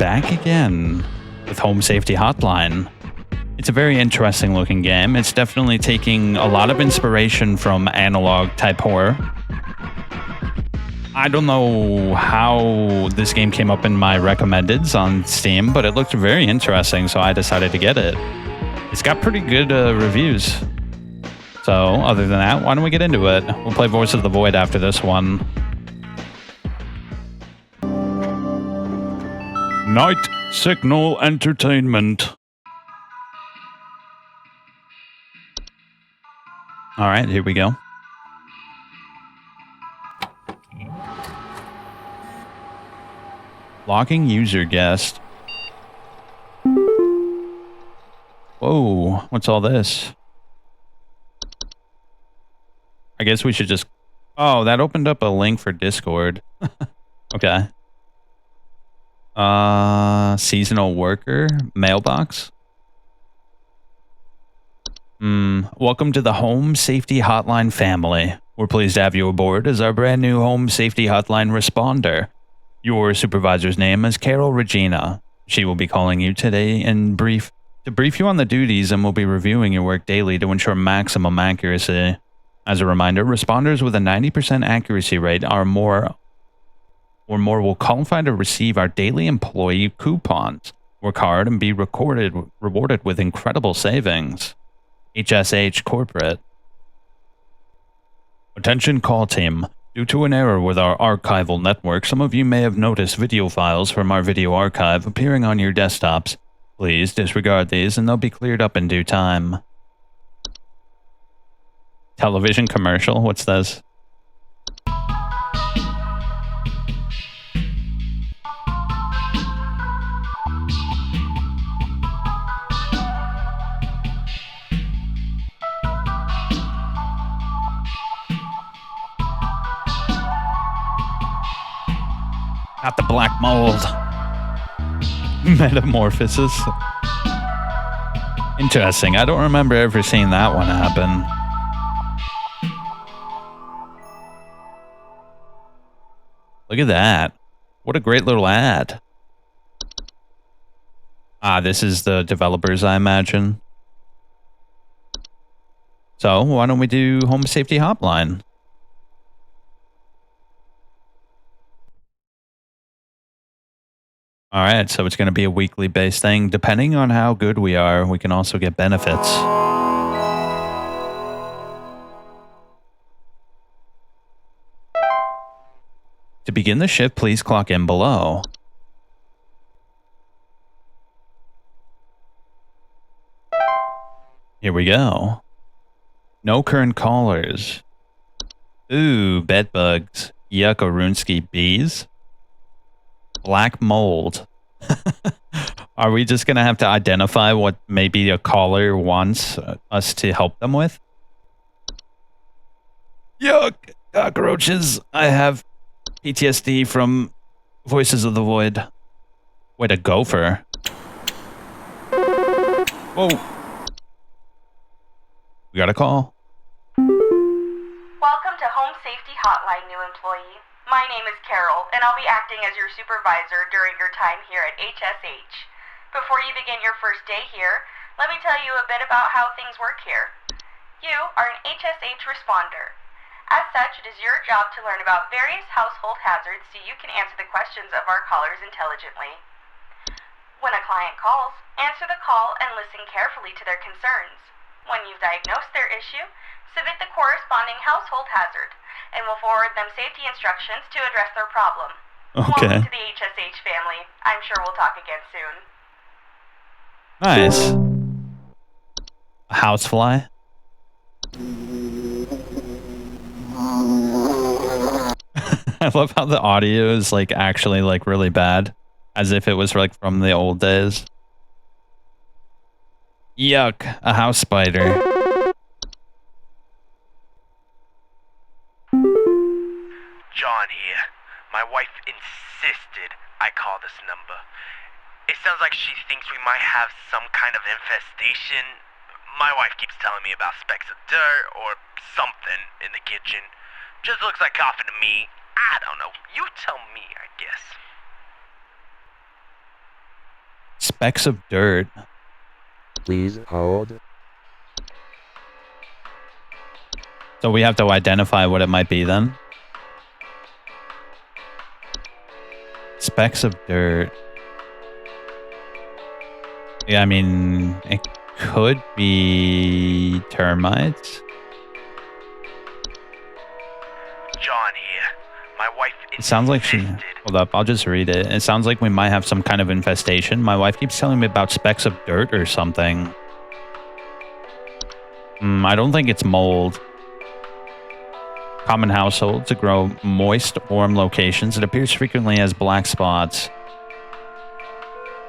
back again with Home Safety Hotline. It's a very interesting looking game. It's definitely taking a lot of inspiration from analog type horror. I don't know how this game came up in my recommendeds on Steam, but it looked very interesting, so I decided to get it. It's got pretty good reviews. So, other than that, why don't we get into it? We'll play Voice of the Void after this one. Night Signal Entertainment. All right, here we go. Logging user guest. Whoa, what's all this? I guess we should just... Oh, that opened up a link for Discord. Okay. Seasonal worker, mailbox. Welcome to the Home Safety Hotline family. We're pleased to have you aboard as our brand new Home Safety Hotline responder. Your supervisor's name is Carol Regina. She will be calling you today to brief you on the duties, and will be reviewing your work daily to ensure maximum accuracy. As a reminder, responders with a 90% accuracy rate or more will qualify to receive our daily employee coupons. Work hard and be rewarded with incredible savings. HSH Corporate. Attention call team. Due to an error with our archival network, some of you may have noticed video files from our video archive appearing on your desktops. Please disregard these and they'll be cleared up in due time. Television commercial? What's this? Not the black mold. Metamorphosis. Interesting. I don't remember ever seeing that one happen. Look at that. What a great little ad. Ah, this is the developers, I imagine. So, why don't we do Home Safety Hotline? All right, so it's going to be a weekly based thing. Depending on how good we are, we can also get benefits. To begin the shift, please clock in below. Here we go. No current callers. Ooh, bed bugs. Yuck, Orunski bees. Black mold. Are we just going to have to identify what maybe a caller wants us to help them with? Yuck, cockroaches. I have PTSD from Voices of the Void. Wait, a gopher. Whoa. We got a call. Welcome to Home Safety Hotline, new employee. My name is Carol, and I'll be acting as your supervisor during your time here at HSH. Before you begin your first day here, let me tell you a bit about how things work here. You are an HSH responder. As such, it is your job to learn about various household hazards so you can answer the questions of our callers intelligently. When a client calls, answer the call and listen carefully to their concerns. When you've diagnosed their issue, submit the corresponding household hazard, and we'll forward them safety instructions to address their problem. Okay. Welcome to the HSH family. I'm sure we'll talk again soon. Nice. A housefly. I love how the audio is like actually like really bad, as if it was like from the old days. Yuck, a house spider. John here. My wife insisted I call this number. It sounds like she thinks we might have some kind of infestation. My wife keeps telling me about specks of dirt or something in the kitchen. Just looks like coughing to me. I don't know. You tell me, I guess. Specks of dirt. Please hold. So we have to identify what it might be then. Specks of dirt. Yeah, I mean, it could be termites. John here. My wife It sounds like she... insisted. Hold up, I'll just read it. It sounds like we might have some kind of infestation. My wife keeps telling me about specks of dirt or something. I don't think it's mold. Common households that grow moist, warm locations. It appears frequently as black spots.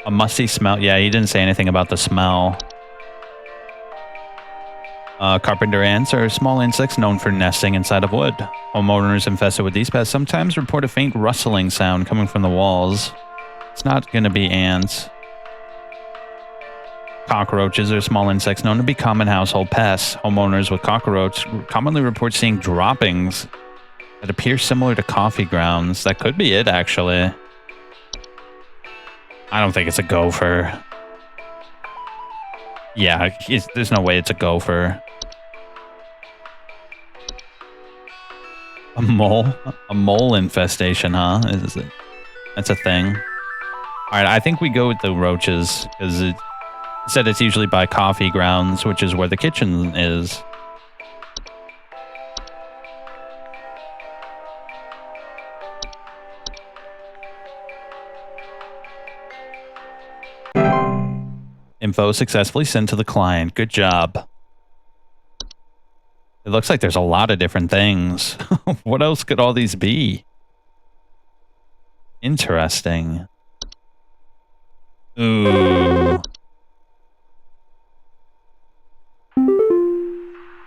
A musty smell. Yeah, he didn't say anything about the smell. Carpenter ants are small insects known for nesting inside of wood. Homeowners infested with these pests sometimes report a faint rustling sound coming from the walls. It's not going to be ants. Cockroaches are small insects known to be common household pests. Homeowners with cockroaches commonly report seeing droppings that appear similar to coffee grounds. That could be it, actually. I don't think it's a gopher. Yeah, there's no way it's a gopher. A mole? A mole infestation, huh? Is it? That's a thing. Alright, I think we go with the roaches, because it said it's usually by coffee grounds, which is where the kitchen is. Info successfully sent to the client. Good job. It looks like there's a lot of different things. What else could all these be? Interesting. Ooh.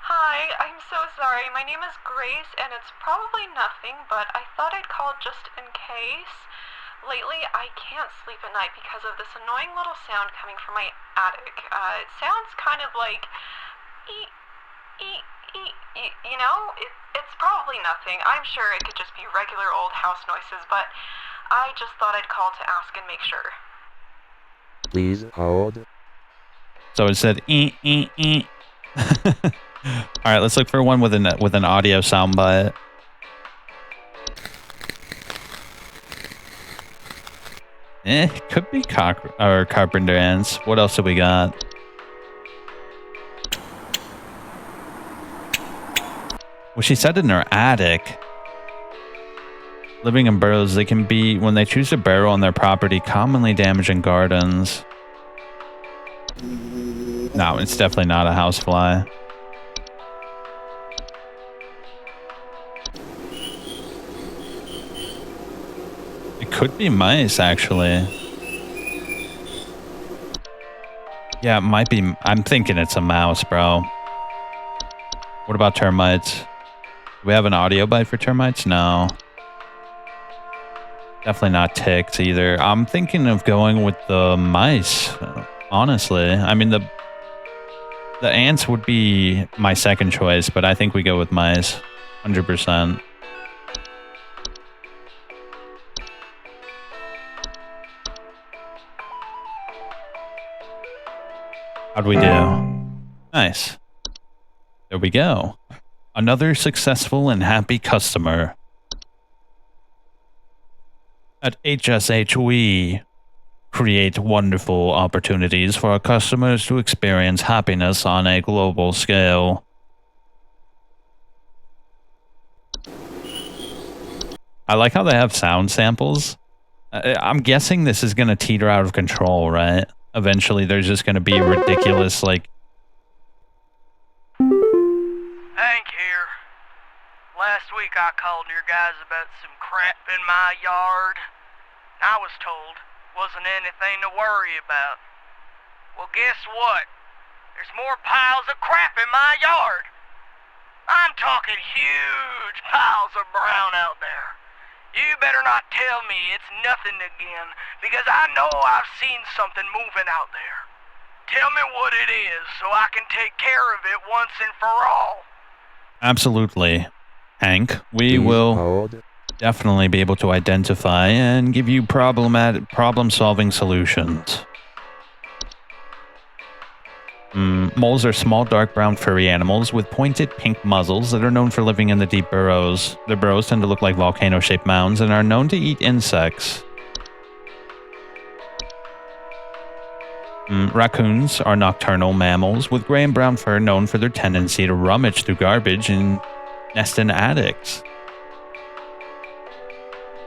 Hi, I'm so sorry. My name is Grace, and it's probably nothing, but I thought I'd call just in case. Lately, I can't sleep at night because of this annoying little sound coming from my attic. It sounds kind of like... You know? It's probably nothing. I'm sure it could just be regular old house noises, but I just thought I'd call to ask and make sure. Please hold. So it said All right, let's look for one with an audio soundbite. Could be carpenter ants. What else do we got? Well, she said in her attic. Living in burrows, they can be, when they choose to burrow on their property, commonly damaging gardens. No, it's definitely not a housefly. It could be mice, actually. Yeah, it might be. I'm thinking it's a mouse, bro. What about termites? Do we have an audio bite for termites? No. Definitely not ticks either. I'm thinking of going with the mice, honestly. I mean, the ants would be my second choice, but I think we go with mice. 100%. How'd we do? Nice. There we go. Another successful and happy customer. At HSH, we create wonderful opportunities for our customers to experience happiness on a global scale. I like how they have sound samples. I'm guessing this is going to teeter out of control, right? Eventually, there's just going to be ridiculous, like... Hank here. Last week I called your guys about some crap in my yard. I was told wasn't anything to worry about. Well, guess what? There's more piles of crap in my yard. I'm talking huge piles of brown out there. You better not tell me it's nothing again, because I know I've seen something moving out there. Tell me what it is so I can take care of it once and for all. Absolutely, Hank. We will definitely be able to identify and give you problem-solving solutions. Moles are small, dark brown, furry animals with pointed pink muzzles that are known for living in the deep burrows. Their burrows tend to look like volcano-shaped mounds and are known to eat insects. Raccoons are nocturnal mammals with gray and brown fur known for their tendency to rummage through garbage and nest in attics.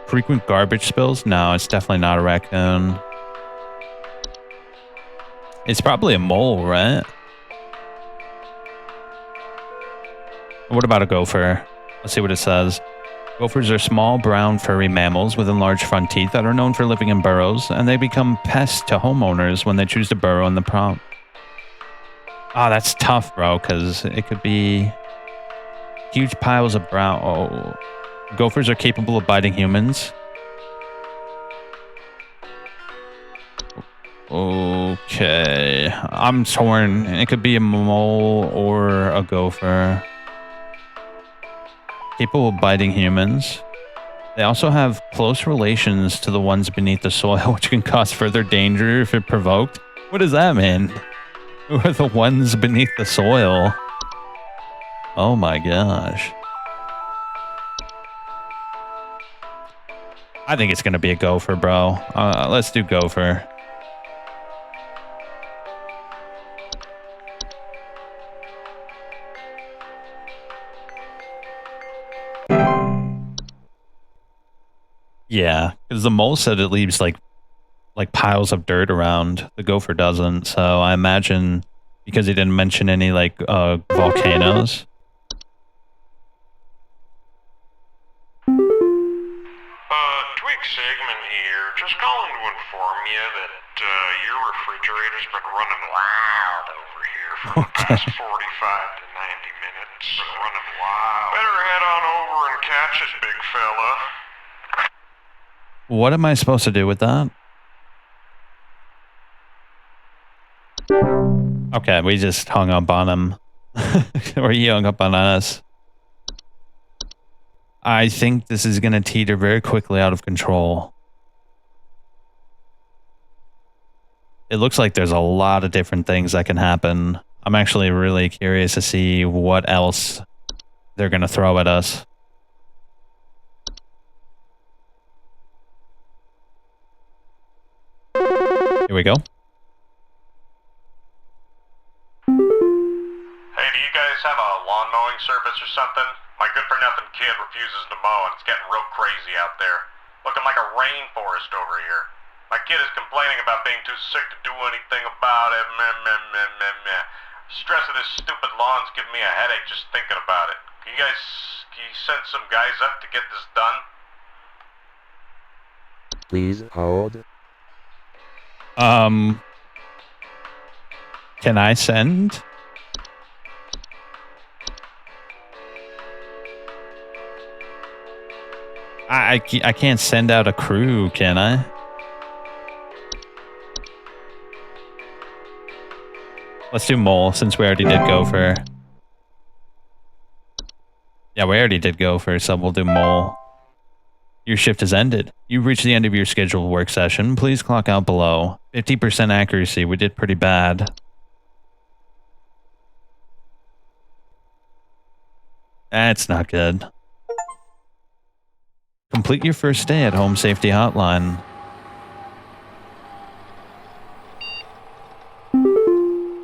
Frequent garbage spills? No, it's definitely not a raccoon. It's probably a mole, right? What about a gopher? Let's see what it says. Gophers are small, brown, furry mammals with enlarged front teeth that are known for living in burrows, and they become pests to homeowners when they choose to burrow in the prompt. Ah, that's tough, bro, because it could be huge piles of brown. Oh. Gophers are capable of biting humans. Okay. I'm torn. It could be a mole or a gopher. Capable of biting humans. They also have close relations to the ones beneath the soil, which can cause further danger if it provoked. What does that mean? Who are the ones beneath the soil? Oh my gosh. I think it's going to be a gopher, bro. Let's do gopher. Yeah, because the mole said it leaves like piles of dirt around. The gopher doesn't, so I imagine because he didn't mention any like volcanoes. Twig Sigmund here. Just calling to inform you that your refrigerator's been running wild over here for the past 45 to 90 minutes. Been running wild. Better head on over and catch it, big fella. What am I supposed to do with that? Okay, we just hung up on him. Or he hung up on us. I think this is going to teeter very quickly out of control. It looks like there's a lot of different things that can happen. I'm actually really curious to see what else they're going to throw at us. Here we go. Hey, do you guys have a lawn mowing service or something? My good-for-nothing kid refuses to mow, and it's getting real crazy out there. Looking like a rainforest over here. My kid is complaining about being too sick to do anything about it. Meh, meh, meh, meh, meh. Stress of this stupid lawn's giving me a headache just thinking about it. Can you send some guys up to get this done? Please hold. Can I send? I can't send out a crew, can I? Let's do mole since we already did gopher. Yeah, we already did gopher, so we'll do mole. Your shift has ended. You've reached the end of your scheduled work session. Please clock out below. 50% accuracy. We did pretty bad. That's not good. Complete your first day at Home Safety Hotline.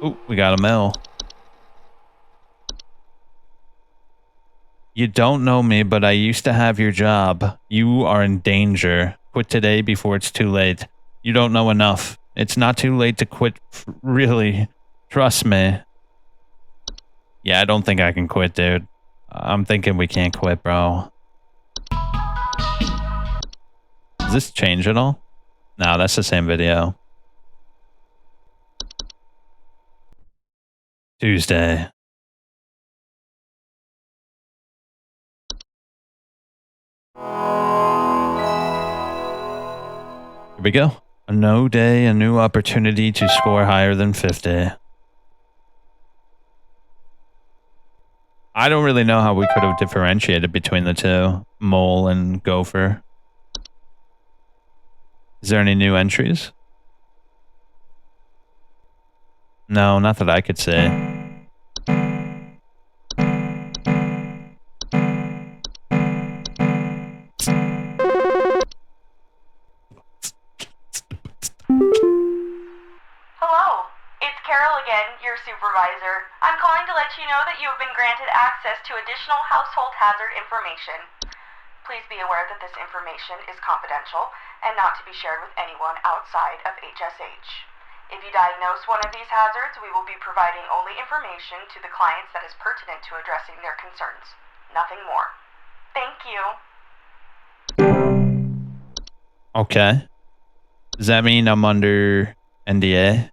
Oh, we got a mail. You don't know me, but I used to have your job. You are in danger. Quit today before it's too late. You don't know enough. It's not too late to quit, really. Trust me. Yeah, I don't think I can quit, dude. I'm thinking we can't quit, bro. Does this change at all? No, that's the same video. Tuesday. Here we go. A no day, a new opportunity to score higher than 50. I don't really know how we could have differentiated between the two, mole and gopher. Is there any new entries? No, not that I could see. Hello, it's Carol again, your supervisor. I'm calling to let you know that you have been granted access to additional household hazard information. Please be aware that this information is confidential and not to be shared with anyone outside of HSH. If you diagnose one of these hazards, we will be providing only information to the clients that is pertinent to addressing their concerns. Nothing more. Thank you. Okay. Does that mean I'm under NDA?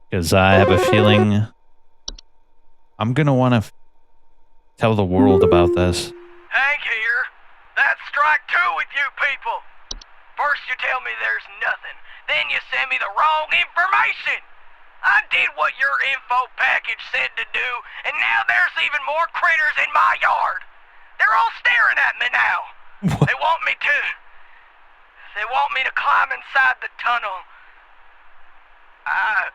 Because I have a feeling I'm going to want to tell the world about this. Hank here. That's strike two with you people. First you tell me there's nothing, then you send me the wrong information. I did what your info package said to do, and now there's even more critters in my yard. They're all staring at me now. They want me to climb inside the tunnel. I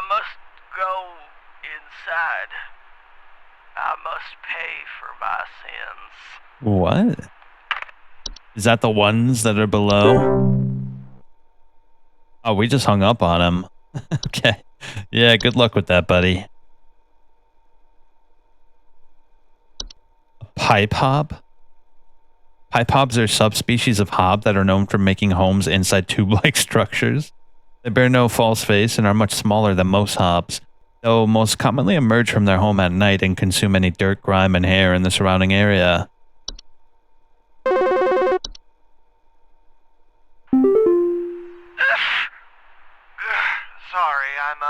must go inside. I must pay for my sins. What? Is that the ones that are below? Oh, we just hung up on him. Okay. Yeah, good luck with that, buddy. A pipe hob? Pipe hobs are subspecies of hob that are known for making homes inside tube-like structures. They bear no false face and are much smaller than most hobs, though most commonly emerge from their home at night and consume any dirt, grime, and hair in the surrounding area. Sorry, I'm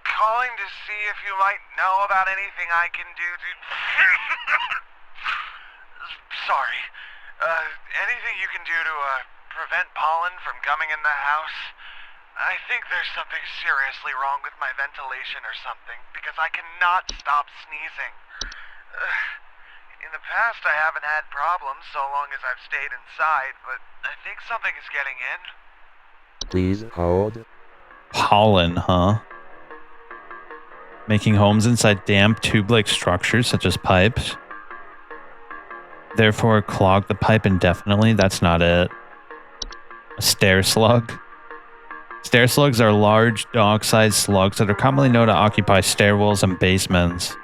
calling to see if you might know about anything I can do to... Sorry. Anything you can do to prevent pollen from coming in the house? I think there's something seriously wrong with my ventilation or something, because I cannot stop sneezing. In the past, I haven't had problems so long as I've stayed inside, but I think something is getting in. Please hold. Pollen, huh? Making homes inside damp tube-like structures such as pipes. Therefore, clog the pipe indefinitely. That's not it. A stair slug. Stair slugs are large, dog-sized slugs that are commonly known to occupy stairwells and basements.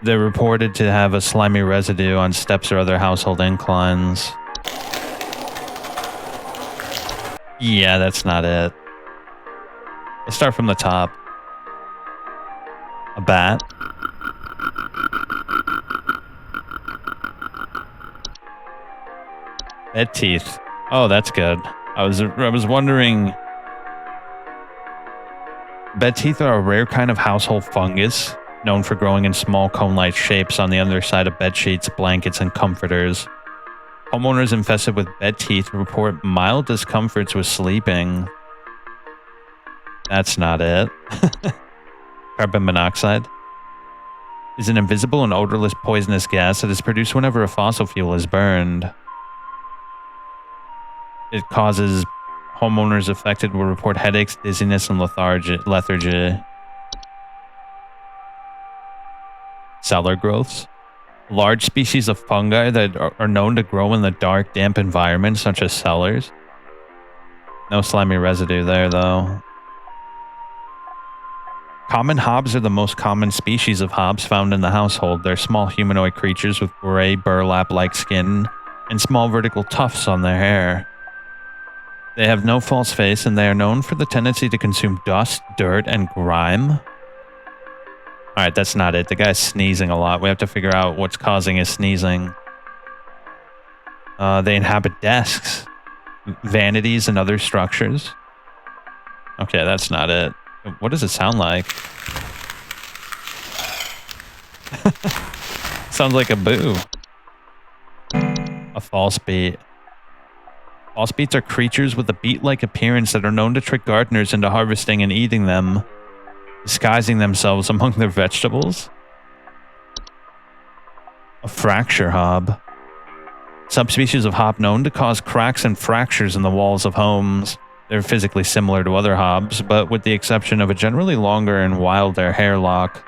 They're reported to have a slimy residue on steps or other household inclines. Yeah, that's not it. Let's start from the top. A bat. Bed teeth. Oh, that's good. I was wondering. Bed teeth are a rare kind of household fungus, known for growing in small cone-like shapes on the underside of bed sheets, blankets, and comforters. Homeowners infested with bed teeth report mild discomforts with sleeping. That's not it. Carbon monoxide is an invisible and odorless poisonous gas that is produced whenever a fossil fuel is burned. It causes homeowners affected will report headaches, dizziness, and lethargy. Cellar growths. Large species of fungi that are known to grow in the dark, damp environments such as cellars. No slimy residue there, though. Common hobs are the most common species of hobs found in the household. They're small humanoid creatures with gray burlap-like skin and small vertical tufts on their hair. They have no false face, and they are known for the tendency to consume dust, dirt, and grime. Alright, that's not it. The guy's sneezing a lot. We have to figure out what's causing his sneezing. They inhabit desks, vanities, and other structures. Okay, that's not it. What does it sound like? Sounds like a boo. A false beat. False beets are creatures with a beet-like appearance that are known to trick gardeners into harvesting and eating them, disguising themselves among their vegetables. A fracture hob. Subspecies of hob known to cause cracks and fractures in the walls of homes. They're physically similar to other hobs, but with the exception of a generally longer and wilder hairlock.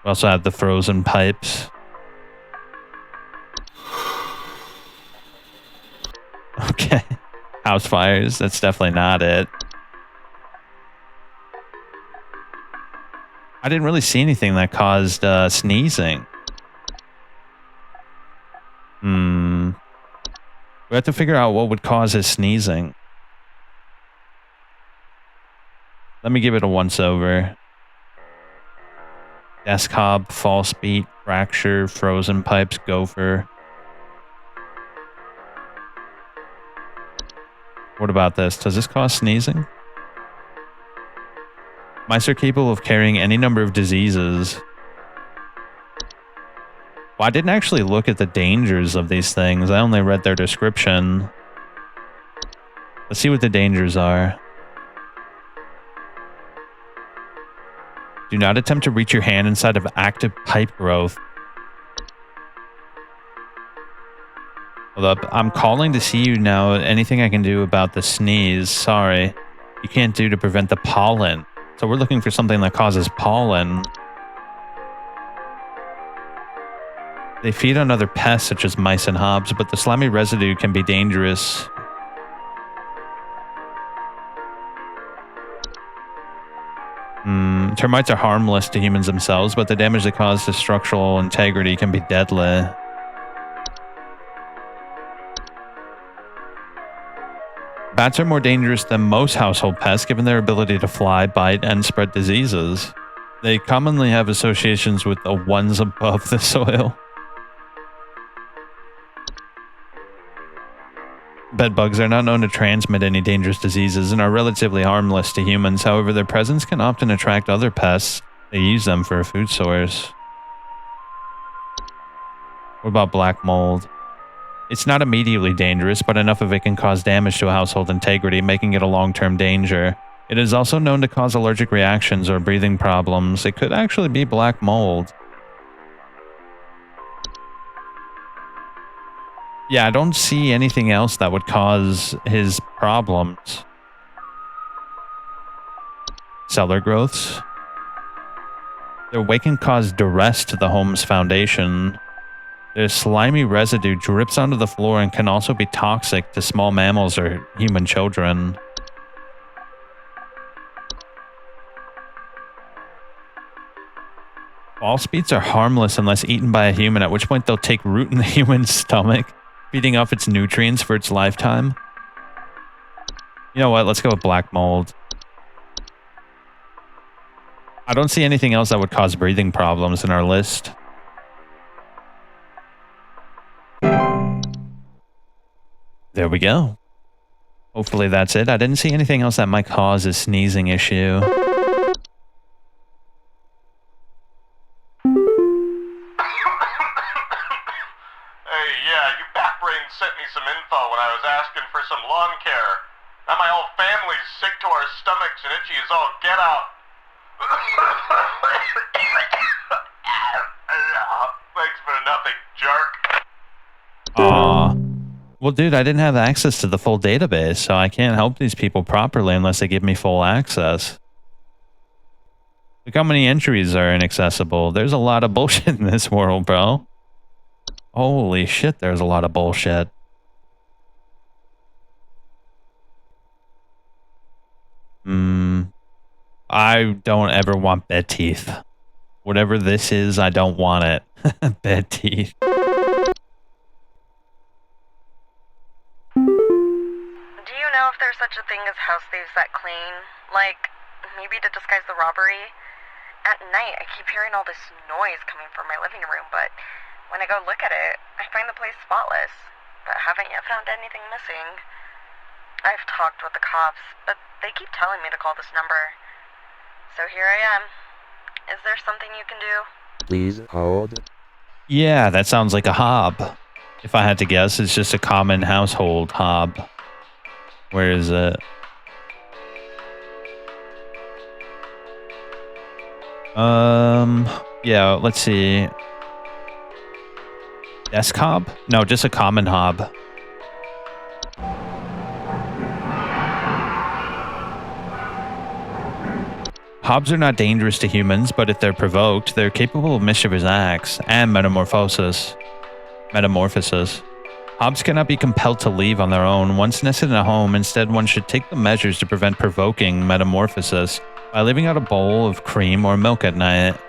We also have the frozen pipes. Okay. House fires, that's definitely not it. I didn't really see anything that caused sneezing. We have to figure out what would cause his sneezing. Let me give it a once over. Desk hob, false beat, fracture, frozen pipes, gopher. What about this? Does this cause sneezing? Mice are capable of carrying any number of diseases. Well, I didn't actually look at the dangers of these things. I only read their description. Let's see what the dangers are. Do not attempt to reach your hand inside of active pipe growth. Hold up. I'm calling to see you now. Anything I can do about the sneeze? Sorry. You can't do to prevent the pollen. So we're looking for something that causes pollen. They feed on other pests such as mice and hobs, but the slimy residue can be dangerous. Termites are harmless to humans themselves, but the damage they cause to structural integrity can be deadly. Bats are more dangerous than most household pests given their ability to fly, bite, and spread diseases. They commonly have associations with the ones above the soil. Bedbugs are not known to transmit any dangerous diseases and are relatively harmless to humans. However, their presence can often attract other pests. They use them for a food source. What about black mold? It's not immediately dangerous, but enough of it can cause damage to a household integrity, making it a long-term danger. It is also known to cause allergic reactions or breathing problems. It could actually be black mold. Yeah, I don't see anything else that would cause his problems. Cellar growths. Their weight can cause duress to the home's foundation. Their slimy residue drips onto the floor and can also be toxic to small mammals or human children. False beets are harmless unless eaten by a human, at which point they'll take root in the human's stomach, feeding off its nutrients for its lifetime. You know what? Let's go with black mold. I don't see anything else that would cause breathing problems in our list. There we go. Hopefully that's it. I didn't see anything else that might cause a sneezing issue. Sent me some info when I was asking for some lawn care. Now my whole family's sick to our stomachs and itchy as all get out. Thanks for nothing, jerk. Aw. Well, dude, I didn't have access to the full database, so I can't help these people properly unless they give me full access. Look how many entries are inaccessible. There's a lot of bullshit in this world, bro. Holy shit, there's a lot of bullshit. I don't ever want bed teeth. Whatever this is, I don't want it. Bed teeth. Do you know if there's such a thing as house thieves that clean? Like, maybe to disguise the robbery? At night, I keep hearing all this noise coming from my living room, but when I go look at it, I find the place spotless, but haven't yet found anything missing. I've talked with the cops, but they keep telling me to call this number. So here I am. Is there something you can do? Please hold. Yeah, that sounds like a hob. If I had to guess, it's just a common household hob. Where is it? Yeah, let's see. Desk hob? No, just a common hob. Hobbs are not dangerous to humans, but if they're provoked, they're capable of mischievous acts and metamorphosis. Hobbs cannot be compelled to leave on their own. Once nested in a home, instead one should take the measures to prevent provoking metamorphosis by leaving out a bowl of cream or milk at night.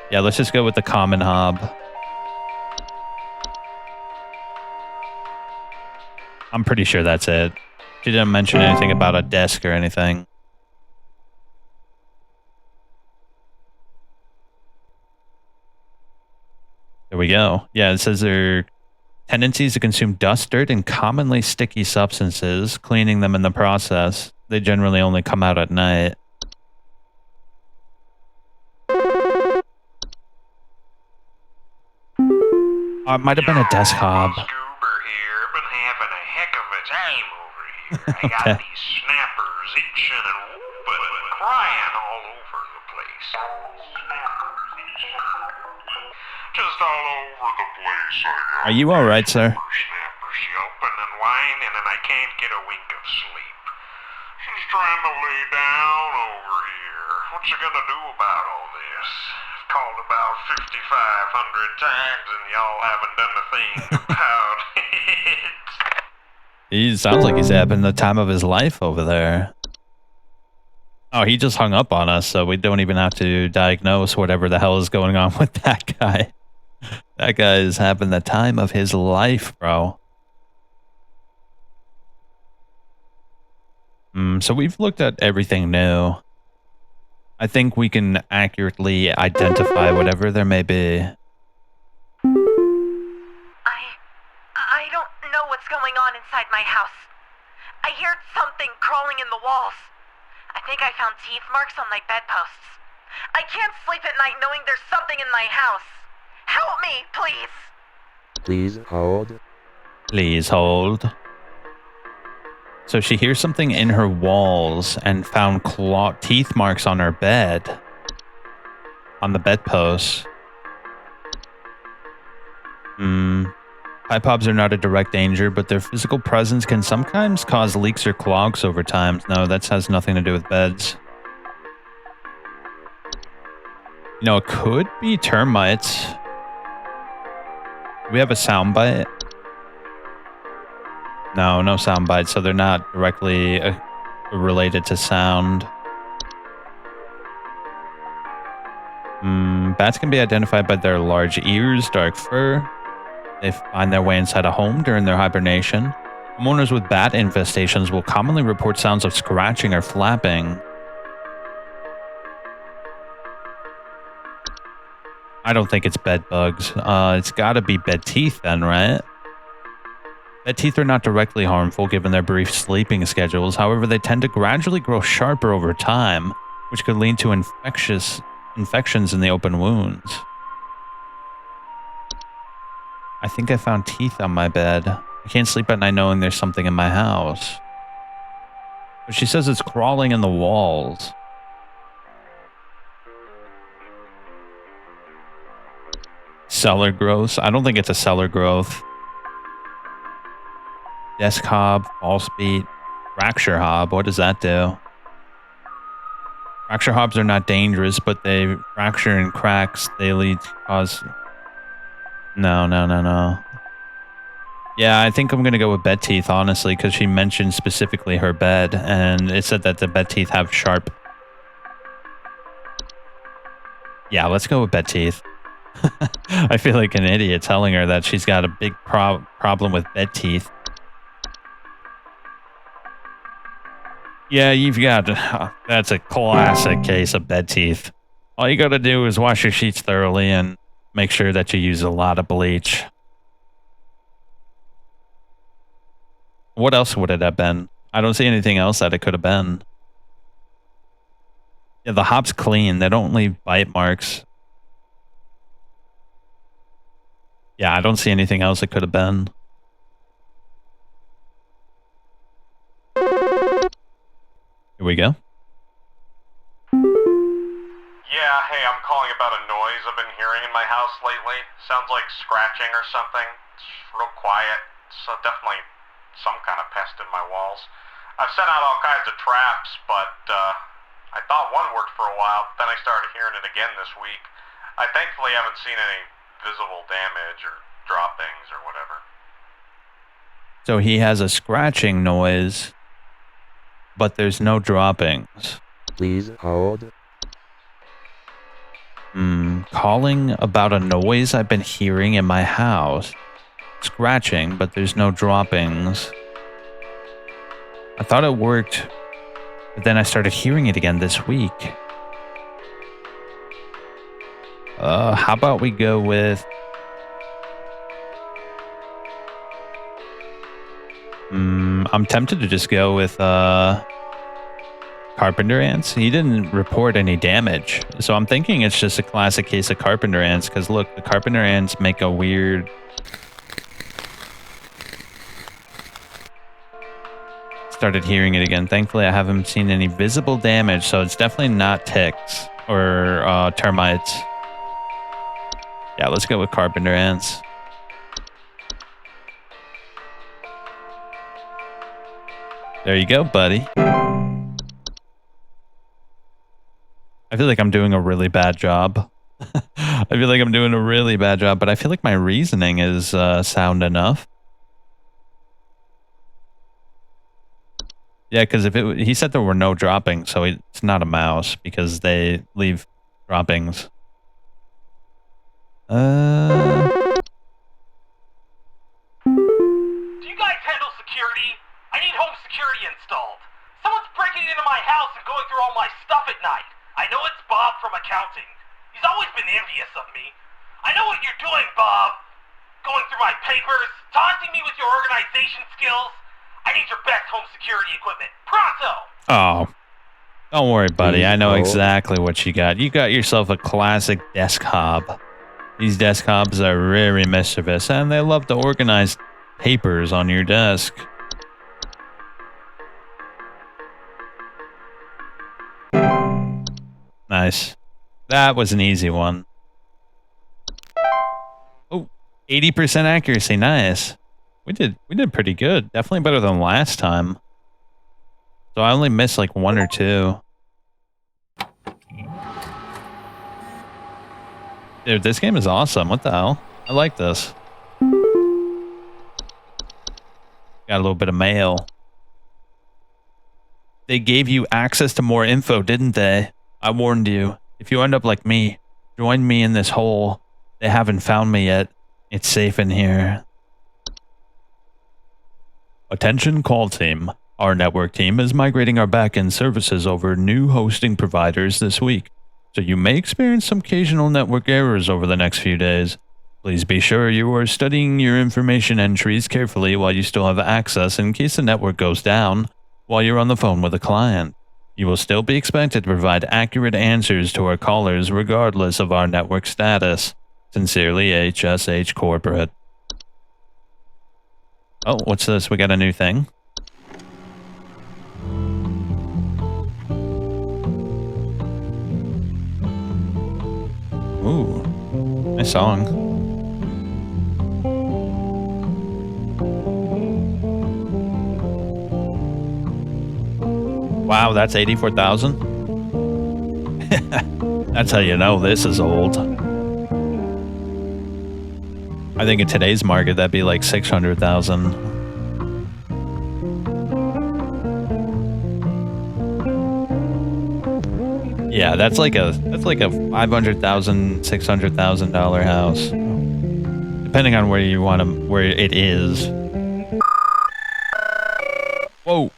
Yeah, let's just go with the common hob. I'm pretty sure that's it. She didn't mention anything about a desk or anything. There we go. Yeah, it says their tendencies to consume dust, dirt, and commonly sticky substances, cleaning them in the process. They generally only come out at night. It might have been a desk hob. Scuba here. Been having a heck of a time over here. I got these snappers itching and whooping and crying all over the place. Just all over the place. Are you alright, sir? Snappers yelping and whining, and I can't get a wink of sleep. She's trying to lay down over here. What you gonna do about all this? I've called about 5,500 times, and y'all haven't done a thing about it. He sounds like he's having the time of his life over there. Oh, he just hung up on us, so we don't even have to diagnose whatever the hell is going on with that guy. That guy is having the time of his life, bro. So we've looked at everything new. I think we can accurately identify whatever there may be. I don't know what's going on inside my house. I heard something crawling in the walls. I think I found teeth marks on my bedposts. I can't sleep at night knowing there's something in my house. Help me, please. Please hold. Please hold. So she hears something in her walls and found teeth marks on her bed. On the bedpost. Pipe hobs are not a direct danger, but their physical presence can sometimes cause leaks or clogs over time. No, that has nothing to do with beds. You know, it could be termites. We have a soundbite. No soundbite, so they're not directly related to sound. Bats can be identified by their large ears, dark fur. They find their way inside a home during their hibernation. Homeowners with bat infestations will commonly report sounds of scratching or flapping. I don't think it's bed bugs. It's gotta be bed teeth then, right? Bed teeth are not directly harmful given their brief sleeping schedules. However, they tend to gradually grow sharper over time, which could lead to infections in the open wounds. I think I found teeth on my bed. I can't sleep at night knowing there's something in my house. But she says it's crawling in the walls. Cellar growth? I don't think it's a cellar growth. Desk hob, false beat, fracture hob. What does that do? Fracture hobs are not dangerous, but they fracture and cracks. They lead to cause... No. Yeah, I think I'm going to go with bed teeth, honestly, because she mentioned specifically her bed, and it said that the bed teeth have sharp... Yeah, let's go with bed teeth. I feel like an idiot telling her that she's got a big problem with bed teeth. Yeah, you've got... that's a classic case of bed teeth. All you gotta do is wash your sheets thoroughly and make sure that you use a lot of bleach. What else would it have been? I don't see anything else that it could have been. Yeah, the hob's clean. They don't leave bite marks. Yeah, I don't see anything else it could have been. Here we go. Yeah, hey, I'm calling about a noise I've been hearing in my house lately. Sounds like scratching or something. It's real quiet. So definitely some kind of pest in my walls. I've sent out all kinds of traps, but I thought one worked for a while, but then I started hearing it again this week. I thankfully haven't seen any visible damage or droppings or whatever. So he has a scratching noise, but there's no droppings. Please hold. Calling about a noise I've been hearing in my house. Scratching, but there's no droppings. I thought it worked, but then I started hearing it again this week. How about we go with... I'm tempted to just go with carpenter ants. He didn't report any damage, so I'm thinking it's just a classic case of carpenter ants, because look, the carpenter ants make a weird... Started hearing it again. Thankfully, I haven't seen any visible damage, so it's definitely not ticks or termites. Yeah, let's go with carpenter ants. There you go, buddy. I feel like I'm doing a really bad job. I feel like I'm doing a really bad job, but I feel like my reasoning is sound enough. Yeah, because he said there were no droppings, so it's not a mouse because they leave droppings. Do you guys handle security? I need home security installed. Someone's breaking into my house and going through all my stuff at night. I know it's Bob from accounting. He's always been envious of me. I know what you're doing, Bob. Going through my papers, taunting me with your organization skills. I need your best home security equipment. Pronto! Oh, don't worry, buddy. I know exactly what you got. You got yourself a classic desk hob. These desk hobs are very mischievous, and they love to organize papers on your desk. Nice. That was an easy one. Oh, 80% accuracy. Nice. We did pretty good. Definitely better than last time. So I only missed like one or two. Dude, this game is awesome. What the hell? I like this. Got a little bit of mail. They gave you access to more info, didn't they? I warned you. If you end up like me, join me in this hole. They haven't found me yet. It's safe in here. Attention call team. Our network team is migrating our backend services over new hosting providers this week, so you may experience some occasional network errors over the next few days. Please be sure you are studying your information entries carefully while you still have access in case the network goes down while you're on the phone with a client. You will still be expected to provide accurate answers to our callers regardless of our network status. Sincerely, HSH Corporate. Oh, what's this? We got a new thing. Ooh, nice song. Wow, that's 84,000? That's how you know this is old. I think in today's market, that'd be like 600,000. Yeah, that's like a $500,000, $600,000 house, depending on where you want to, where it is. Whoa!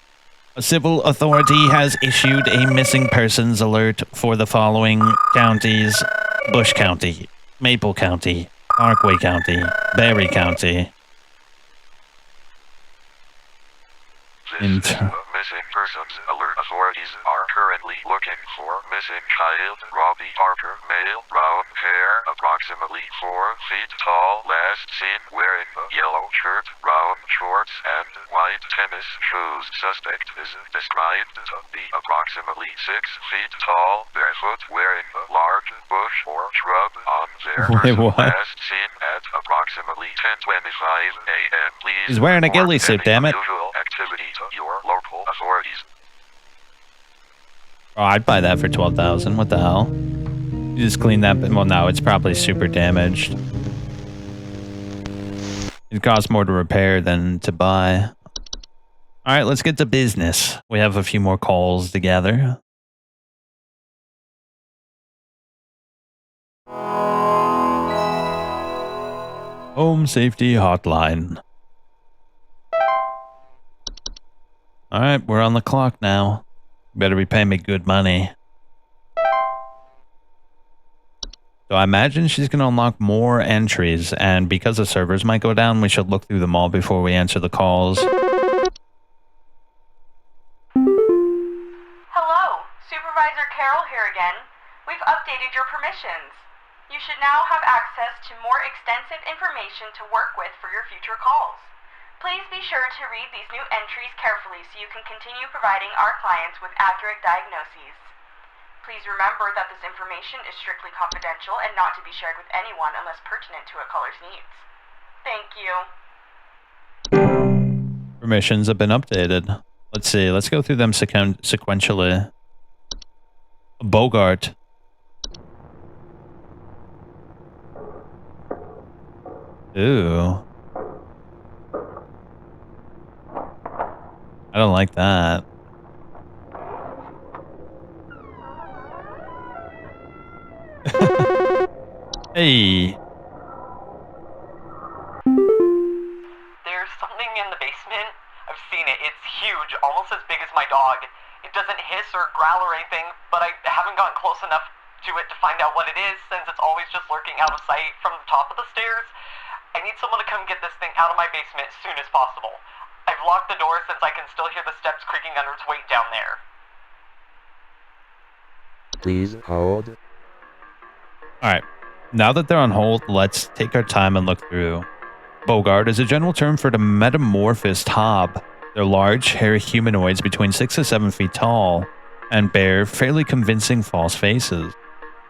A civil authority has issued a missing persons alert for the following counties: Bush County, Maple County, Parkway County, Berry County. Missing persons alert. Authorities are currently looking for missing child Robbie Parker, male, brown hair, approximately 4 feet tall, last seen wearing a yellow shirt, brown shorts, and white tennis shoes. Suspect is described to be approximately 6 feet tall, barefoot, wearing a large bush or shrub on their Wait, person. what? Last seen at approximately 10:25 a.m. Please He's wearing a report ghillie suit, any damn it. unusual activity to your local authorities. Oh, I'd buy that for 12,000. What the hell? You just clean that. Well, no, it's probably super damaged. It costs more to repair than to buy. All right, let's get to business. We have a few more calls together. Home Safety Hotline. All right, we're on the clock now. Better be paying me good money. So I imagine she's going to unlock more entries, and because the servers might go down, we should look through them all before we answer the calls. Hello, Supervisor Carol here again. We've updated your permissions. You should now have access to more extensive information to work with for your future calls. Please be sure to read these new entries carefully so you can continue providing our clients with accurate diagnoses. Please remember that this information is strictly confidential and not to be shared with anyone unless pertinent to a caller's needs. Thank you. Permissions have been updated. Let's see. Let's go through them sequentially. Bogart. Ooh. I don't like that. Hey. There's something in the basement. I've seen it. It's huge, almost as big as my dog. It doesn't hiss or growl or anything, but I haven't gotten close enough to it to find out what it is since it's always just lurking out of sight from the top of the stairs. I need someone to come get this thing out of my basement as soon as possible. I've locked the door since I can still hear the steps creaking under its weight down there. Please hold. Alright. Now that they're on hold, let's take our time and look through. Bogart is a general term for the metamorphosed hob. They're large, hairy humanoids between 6 to 7 feet tall and bear fairly convincing false faces.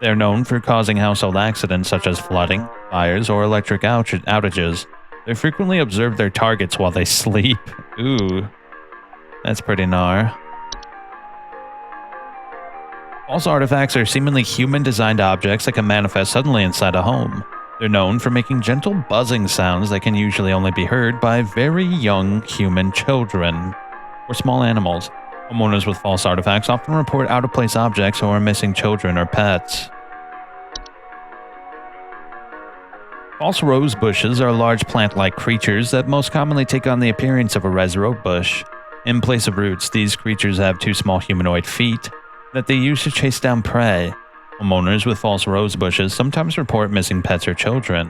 They're known for causing household accidents such as flooding, fires, or electric outages. They frequently observe their targets while they sleep. Ooh, that's pretty gnar. False artifacts are seemingly human-designed objects that can manifest suddenly inside a home. They're known for making gentle buzzing sounds that can usually only be heard by very young human children or small animals. Homeowners with false artifacts often report out-of-place objects or missing children or pets. False rose bushes are large plant-like creatures that most commonly take on the appearance of a res bush. In place of roots, these creatures have 2 small humanoid feet that they use to chase down prey. Homeowners with false rose bushes sometimes report missing pets or children.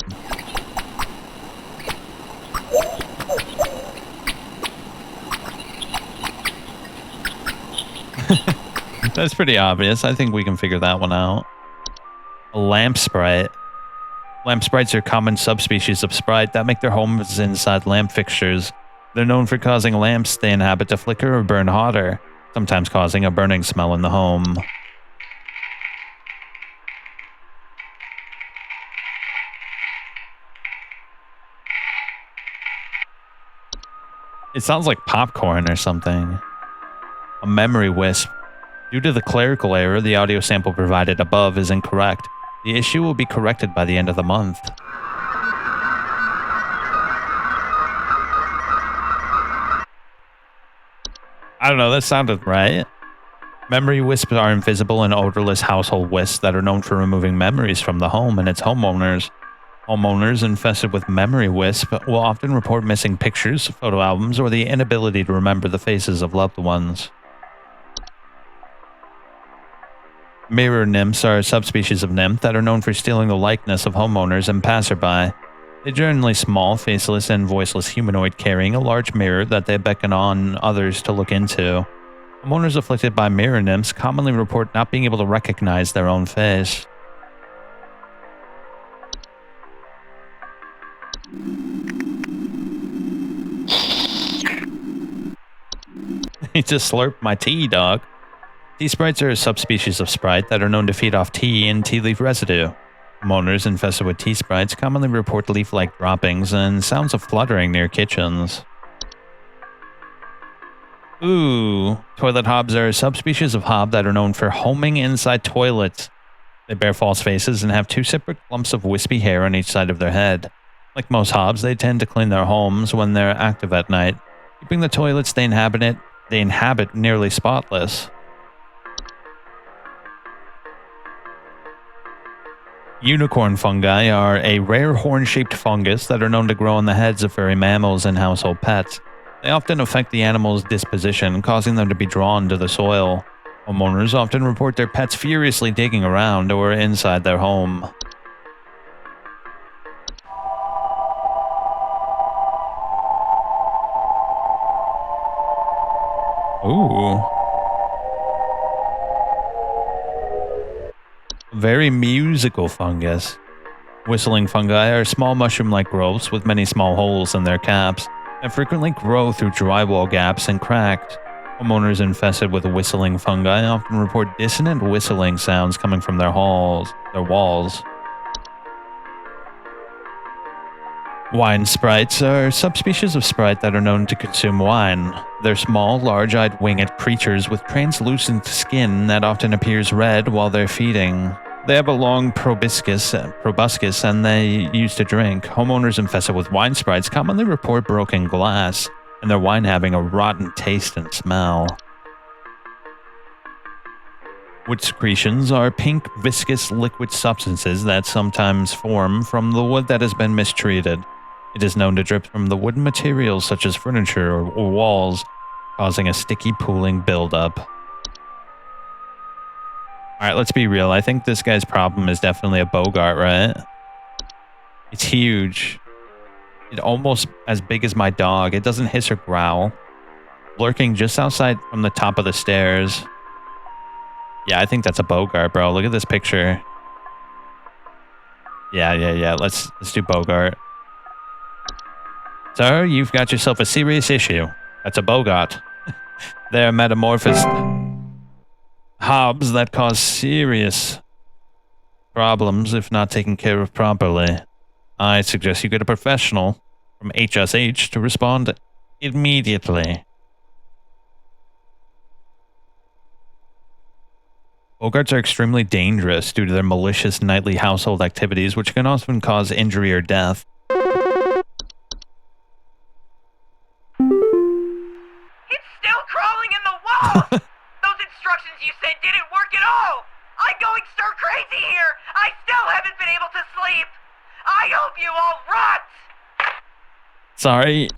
That's pretty obvious. I think we can figure that one out. A lamp sprite. Lamp sprites are common subspecies of sprite that make their homes inside lamp fixtures. They're known for causing lamps they inhabit to flicker or burn hotter, sometimes causing a burning smell in the home. It sounds like popcorn or something. A memory wisp. Due to the clerical error, the audio sample provided above is incorrect. The issue will be corrected by the end of the month. I don't know, that sounded right. Memory wisps are invisible and odorless household wisps that are known for removing memories from the home and its homeowners. Homeowners infested with memory wisp will often report missing pictures, photo albums, or the inability to remember the faces of loved ones. Mirror nymphs are a subspecies of nymph that are known for stealing the likeness of homeowners and passerby. They're generally small, faceless, and voiceless humanoid carrying a large mirror that they beckon on others to look into. Homeowners afflicted by mirror nymphs commonly report not being able to recognize their own face. He just slurped my tea, dog. Tea sprites are a subspecies of sprite that are known to feed off tea and tea leaf residue. Homeowners infested with tea sprites commonly report leaf-like droppings and sounds of fluttering near kitchens. Ooh, toilet hobs are a subspecies of hob that are known for homing inside toilets. They bear false faces and have two separate clumps of wispy hair on each side of their head. Like most hobs, they tend to clean their homes when they're active at night, keeping the toilets they inhabit nearly spotless. Unicorn fungi are a rare horn-shaped fungus that are known to grow on the heads of furry mammals and household pets. They often affect the animal's disposition, causing them to be drawn to the soil. Homeowners often report their pets furiously digging around or inside their home. Ooh. Very musical fungus. Whistling fungi are small mushroom-like growths with many small holes in their caps that frequently grow through drywall gaps and cracks. Homeowners infested with whistling fungi often report dissonant whistling sounds coming from their walls. Wine sprites are subspecies of sprite that are known to consume wine. They're small, large-eyed winged creatures with translucent skin that often appears red while they're feeding. They have a long proboscis and they use to drink. Homeowners infested with wine sprites commonly report broken glass and their wine having a rotten taste and smell. Wood secretions are pink, viscous, liquid substances that sometimes form from the wood that has been mistreated. It is known to drip from the wooden materials such as furniture or walls, causing a sticky pooling buildup. Alright, let's be real. I think this guy's problem is definitely a Bogart, right? It's huge. It's almost as big as my dog. It doesn't hiss or growl. Lurking just outside from the top of the stairs. Yeah, I think that's a Bogart, bro. Look at this picture. Yeah. Let's do Bogart. Sir, you've got yourself a serious issue. That's a Bogart. They're metamorphosed hobs that cause serious problems if not taken care of properly. I suggest you get a professional from HSH to respond immediately. Bogarts are extremely dangerous due to their malicious nightly household activities, which can often cause injury or death. It's still crawling in the wall! Those instructions you said didn't work at all! I'm going stir crazy here! I still haven't been able to sleep! I hope you all rot! Sorry.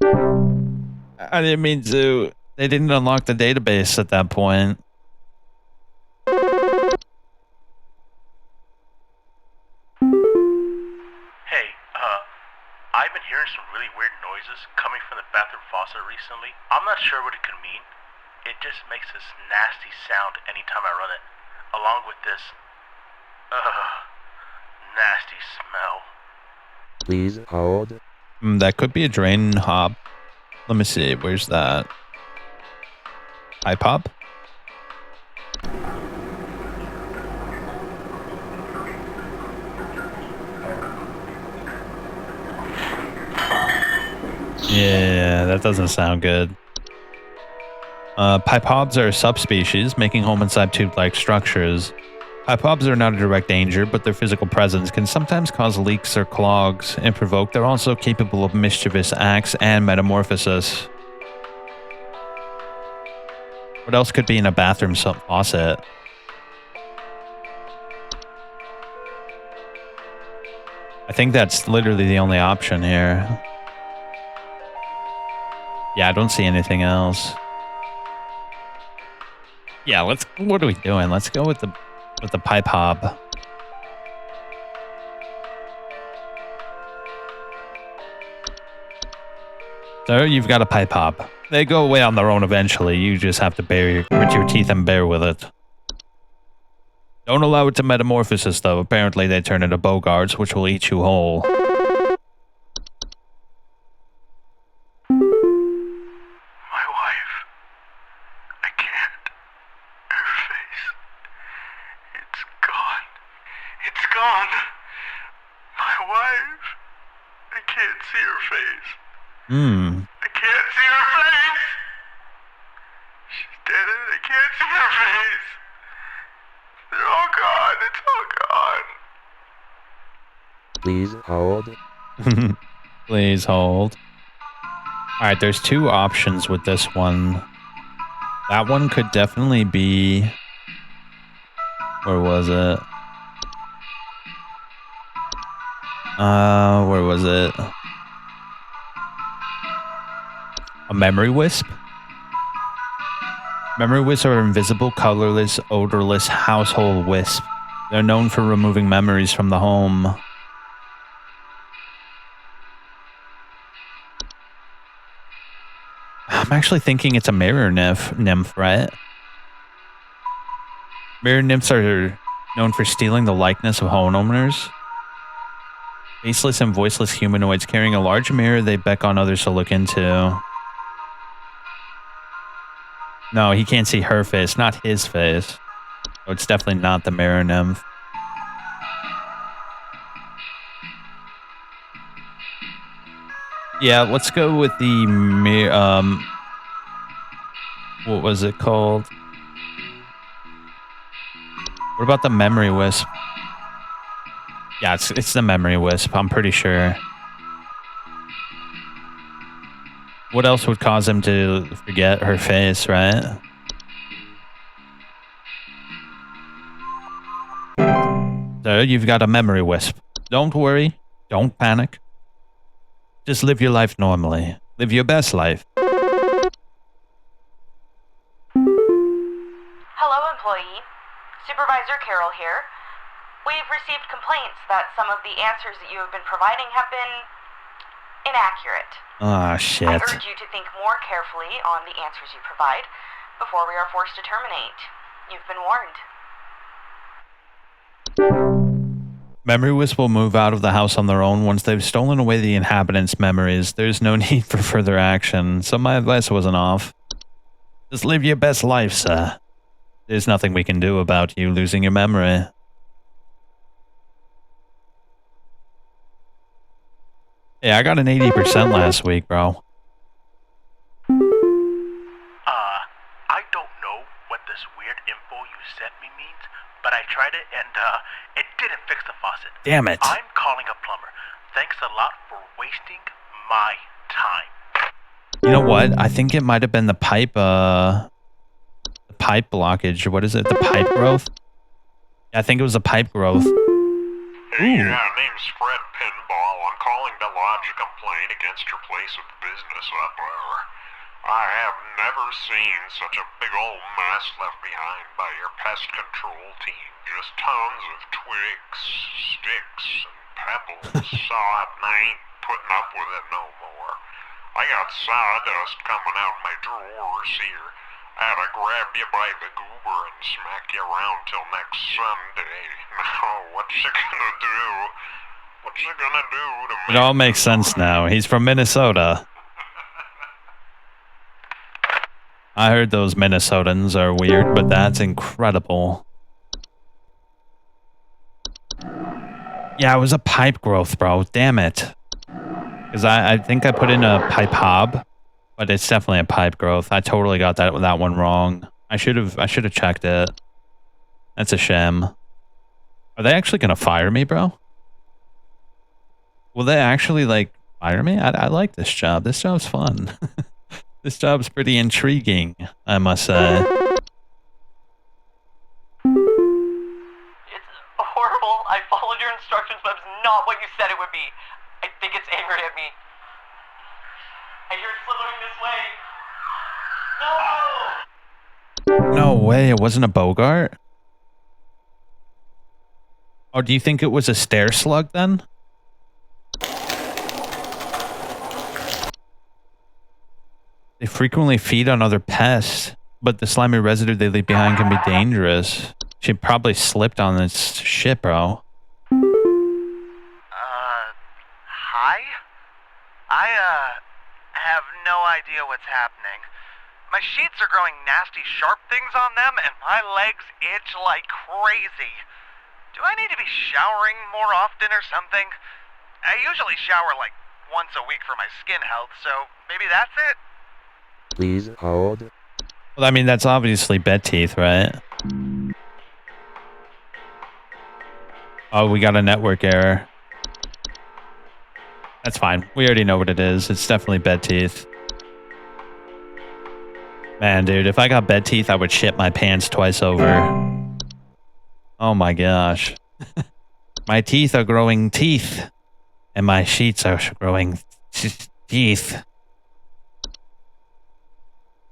I didn't mean to. They didn't unlock the database at that point. Hey, I've been hearing some really weird noises coming from the bathroom faucet recently. I'm not sure what it could mean. It just makes this nasty sound anytime I run it, along with this, nasty smell. Please hold. That could be a drain hob. Let me see. Where's that? Pipe hob? Yeah, that doesn't sound good. Pipe hobs are a subspecies, making home inside tube-like structures. Pipe hobs are not a direct danger, but their physical presence can sometimes cause leaks or clogs. If provoked, they're also capable of mischievous acts and metamorphosis. What else could be in a bathroom faucet? I think that's literally the only option here. Yeah, I don't see anything else. Yeah, what are we doing? Let's go with the pipe hob. Sir, you've got a pipe hob. They go away on their own eventually. You just have to grit your teeth and bear with it. Don't allow it to metamorphosis, though. Apparently they turn into Bogarts, which will eat you whole. I can't see her face. face. They're all gone. It's all gone. Please hold. Please hold. Alright, there's two options with this one. That one could definitely be... Where was it? Where was it? A memory wisp? Memory wisps are invisible, colorless, odorless household wisp. They're known for removing memories from the home. I'm actually thinking it's a mirror nymph, right? Mirror nymphs are known for stealing the likeness of homeowners. Faceless and voiceless humanoids carrying a large mirror they beckon others to look into. No, he can't see her face, not his face. So it's definitely not the mirror nymph. Yeah, let's go with the what was it called? What about the memory wisp? Yeah, it's the memory wisp, I'm pretty sure. What else would cause him to forget her face, right? So you've got a memory wisp. Don't worry. Don't panic. Just live your life normally. Live your best life. Hello, employee. Supervisor Carol here. We've received complaints that some of the answers that you have been providing have been inaccurate. Ah, I shit. urge you to think more carefully on the answers you provide before we are forced to terminate. You've been warned. Memory wisps will move out of the house on their own once they've stolen away the inhabitants' memories. There's no need for further action, so my advice wasn't off. Just live your best life, sir. There's nothing we can do about you losing your memory. Yeah, I got an 80% last week, bro. I don't know what this weird info you sent me means, but I tried it and, it didn't fix the faucet. Damn it. I'm calling a plumber. Thanks a lot for wasting my time. You know what? I think it might have been the pipe blockage. What is it? The pipe growth? Yeah, I think it was the pipe growth. Hey, name's Fred Pinball. I'm calling to lodge a complaint against your place of business up there. I have never seen such a big old mess left behind by your pest control team. Just tons of twigs, sticks, and pebbles. So I ain't putting up with it no more. I got sawdust coming out my drawers here. I had to grab you by the goober and smack you around till next Sunday. Now, what's you gonna do? What's you gonna do to me? It all makes sense now. He's from Minnesota. I heard those Minnesotans are weird, but that's incredible. Yeah, it was a pipe growth, bro. Damn it. Because I think I put in a pipe hob, but it's definitely a pipe growth. I totally got that one wrong. I should have checked it. That's a shame. Are they actually gonna fire me, bro? Will they actually like fire me? I like this job. This job's fun. This job's pretty intriguing, I must say. It's horrible. I followed your instructions, but it's not what you said it would be. I think it's angry at me. I hear it slithering this way. No! No way, it wasn't a Bogart? Oh, do you think it was a stair slug then? They frequently feed on other pests, but the slimy residue they leave behind can be dangerous. She probably slipped on this shit, bro. Hi? I, have no idea what's happening. My sheets are growing nasty sharp things on them, and my legs itch like crazy. Do I need to be showering more often or something? I usually shower like once a week for my skin health, so maybe that's it? Please hold. Well, I mean, that's obviously bed teeth, right? Oh, we got a network error. That's fine. We already know what it is. It's definitely bed teeth. Man, dude, if I got bed teeth, I would shit my pants twice over. Oh my gosh. My teeth are growing teeth. And my sheets are growing teeth.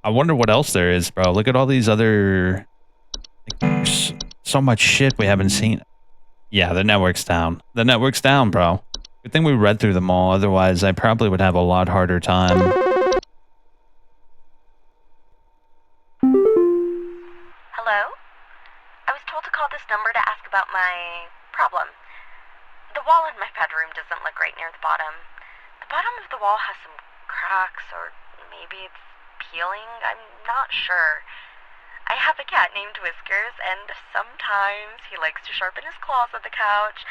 I wonder what else there is, bro. Look at all these other... There's so much shit we haven't seen. Yeah, the network's down. The network's down, bro. Good thing we read through them all. Otherwise, I probably would have a lot harder time. Hello? I was told to call this number to ask about my problem. The wall in my bedroom doesn't look right near the bottom. The bottom of the wall has some cracks, or maybe it's peeling. I'm not sure. I have a cat named Whiskers, and sometimes he likes to sharpen his claws at the couch,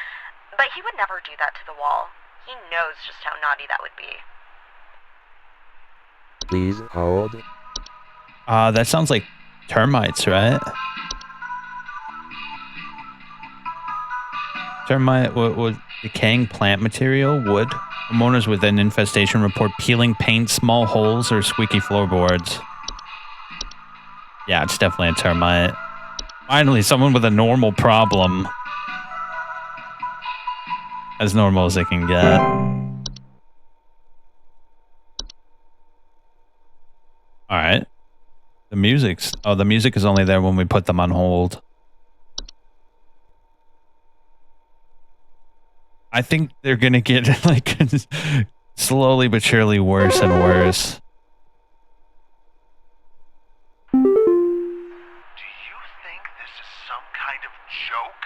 but he would never do that to the wall. He knows just how naughty that would be. Please hold. That sounds like termites, right? Termite, what decaying plant material, wood. Homeowners with an infestation report peeling paint, small holes, or squeaky floorboards. Yeah, it's definitely a termite. Finally, someone with a normal problem. As normal as they can get. Alright. The music's... Oh, the music is only there when we put them on hold. I think they're gonna get, like, slowly but surely worse and worse. Do you think this is some kind of joke?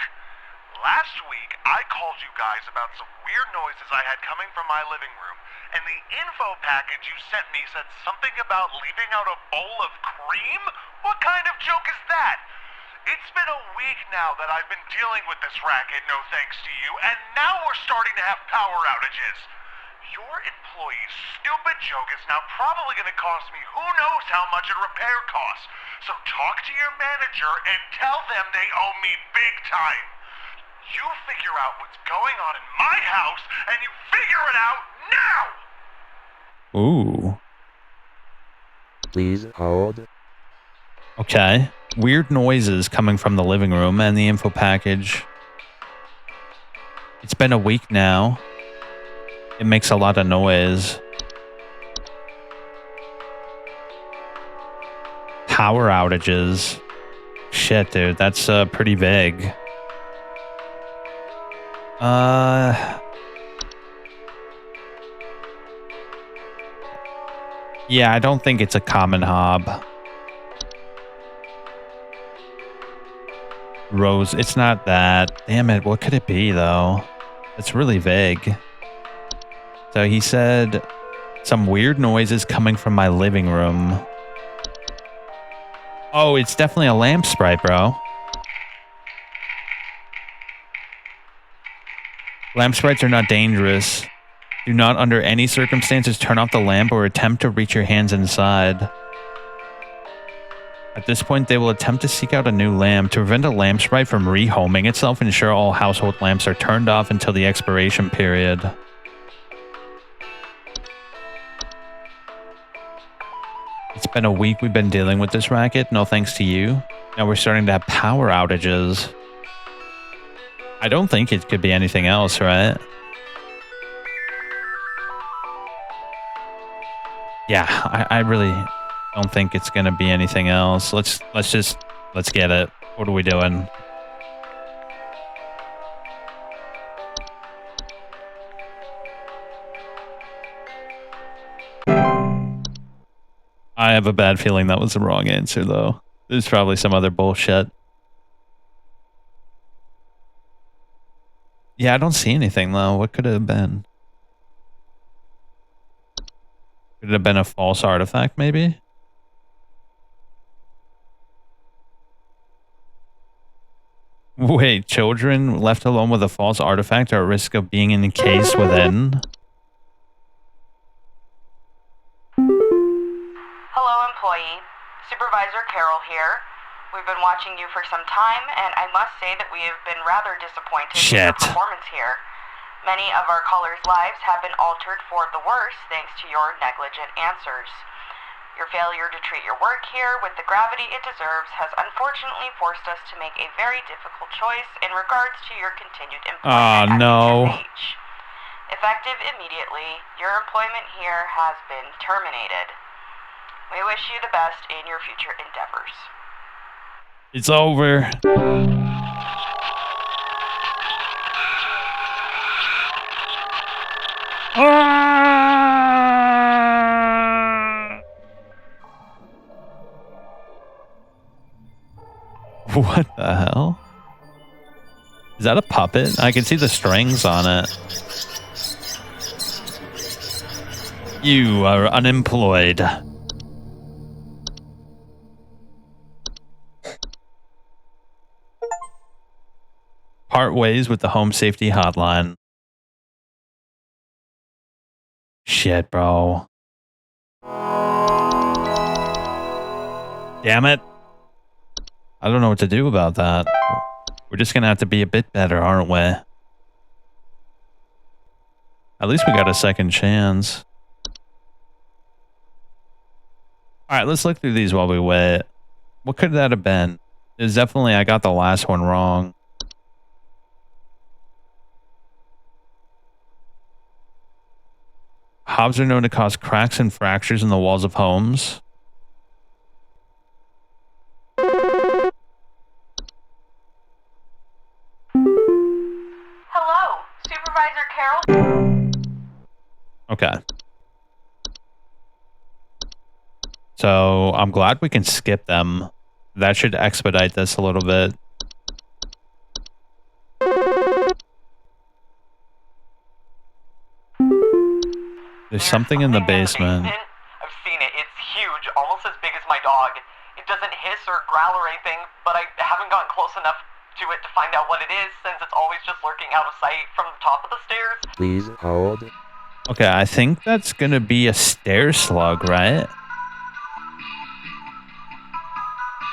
Last week, I called you guys about some weird noises I had coming from my living room, and the info package you sent me said something about leaving out a bowl of cream? What kind of joke is that? It's been a week now that I've been dealing with this racket, no thanks to you, and now we're starting to have power outages. Your employee's stupid joke is now probably going to cost me who knows how much in repair costs. So talk to your manager and tell them they owe me big time. You figure out what's going on in my house, and you figure it out now! Ooh. Please hold. Okay. Weird noises coming from the living room and the info package. It's been a week now. It makes a lot of noise. Power outages. Shit, dude, that's pretty vague. Yeah, I don't think it's a common hob. Rose, it's not that. Damn it, what could it be, though? It's really vague. So he said some weird noises coming from my living room. Oh, it's definitely a lamp sprite, bro. Lamp sprites are not dangerous. Do not under any circumstances turn off the lamp or attempt to reach your hands inside. At this point, they will attempt to seek out a new lamp. To prevent a lamp sprite from rehoming itself, ensure all household lamps are turned off until the expiration period. It's been a week we've been dealing with this racket, no thanks to you. Now we're starting to have power outages. I don't think it could be anything else, right? Yeah, I really don't think it's gonna be anything else. Let's get it. What are we doing? I have a bad feeling that was the wrong answer, though. There's probably some other bullshit. Yeah, I don't see anything, though. What could it have been? Could it have been a false artifact, maybe? Wait, children left alone with a false artifact are at risk of being encased within? Hello, employee. Supervisor Carol here. We've been watching you for some time, and I must say that we have been rather disappointed with your performance here. Many of our callers' lives have been altered for the worse thanks to your negligent answers. Your failure to treat your work here with the gravity it deserves has unfortunately forced us to make a very difficult choice in regards to your continued employment at HSH. Effective immediately, your employment here has been terminated. We wish you the best in your future endeavors. It's over. What the hell? Is that a puppet? I can see the strings on it. You are unemployed. Part ways with the home safety hotline. Shit, bro. Damn it. I don't know what to do about that. We're just gonna have to be a bit better, aren't we? At least we got a second chance. Alright, let's look through these while we wait. What could that have been? There's definitely, I got the last one wrong. Hobbs are known to cause cracks and fractures in the walls of homes. Hello, Supervisor Carol? Okay. So, I'm glad we can skip them. That should expedite this a little bit. There's something in the basement. I've seen it. It's huge, almost as big as my dog. It doesn't hiss or growl or anything, but I haven't gotten close enough to it to find out what it is, since it's always just lurking out of sight from the top of the stairs. Please hold. Okay, I think that's gonna be a stair slug, right?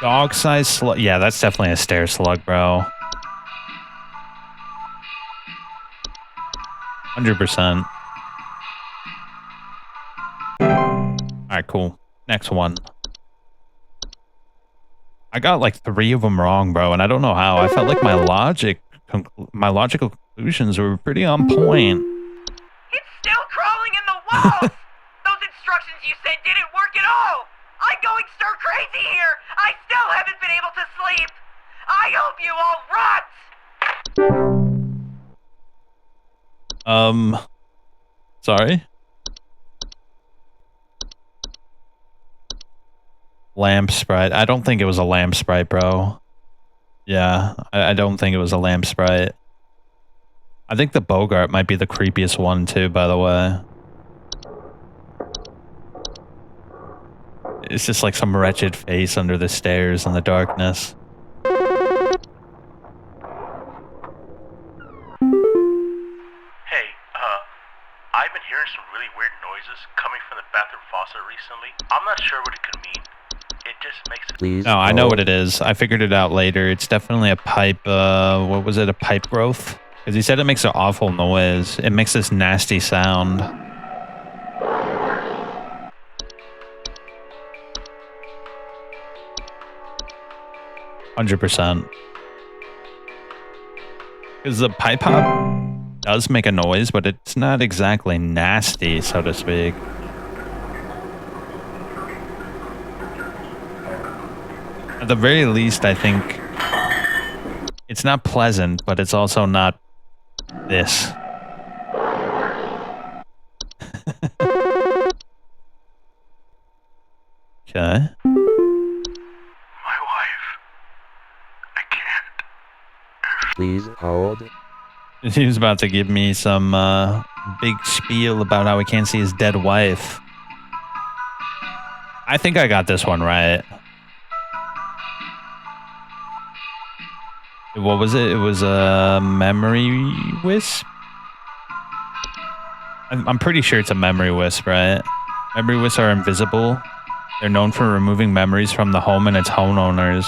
Dog-sized slug. Yeah, that's definitely a stair slug, bro. 100%. Alright, cool. Next one. I got like 3 of them wrong, bro, and I don't know how. I felt like my logical conclusions were pretty on point. It's still crawling in the walls! Those instructions you said didn't work at all! I'm going stir crazy here! I still haven't been able to sleep! I hope you all rot! Sorry? Lamp sprite. I don't think it was a lamp sprite, bro. Yeah, I don't think it was a lamp sprite. I think the Bogart might be the creepiest one too, by the way. It's just like some wretched face under the stairs in the darkness. Hey, I've been hearing some really weird noises coming from the bathroom faucet recently. I'm not sure what it could mean. It just makes it... Please No, I know hold. what it is. I figured it out later. It's definitely a pipe, what was it? A pipe growth? Because he said it makes an awful noise. It makes this nasty sound. %. Because the pipe hop does make a noise, but it's not exactly nasty, so to speak. At the very least, I think it's not pleasant, but it's also not this. Okay. My wife. I can't. Please hold. He was about to give me some big spiel about how he can't see his dead wife. I think I got this one right. What was it? It was a memory wisp? I'm pretty sure it's a memory wisp, right? Memory wisps are invisible. They're known for removing memories from the home and its homeowners.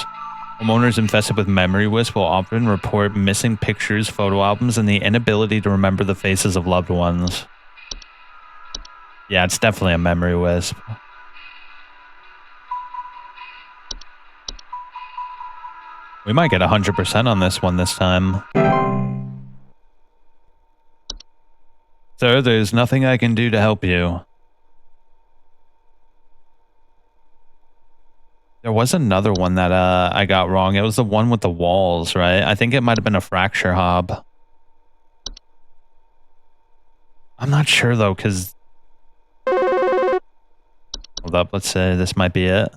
Homeowners infested with memory wisp will often report missing pictures, photo albums, and the inability to remember the faces of loved ones. Yeah, it's definitely a memory wisp. We might get 100% on this one this time. Sir, there's nothing I can do to help you. There was another one that I got wrong. It was the one with the walls, right? I think it might have been a fracture hob. I'm not sure though, because... Hold up, let's say this might be it.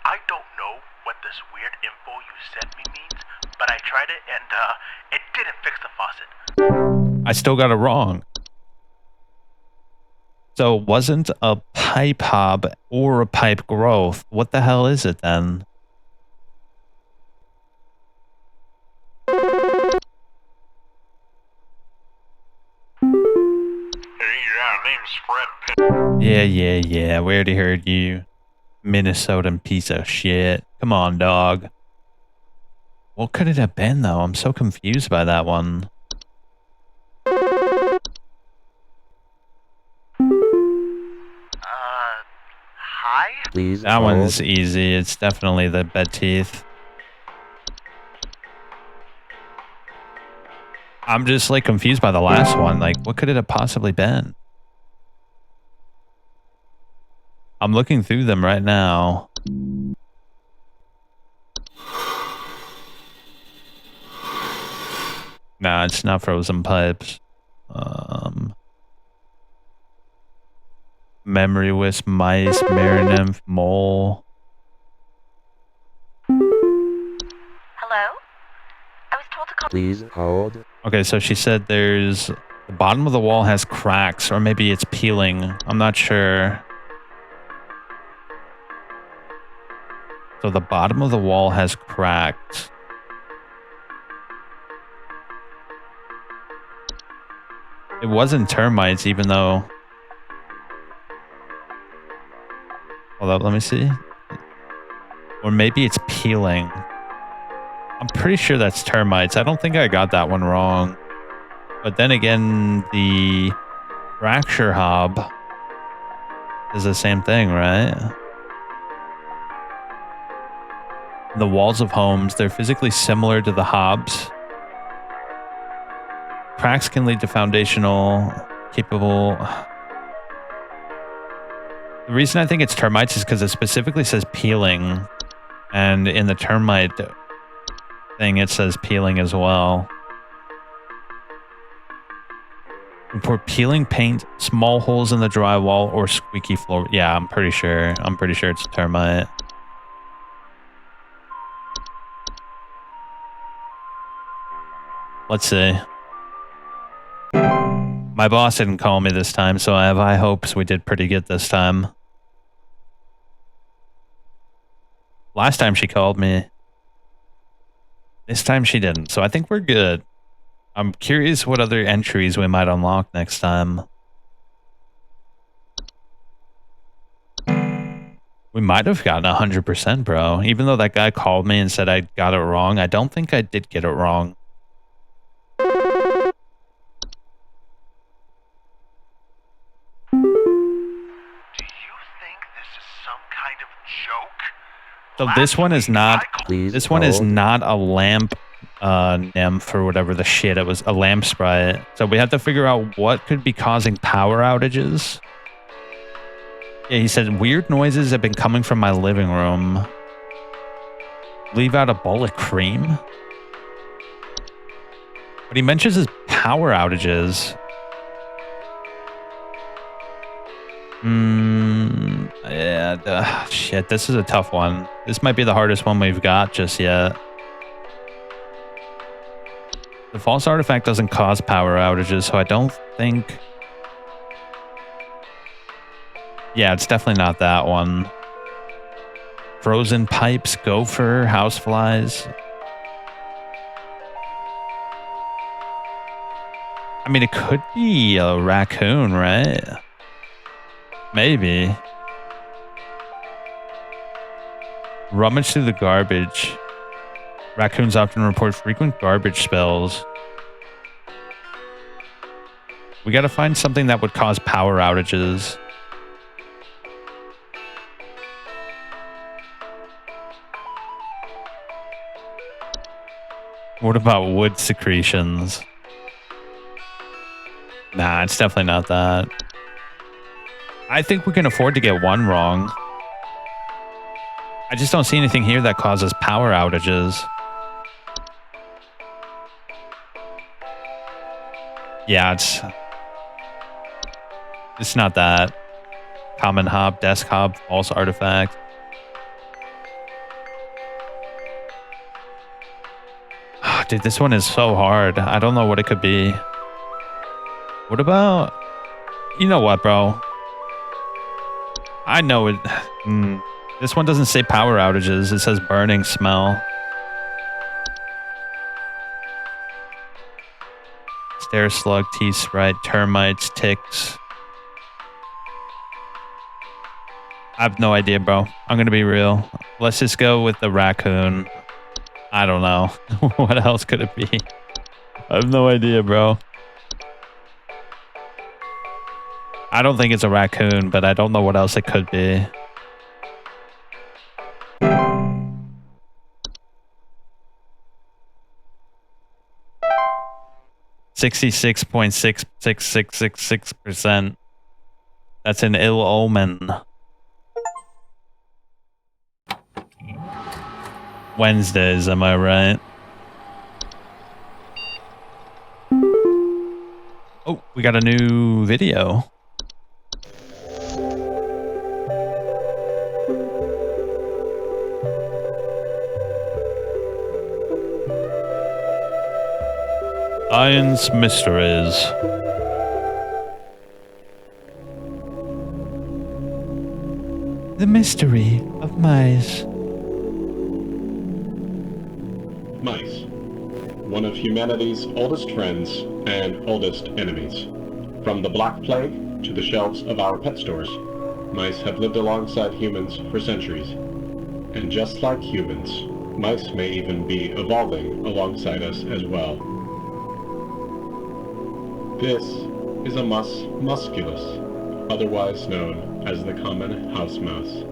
I don't know what this weird info you sent me means, but I tried it and it didn't fix the faucet. I still got it wrong. So it wasn't a pipe hob or a pipe growth. What the hell is it then? Hey, yeah, name's Fred Pitt. Yeah. We already heard you. Minnesotan piece of shit. Come on, dog. What could it have been, though? I'm so confused by that one. Hi? Please That hold. one's easy. It's definitely the bed teeth. I'm just, like, confused by the last one. Like, what could it have possibly been? I'm looking through them right now. Nah, it's not frozen pipes. Memory wisp, mice, nymph, mole. Hello? I was told to call. Please hold. Okay, so she said there's... The bottom of the wall has cracks, or maybe it's peeling. I'm not sure. So the bottom of the wall has cracked. It wasn't termites, even though... Hold up, let me see. Or maybe it's peeling. I'm pretty sure that's termites. I don't think I got that one wrong. But then again, the fracture hob is the same thing, right? The walls of homes, they're physically similar to the hobs. Cracks can lead to foundational, capable... The reason I think it's termites is because it specifically says peeling. And in the termite thing, it says peeling as well. Report peeling paint, small holes in the drywall, or squeaky floor. Yeah, I'm pretty sure. I'm pretty sure it's termite. Let's see. My boss didn't call me this time, so I have high hopes we did pretty good this time. Last time she called me. This time she didn't, so I think we're good. I'm curious what other entries we might unlock next time. We might have gotten 100%, bro. Even though that guy called me and said I got it wrong, I don't think I did get it wrong. So this one is not. Please This one is hold. not a lamp nymph or whatever the shit it was. A lamp sprite. So we have to figure out what could be causing power outages. Yeah, he said weird noises have been coming from my living room. Leave out a bowl of cream. But he mentions his power outages. Yeah, shit, this is a tough one. This might be the hardest one we've got just yet. The false artifact doesn't cause power outages, so I don't think... Yeah, it's definitely not that one. Frozen pipes, gopher, houseflies. I mean, it could be a raccoon, right? Maybe. Rummage through the garbage. Raccoons often report frequent garbage spills. We gotta find something that would cause power outages. What about wood secretions? Nah, it's definitely not that. I think we can afford to get one wrong. I just don't see anything here that causes power outages. Yeah, it's not that. Common hob, desk hob, false artifact. Dude, this one is so hard. I don't know what it could be. What about... You know what, bro? I know it... This one doesn't say power outages. It says burning smell. Stair slug, T-sprite, termites, ticks. I have no idea, bro. I'm gonna be real. Let's just go with the raccoon. I don't know. What else could it be? I have no idea, bro. I don't think it's a raccoon, but I don't know what else it could be. %66.66666%. That's an ill omen. Wednesdays, am I right? Oh, we got a new video. Science mysteries. The mystery of mice. Mice. One of humanity's oldest friends and oldest enemies. From the Black Plague to the shelves of our pet stores, mice have lived alongside humans for centuries. And just like humans, mice may even be evolving alongside us as well. This is a mus musculus, otherwise known as the common house mouse.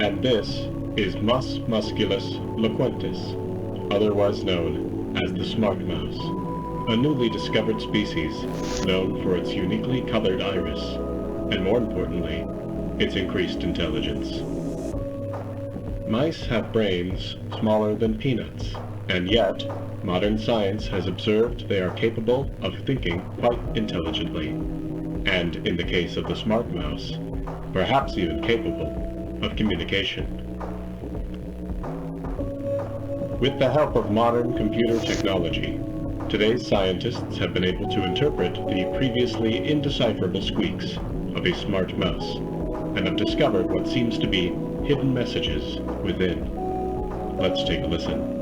And this is Mus musculus loquentis, otherwise known as the smart mouse, a newly discovered species known for its uniquely colored iris, and more importantly, its increased intelligence. Mice have brains smaller than peanuts, and yet, modern science has observed they are capable of thinking quite intelligently, and in the case of the smart mouse, perhaps even capable of communication. With the help of modern computer technology, today's scientists have been able to interpret the previously indecipherable squeaks of a smart mouse, and have discovered what seems to be hidden messages within. Let's take a listen.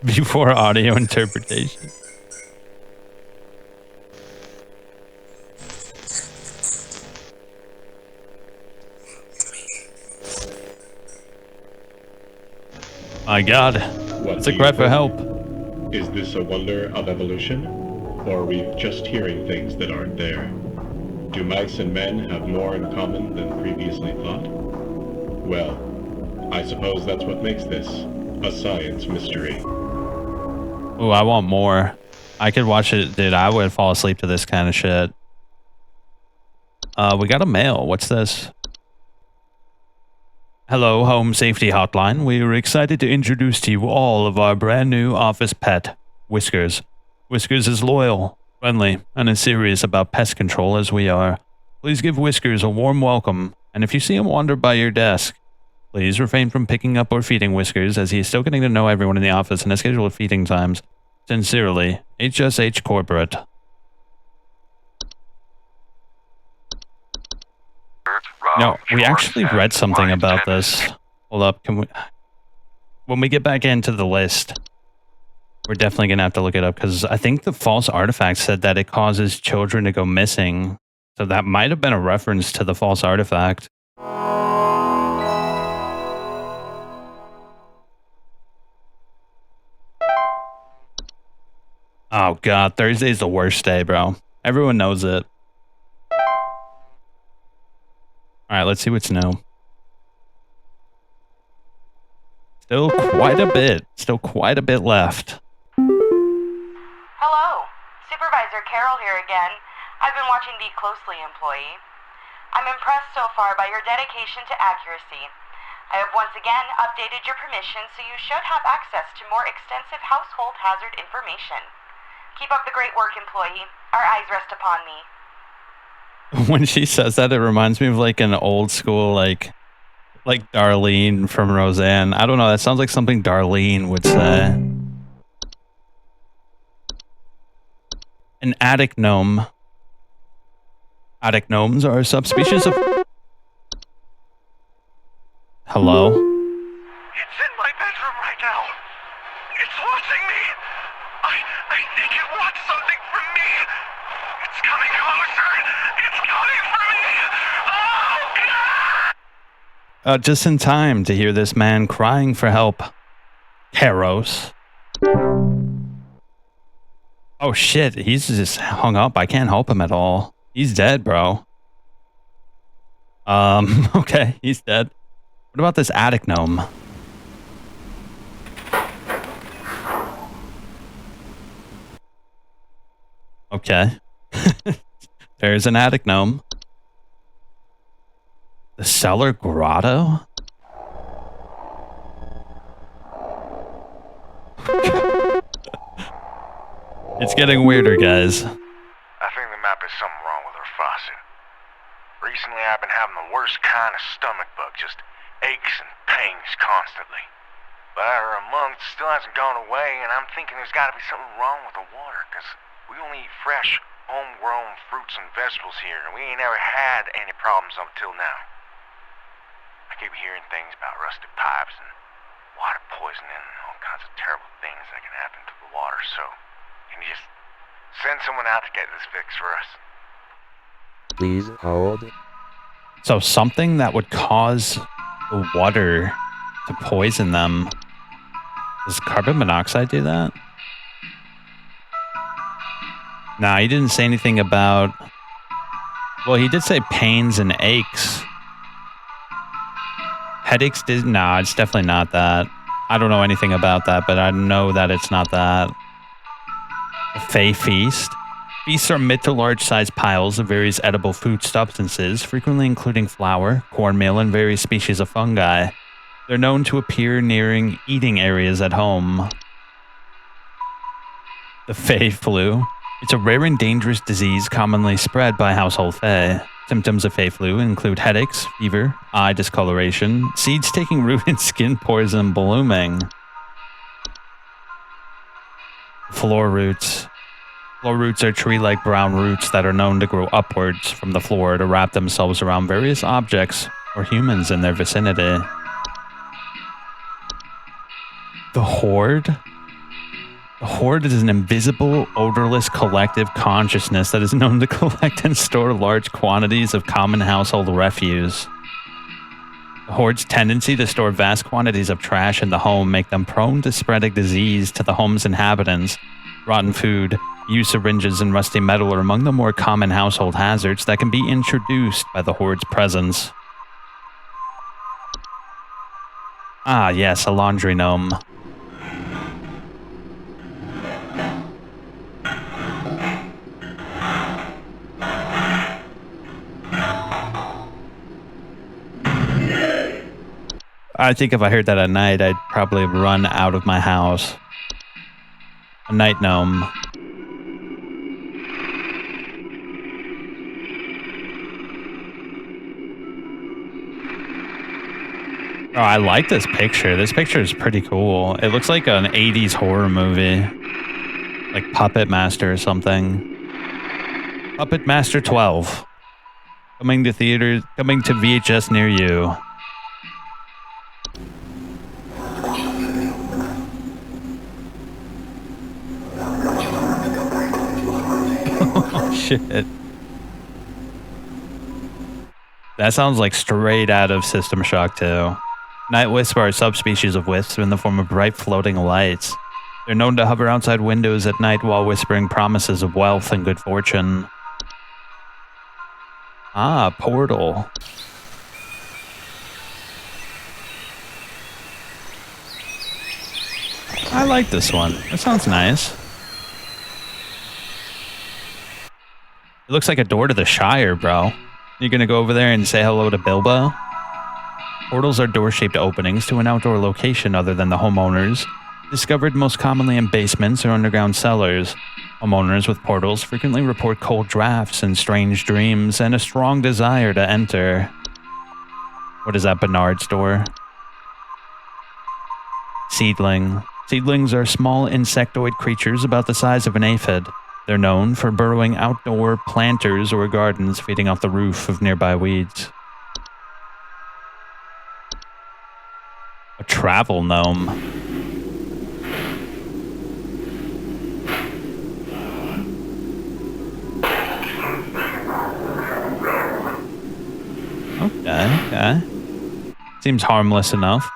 Before audio interpretation. My God, it's a cry for help. Is this a wonder of evolution? Or are we just hearing things that aren't there? Do mice and men have more in common than previously thought? Well, I suppose that's what makes this a science mystery. Ooh, I want more. I could watch it, dude. I would fall asleep to this kind of shit. We got a mail. What's this? Hello, Home Safety Hotline. We are excited to introduce to you all of our brand new office pet, Whiskers. Whiskers is loyal, friendly, and as serious about pest control as we are. Please give Whiskers a warm welcome, and if you see him wander by your desk, please refrain from picking up or feeding Whiskers, as he is still getting to know everyone in the office and has scheduled feeding times. Sincerely, HSH Corporate. No, we actually read something about this. Hold up, can we... When we get back into the list, We're definitely going to have to look it up because I think the false artifact said that it causes children to go missing. So that might have been a reference to the false artifact. Oh, God. Thursday's the worst day, bro. Everyone knows it. All right, let's see what's new. Still quite a bit. Still quite a bit left. Hello, Supervisor Carol here again. I've been watching thee closely, employee. I'm impressed so far by your dedication to accuracy. I have once again updated your permission, so you should have access to more extensive household hazard information. Keep up the great work, employee. Our eyes rest upon thee. When she says that, it reminds me of like an old school, like Darlene from Roseanne. I don't know. That sounds like something Darlene would say. An attic gnome. Attic gnomes are a subspecies of... Hello? It's in my bedroom right now. It's watching me. I think it wants something from me. It's coming closer. It's coming for me. Oh, God! Just in time to hear this man crying for help. Karos. Oh shit, he's just hung up. I can't help him at all. He's dead, bro. Okay, he's dead. What about this attic gnome? Okay. There's an attic gnome. The cellar grotto? It's getting weirder, guys. I think there might be something wrong with her faucet. Recently I've been having the worst kind of stomach bug, just aches and pains constantly. But after a month, it still hasn't gone away, and I'm thinking there's gotta be something wrong with the water, because we only eat fresh, homegrown fruits and vegetables here, and we ain't ever had any problems until now. I keep hearing things about rusted pipes and water poisoning and all kinds of terrible things that can happen to the water, so can you just send someone out to get this fixed for us? Please hold. So something that would cause the water to poison them. Does carbon monoxide do that? Nah, he didn't say anything about... Well, he did say pains and aches. Headaches did... Nah, it's definitely not that. I don't know anything about that, but I know that it's not that. The Fey Feast. Feasts are mid to large-sized piles of various edible food substances, frequently including flour, cornmeal, and various species of fungi. They're known to appear nearing eating areas at home. The Fey Flu. It's a rare and dangerous disease commonly spread by household Fey. Symptoms of Fey Flu include headaches, fever, eye discoloration, seeds taking root in skin pores and blooming. Floor roots. Floor roots are tree-like brown roots that are known to grow upwards from the floor to wrap themselves around various objects or humans in their vicinity. The Horde? The Horde is an invisible, odorless collective consciousness that is known to collect and store large quantities of common household refuse. The Horde's tendency to store vast quantities of trash in the home make them prone to spreading disease to the home's inhabitants. Rotten food, used syringes, and rusty metal are among the more common household hazards that can be introduced by the Horde's presence. Ah, yes, a laundry gnome. I think if I heard that at night, I'd probably run out of my house. A night gnome. Oh, I like this picture. This picture is pretty cool. It looks like an 80s horror movie. Like Puppet Master or something. Puppet Master 12. Coming to theaters, coming to VHS near you. shit. That sounds like straight out of System Shock 2. Night wisps are a subspecies of wisps in the form of bright floating lights. They're known to hover outside windows at night while whispering promises of wealth and good fortune. Ah, portal. I like this one. That sounds nice. It looks like a door to the Shire, bro. You gonna go over there and say hello to Bilbo? Portals are door-shaped openings to an outdoor location other than the homeowners, discovered most commonly in basements or underground cellars. Homeowners with portals frequently report cold drafts and strange dreams and a strong desire to enter. What is that, Bernard's door? Seedling. Seedlings are small insectoid creatures about the size of an aphid. They're known for burrowing outdoor planters or gardens, feeding off the roof of nearby weeds. A travel gnome. Okay. Seems harmless enough.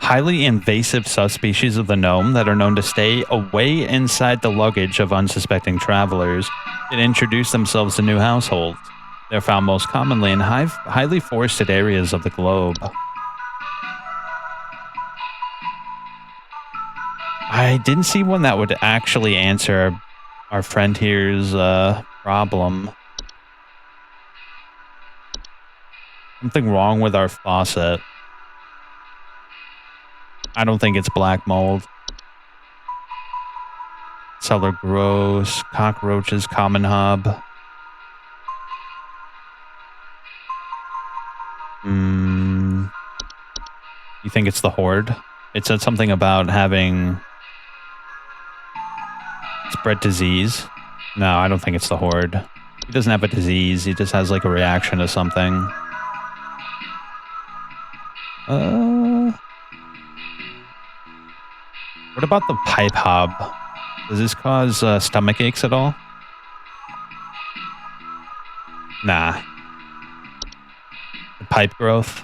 Highly invasive subspecies of the gnome that are known to stay away inside the luggage of unsuspecting travelers and introduce themselves to new households. They're found most commonly in highly forested areas of the globe. I didn't see one that would actually answer our friend here's problem. Something wrong with our faucet. I don't think it's black mold. Cellar gross. Cockroaches, common hub. You think it's the horde? It said something about having spread disease. No, I don't think it's the horde. He doesn't have a disease. He just has like a reaction to something. What about the pipe hob? Does this cause stomach aches at all? Nah. The pipe growth.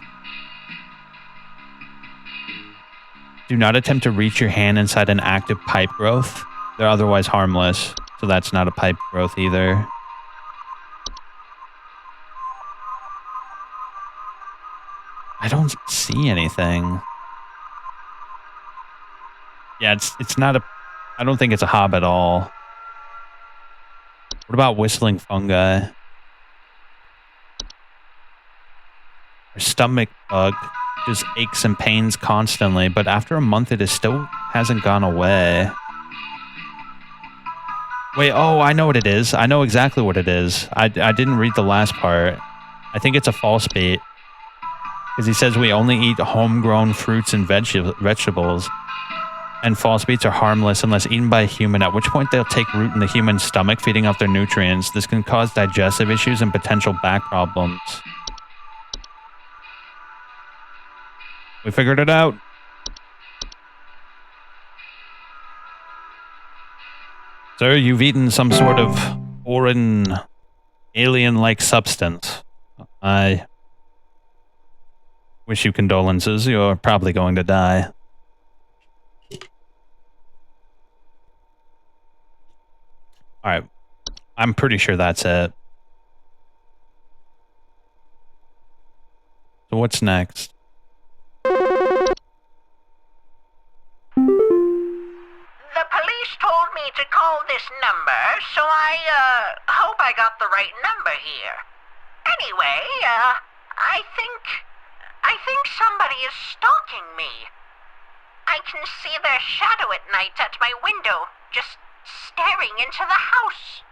Do not attempt to reach your hand inside an active pipe growth. They're otherwise harmless, so that's not a pipe growth either. I don't see anything. Yeah, it's not a... I don't think it's a hob at all. What about whistling fungi? Her stomach bug just aches and pains constantly, but after a month it still hasn't gone away. Wait, oh, I know what it is. I know exactly what it is. I didn't read the last part. I think it's a false bait. Because he says we only eat homegrown fruits and vegetables. And false beets are harmless unless eaten by a human, at which point they'll take root in the human's stomach, feeding off their nutrients. This can cause digestive issues and potential back problems. We figured it out. Sir, you've eaten some sort of foreign, alien-like substance. I wish you condolences. You're probably going to die. Alright. I'm pretty sure that's it. So what's next? The police told me to call this number, so I hope I got the right number here. Anyway, I think somebody is stalking me. I can see their shadow at night at my window, just staring into the house.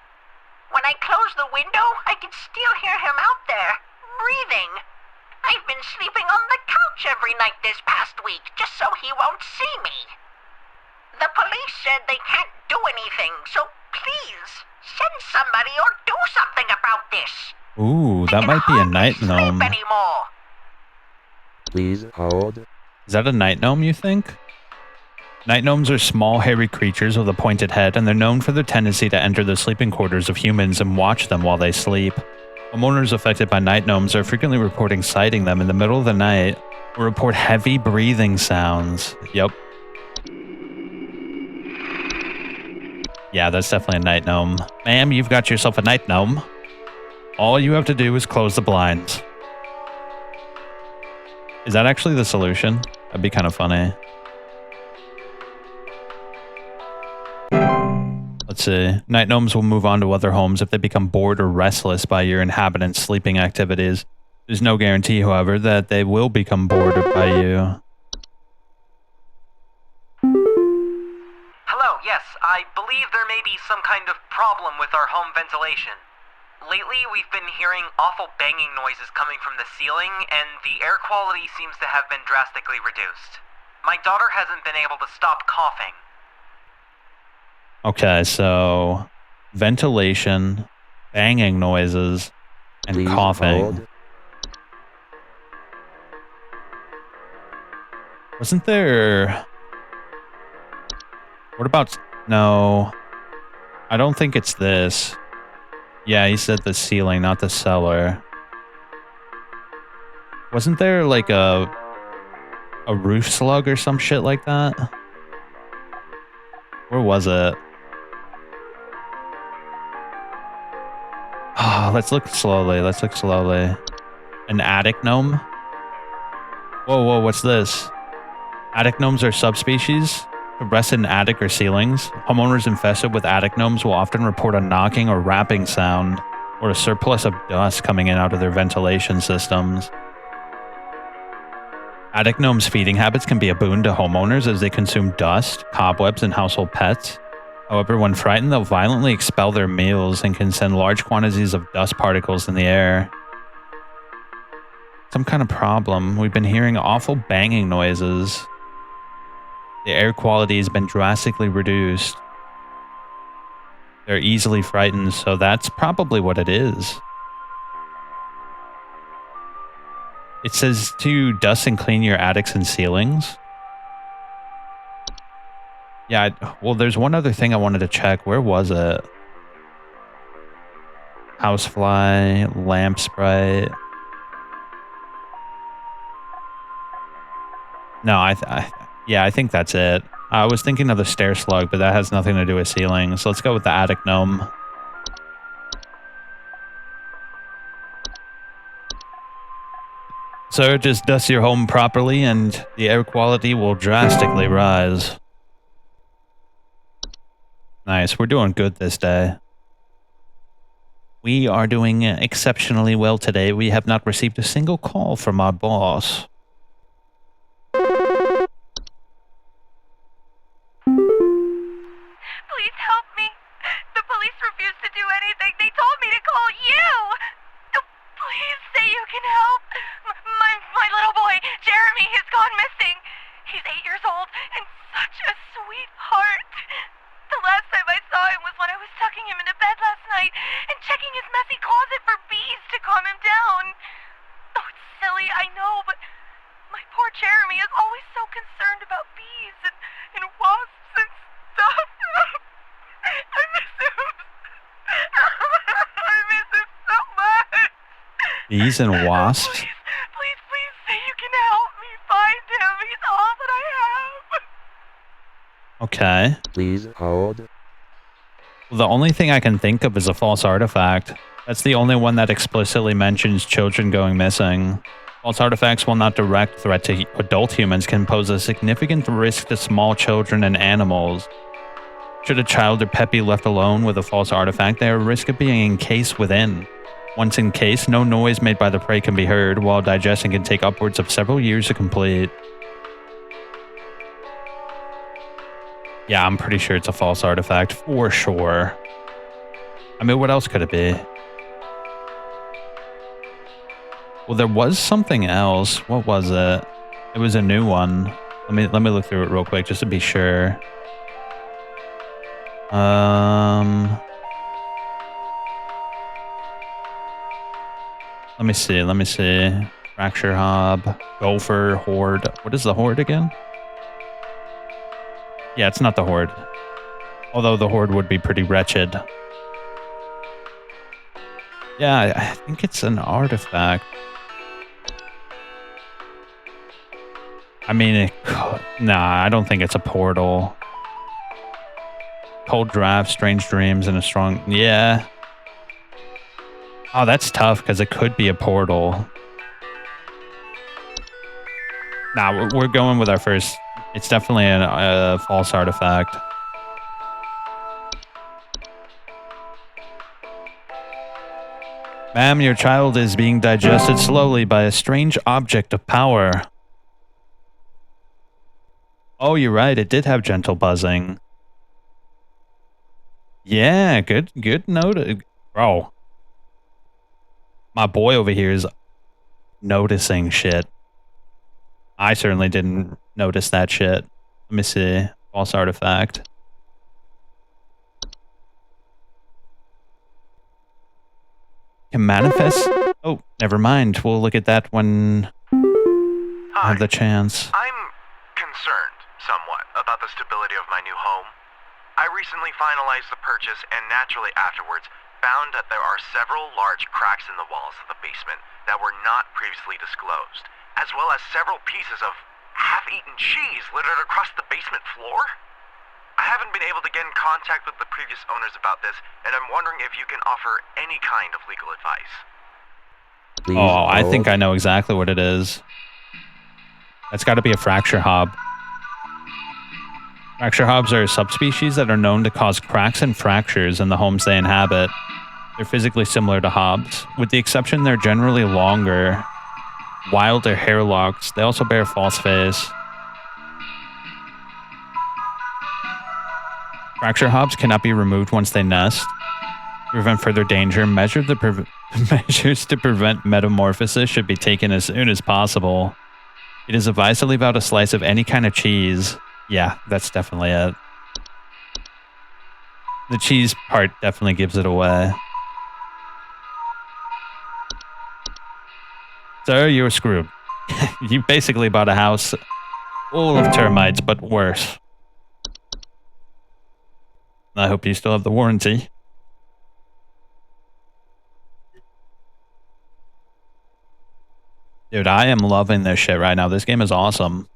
When I close the window, I can still hear him out there, breathing. I've been sleeping on the couch every night this past week, just so he won't see me. The police said they can't do anything, so please, send somebody or do something about this. Ooh, that might be a night gnome. Please hold. Is that a night gnome, you think? Night gnomes are small, hairy creatures with a pointed head, and they're known for their tendency to enter the sleeping quarters of humans and watch them while they sleep. Homeowners affected by night gnomes are frequently reporting sighting them in the middle of the night or report heavy breathing sounds. Yep. Yeah, that's definitely a night gnome. Ma'am, you've got yourself a night gnome. All you have to do is close the blinds. Is that actually the solution? That'd be kind of funny. Let's see. Night gnomes will move on to other homes if they become bored or restless by your inhabitants' sleeping activities. There's no guarantee, however, that they will become bored by you. Hello, yes, I believe there may be some kind of problem with our home ventilation. Lately, we've been hearing awful banging noises coming from the ceiling, and the air quality seems to have been drastically reduced. My daughter hasn't been able to stop coughing. Okay, so ventilation, banging noises, and Please coughing. hold. Wasn't there... What about... No. I don't think it's this. Yeah, he said the ceiling, not the cellar. Wasn't there like a roof slug or some shit like that? Where was it? Oh, let's look slowly. Let's look slowly. An attic gnome? Whoa, whoa, what's this? Attic gnomes are subspecies that rest in attic or ceilings. Homeowners infested with attic gnomes will often report a knocking or rapping sound, or a surplus of dust coming in out of their ventilation systems. Attic gnomes' feeding habits can be a boon to homeowners as they consume dust, cobwebs, and household pets. However, when frightened, they'll violently expel their meals and can send large quantities of dust particles in the air. Some kind of problem. We've been hearing awful banging noises. The air quality has been drastically reduced. They're easily frightened, so that's probably what it is. It says to dust and clean your attics and ceilings. Yeah, well, there's one other thing I wanted to check. Where was it? Housefly, lamp sprite. No, I think that's it. I was thinking of the stair slug, but that has nothing to do with ceilings. So let's go with the attic gnome. So just dust your home properly and the air quality will drastically rise. Nice, we're doing good this day. We are doing exceptionally well today. We have not received a single call from our boss. Please help me. The police refuse to do anything. They told me to call you. Please say you can help. My little boy, Jeremy, has gone missing. He's 8 years old and such a sweetheart. The last time I saw him was when I was tucking him into bed last night and checking his messy closet for bees to calm him down. Oh, it's silly, I know, but my poor Jeremy is always so concerned about bees and wasps and stuff. I miss him. I miss him so much. Bees and wasps? Please say you can help me find him. He's all that I have. Okay. Please hold. Well, the only thing I can think of is a false artifact. That's the only one that explicitly mentions children going missing. False artifacts, while not direct threat to adult humans, can pose a significant risk to small children and animals. Should a child or pet be left alone with a false artifact, they are at risk of being encased within. Once encased, no noise made by the prey can be heard, while digestion can take upwards of several years to complete. Yeah, I'm pretty sure it's a false artifact, for sure. I mean, what else could it be? Well, there was something else. What was it? It was a new one. Let me look through it real quick just to be sure. Let me see. Fracture Hob, Gopher, Horde. What is the Horde again? Yeah, it's not the Horde. Although the Horde would be pretty wretched. Yeah, I think it's an artifact. I mean, nah, I don't think it's a portal. Cold draft, strange dreams, and a strong... Yeah. Oh, that's tough, because it could be a portal. Nah, we're going with our first... It's definitely a false artifact. Ma'am, your child is being digested slowly by a strange object of power. Oh, you're right. It did have gentle buzzing. Yeah, good note. Bro. My boy over here is noticing shit. I certainly didn't notice that shit. Let me see. False artifact. Can manifest? Oh, never mind. We'll look at that when I have the chance. I'm concerned somewhat about the stability of my new home. I recently finalized the purchase and naturally afterwards found that there are several large cracks in the walls of the basement that were not previously disclosed, as well as several pieces of half-eaten cheese littered across the basement floor. I haven't been able to get in contact with the previous owners about this, and I'm wondering if you can offer any kind of legal advice. Please Oh, I think hold. I know exactly what it is. That's got to be a fracture hob. Fracture hobs are subspecies that are known to cause cracks and fractures in the homes they inhabit. They're physically similar to hobs. With the exception they're generally longer, wilder hair locks. They also bear false face. Fracture hobs cannot be removed once they nest. To prevent further danger, measures to prevent metamorphosis should be taken as soon as possible. It is advised to leave out a slice of any kind of cheese. Yeah, that's definitely it. The cheese part definitely gives it away. Sir, you're screwed. You basically bought a house full of termites, but worse. I hope you still have the warranty. Dude, I am loving this shit right now. This game is awesome.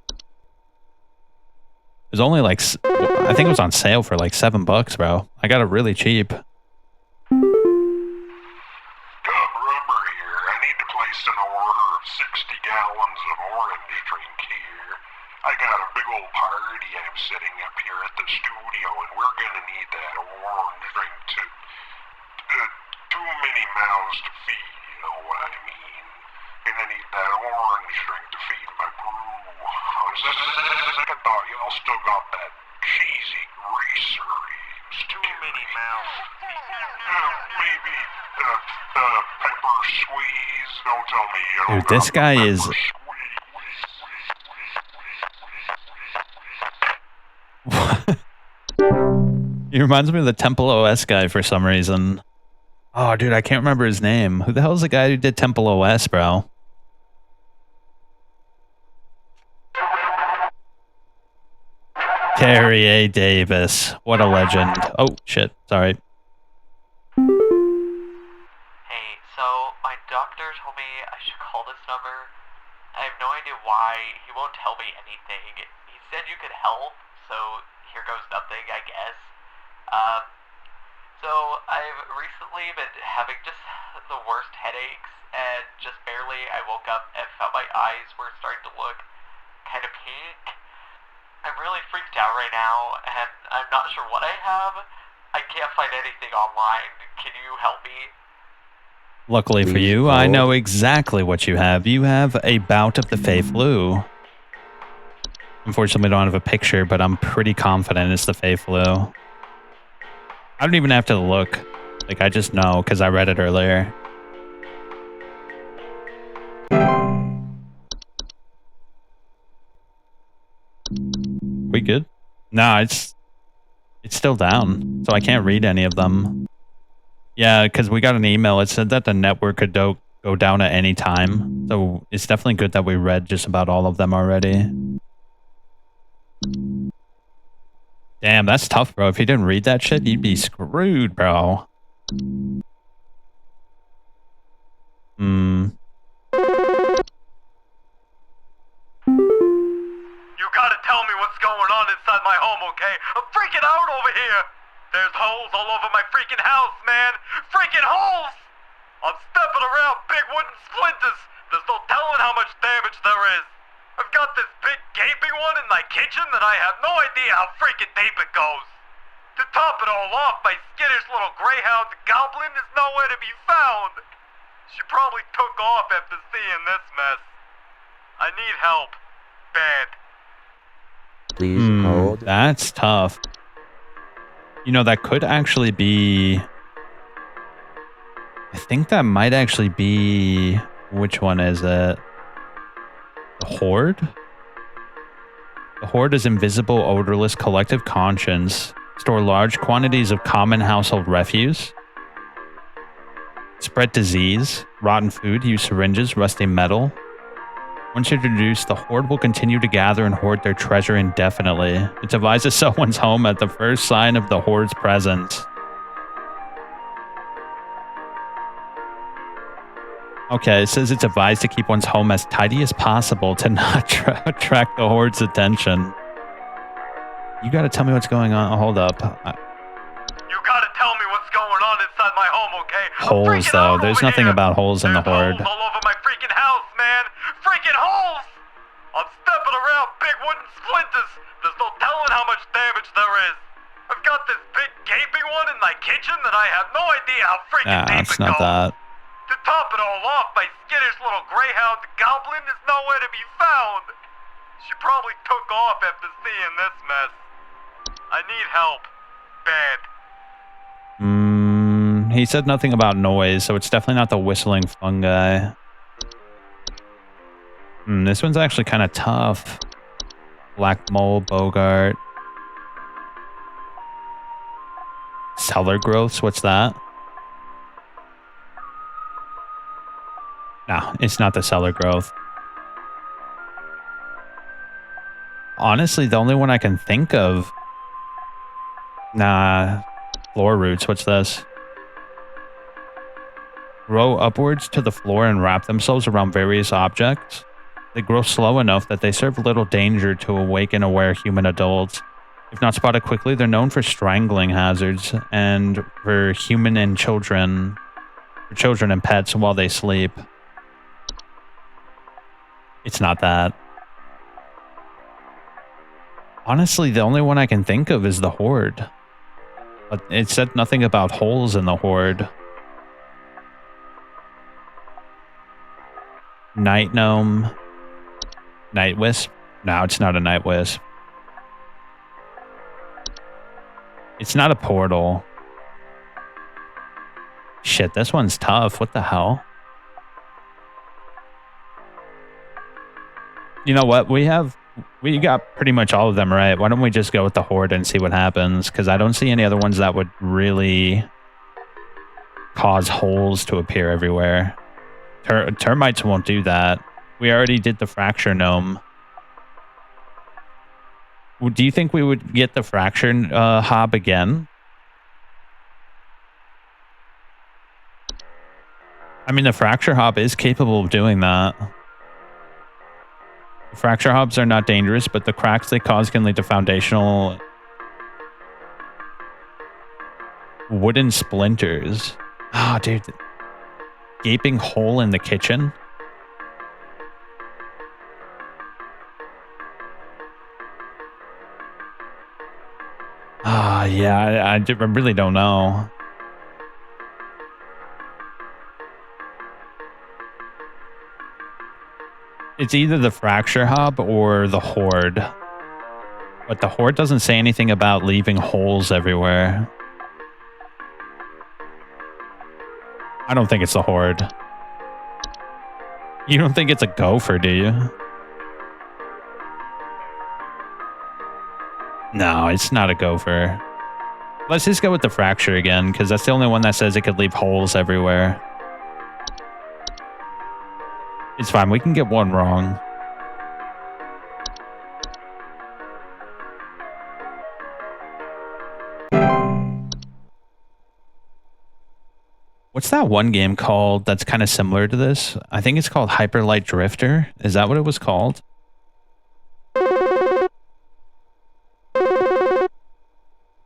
It was only like, I think it was on sale for like $7, bro. I got it really cheap. Rubber here. I need to place an order of 60 gallons of orange drink here. I got a big old party I'm setting up here at the studio, and we're gonna need that orange drink to... too many mouths to feed, you know what I mean? And I need that orange drink to feed my crew. On second thought, y'all still got that cheesy greasery. Too many mouths. Maybe pepper squeeze. Don't tell me you don't Dude, this got guy pepper is... He reminds me of the Temple OS guy for some reason. Oh, dude, I can't remember his name. Who the hell is the guy who did Temple OS, bro? Terry A. Davis. What a legend. Oh, shit. Sorry. Hey, so my doctor told me I should call this number. I have no idea why. He won't tell me anything. He said you could help, so here goes nothing, I guess. So I've recently been having just the worst headaches, and just barely I woke up and felt my eyes were starting to look kind of pink. I'm really freaked out right now, and I'm not sure what I have. I can't find anything online. Can you help me? Luckily for you, I know exactly what you have. You have a bout of the Fey flu. Unfortunately, I don't have a picture, but I'm pretty confident it's the Fey flu. I don't even have to look. Like, I just know because I read it earlier. We good? Nah, it's still down, so I can't read any of them. Yeah, because we got an email. It said that the network could go down at any time. So it's definitely good that we read just about all of them already. Damn, that's tough, bro. If you didn't read that shit, you'd be screwed, bro. Hmm. You gotta tell me what's going on inside my home, okay? I'm freaking out over here! There's holes all over my freaking house, man! Freaking holes! I'm stepping around big wooden splinters! There's no telling how much damage there is! I've got this big gaping one in my kitchen that I have no idea how freaking deep it goes! To top it all off, my skittish little greyhound goblin is nowhere to be found! She probably took off after seeing this mess. I need help. Bad. Please hold. That's tough. You know, that could actually be... I think that might actually be... Which one is it? The Horde? The Horde is invisible, odorless, collective conscience. Store large quantities of common household refuse. Spread disease. Rotten food. Use syringes. Rusty metal. Once introduced, the Horde will continue to gather and hoard their treasure indefinitely. It's advised to sell one's home at the first sign of the Horde's presence. Okay, it says it's advised to keep one's home as tidy as possible to not attract the Horde's attention. You gotta tell me what's going on. Hold up. You gotta tell me what's going on inside my home, okay? Holes, though. There's nothing about holes in the Horde. Holes all over my freaking house, man! Freaking holes! I'm stepping around big wooden splinters. There's no telling how much damage there is. I've got this big gaping one in my kitchen that I have no idea how freaking deep it's it not goes. that. To top it all off, my skittish little greyhound goblin is nowhere to be found. She probably took off after seeing this mess. I need help. Bad. He said nothing about noise, so it's definitely not the whistling fungi. This one's actually kind of tough. Black Mole, Bogart. Cellar growths, what's that? No, it's not the cellar growth. Honestly, the only one I can think of... Nah, floor roots, what's this? Grow upwards to the floor and wrap themselves around various objects. They grow slow enough that they serve little danger to awaken aware human adults. If not spotted quickly, they're known for strangling hazards and for children and pets while they sleep. It's not that. Honestly, the only one I can think of is the Horde. But it said nothing about holes in the Horde. Night Gnome. Night Wisp? No, it's not a Night Wisp. It's not a portal. Shit, this one's tough. What the hell? You know what? We got pretty much all of them right. Why don't we just go with the Horde and see what happens? Because I don't see any other ones that would really cause holes to appear everywhere. Termites won't do that. We already did the Fracture Gnome. Do you think we would get the Fracture Hob again? I mean, the Fracture Hob is capable of doing that. The Fracture Hobs are not dangerous, but the cracks they cause can lead to foundational wooden splinters. Oh, dude. Gaping hole in the kitchen? Ah, yeah, I really don't know. It's either the Fracture Hub or the Horde. But the Horde doesn't say anything about leaving holes everywhere. I don't think it's the Horde. You don't think it's a gopher, do you? No, it's not a gopher. Let's just go with the Fracture again, because that's the only one that says it could leave holes everywhere. It's fine, we can get one wrong. What's that one game called that's kind of similar to this? I think it's called Hyper Light Drifter. Is that what it was called?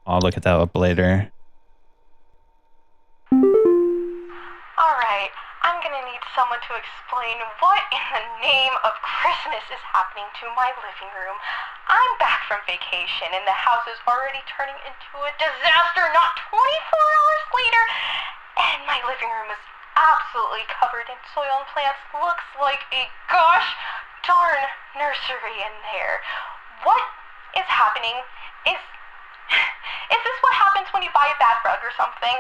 I'll look at that up later. Alright, I'm gonna need someone to explain what in the name of Christmas is happening to my living room. I'm back from vacation and the house is already turning into a disaster not 24 hours later. And my living room is absolutely covered in soil and plants. Looks like a gosh darn nursery in there. What is happening? Is this what happens when you buy a bad rug or something?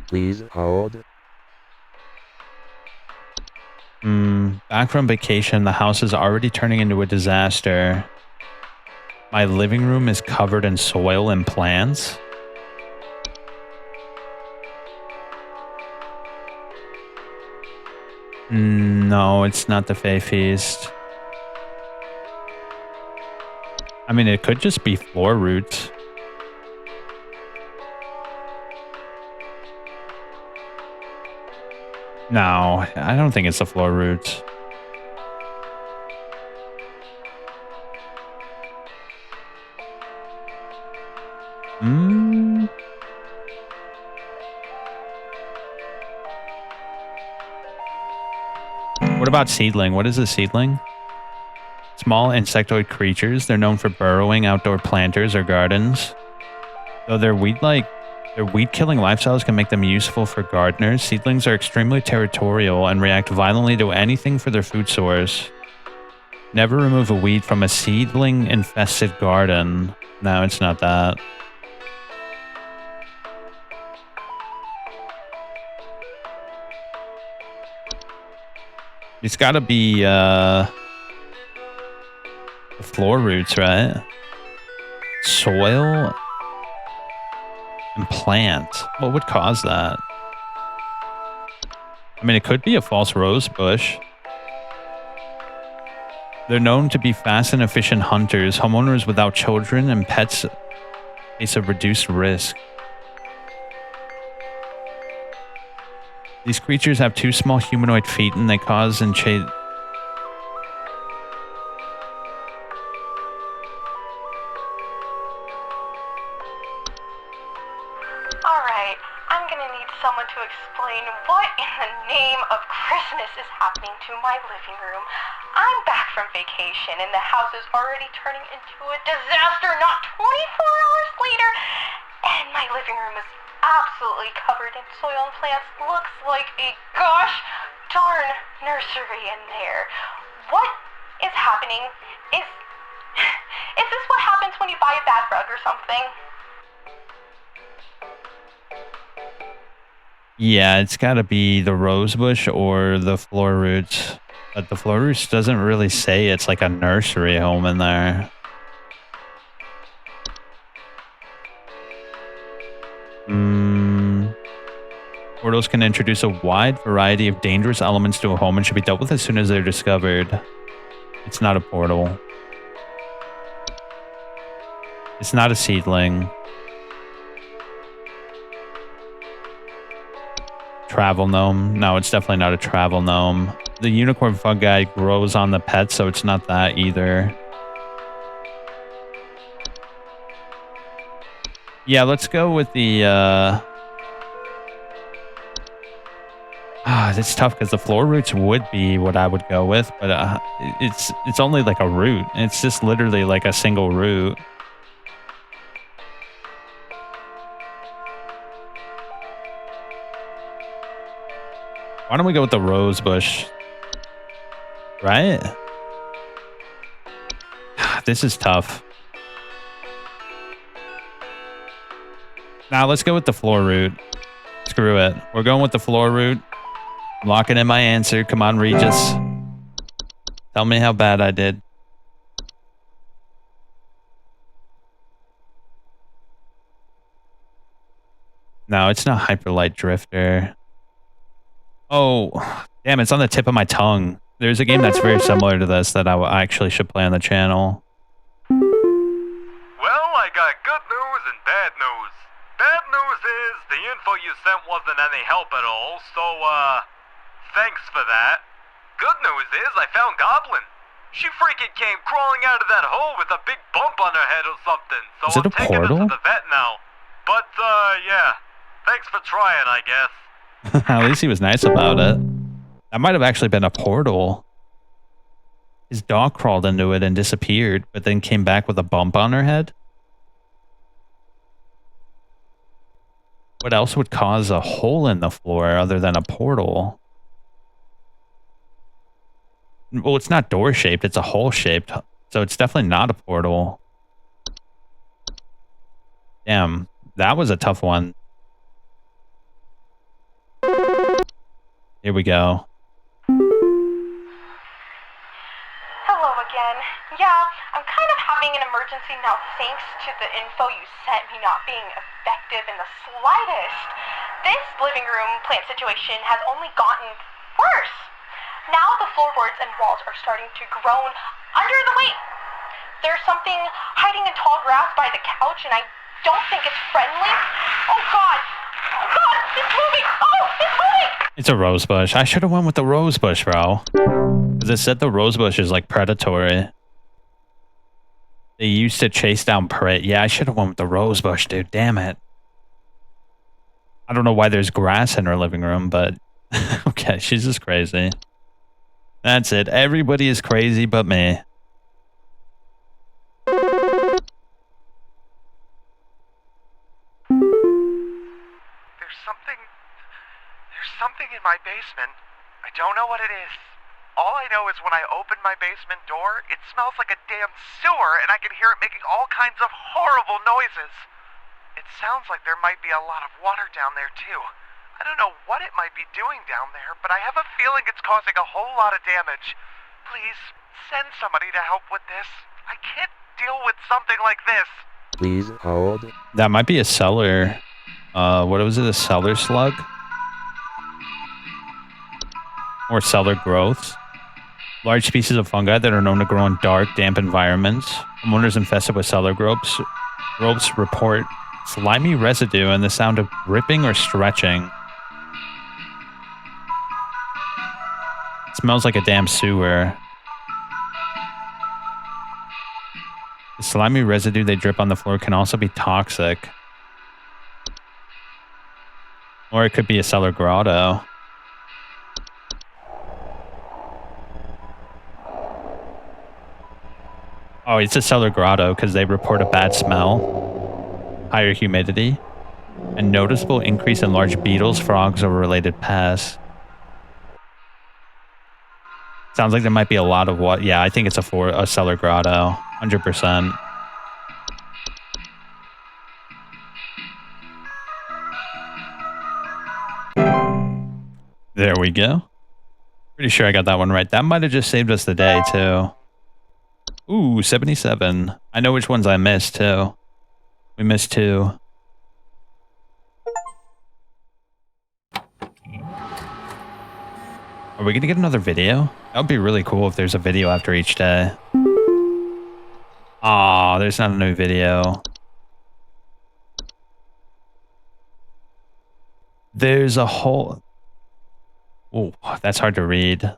Please hold. Back from vacation, the house is already turning into a disaster. My living room is covered in soil and plants. No, it's not the Fey Feast. I mean, it could just be floor roots. No, I don't think it's the floor roots. What about seedling? What is a seedling? Small insectoid creatures. They're known for burrowing outdoor planters or gardens. Though their weed-killing lifestyles can make them useful for gardeners, seedlings are extremely territorial and react violently to anything for their food source. Never remove a weed from a seedling-infested garden. No, it's not that. It's gotta be, the floor roots, right? Soil and plant. What would cause that? I mean, it could be a false rose bush. They're known to be fast and efficient hunters. Homeowners without children and pets face a reduced risk. These creatures have 2 small humanoid feet and they cause and chase. Alright, I'm gonna need someone to explain what in the name of Christmas is happening to my living room. I'm back from vacation and the house is already turning into a disaster not 24 hours later. And my living room is absolutely covered in soil and plants. Looks like a gosh darn nursery in there. What is happening? Is this what happens when you buy a bad rug or something? Yeah, it's gotta be the rose bush or the floor roots. But the floor roots doesn't really say it's like a nursery home in there. Portals can introduce a wide variety of dangerous elements to a home and should be dealt with as soon as they're discovered. It's not a portal. It's not a seedling. Travel gnome. No, it's definitely not a travel gnome. The unicorn fungi grows on the pet, so it's not that either. Yeah, let's go with the, it's tough because the floor roots would be what I would go with, but it's only like a root. It's just literally like a single root. Why don't we go with the rose bush? Right? This is tough. Now let's go with the floor root. Screw it. We're going with the floor root. I'm locking in my answer. Come on, Regis. Tell me how bad I did. No, it's not Hyperlight Drifter. Oh, damn, it's on the tip of my tongue. There's a game that's very similar to this that I actually should play on the channel. Well, I got good news and bad news. Bad news is the info you sent wasn't any help at all, so, thanks for that. Good news is I found Goblin. She freaking came crawling out of that hole with a big bump on her head or something, so Is it a I'm taking her portal? to the vet now. But, yeah. Thanks for trying, I guess. At least he was nice about it. That might have actually been a portal. His dog crawled into it and disappeared, but then came back with a bump on her head. What else would cause a hole in the floor other than a portal? Well, it's not door-shaped, it's a hole-shaped, so it's definitely not a portal. Damn, that was a tough one. Here we go. Hello again. Yeah, I'm kind of having an emergency now thanks to the info you sent me not being effective in the slightest. This living room plant situation has only gotten worse. Now the floorboards and walls are starting to groan under the weight. There's something hiding in tall grass by the couch and I don't think it's friendly. Oh God! Oh God! It's moving! Oh! It's moving! It's a rose bush. I should have went with the rose bush, bro. Because it said the rose bush is like predatory. They used to chase down prey. Yeah, I should have went with the rose bush, dude. Damn it. I don't know why there's grass in her living room, but okay, she's just crazy. That's it. Everybody is crazy but me. There's something in my basement. I don't know what it is. All I know is when I open my basement door, it smells like a damn sewer and I can hear it making all kinds of horrible noises. It sounds like there might be a lot of water down there too. I don't know what it might be doing down there, but I have a feeling it's causing a whole lot of damage. Please, send somebody to help with this. I can't deal with something like this. Please hold. That might be a cellar. What was it? A cellar slug? Or cellar growths. Large pieces of fungi that are known to grow in dark, damp environments. Homeowners infested with cellar growths report slimy residue and the sound of ripping or stretching. It smells like a damn sewer. The slimy residue they drip on the floor can also be toxic. Or it could be a cellar grotto. Oh, it's a cellar grotto because they report a bad smell, higher humidity, and noticeable increase in large beetles, frogs, or related pests. Sounds like there might be a lot of what? Yeah, I think it's a cellar grotto, 100%. There we go. Pretty sure I got that one right. That might have just saved us the day, too. Ooh, 77. I know which ones I missed, too. We missed 2. Are we going to get another video? That would be really cool if there's a video after each day. Aw, there's not a new video. There's a hole. Oh, that's hard to read. The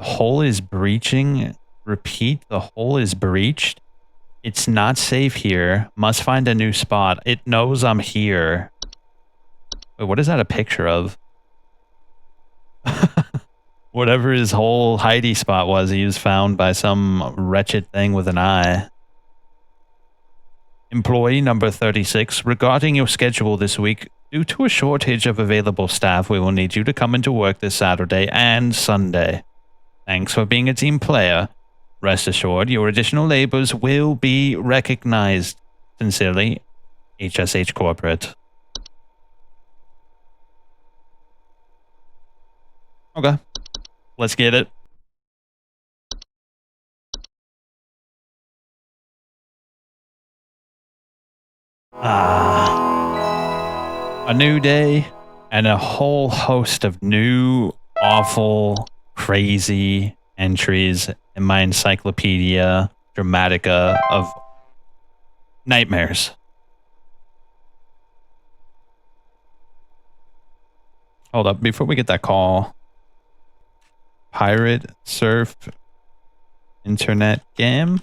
hole is breaching. Repeat, the hole is breached. It's not safe here. Must find a new spot. It knows I'm here. Wait, what is that a picture of? Whatever his whole hidey spot was, he was found by some wretched thing with an eye. Employee number 36, regarding your schedule this week, due to a shortage of available staff, we will need you to come into work this Saturday and Sunday. Thanks for being a team player. Rest assured, your additional labors will be recognized. Sincerely, HSH Corporate. Okay. Let's get it. A new day and a whole host of new, awful, crazy entries in my Encyclopedia Dramatica of nightmares. Hold up, before we get that call. Pirate surf internet game?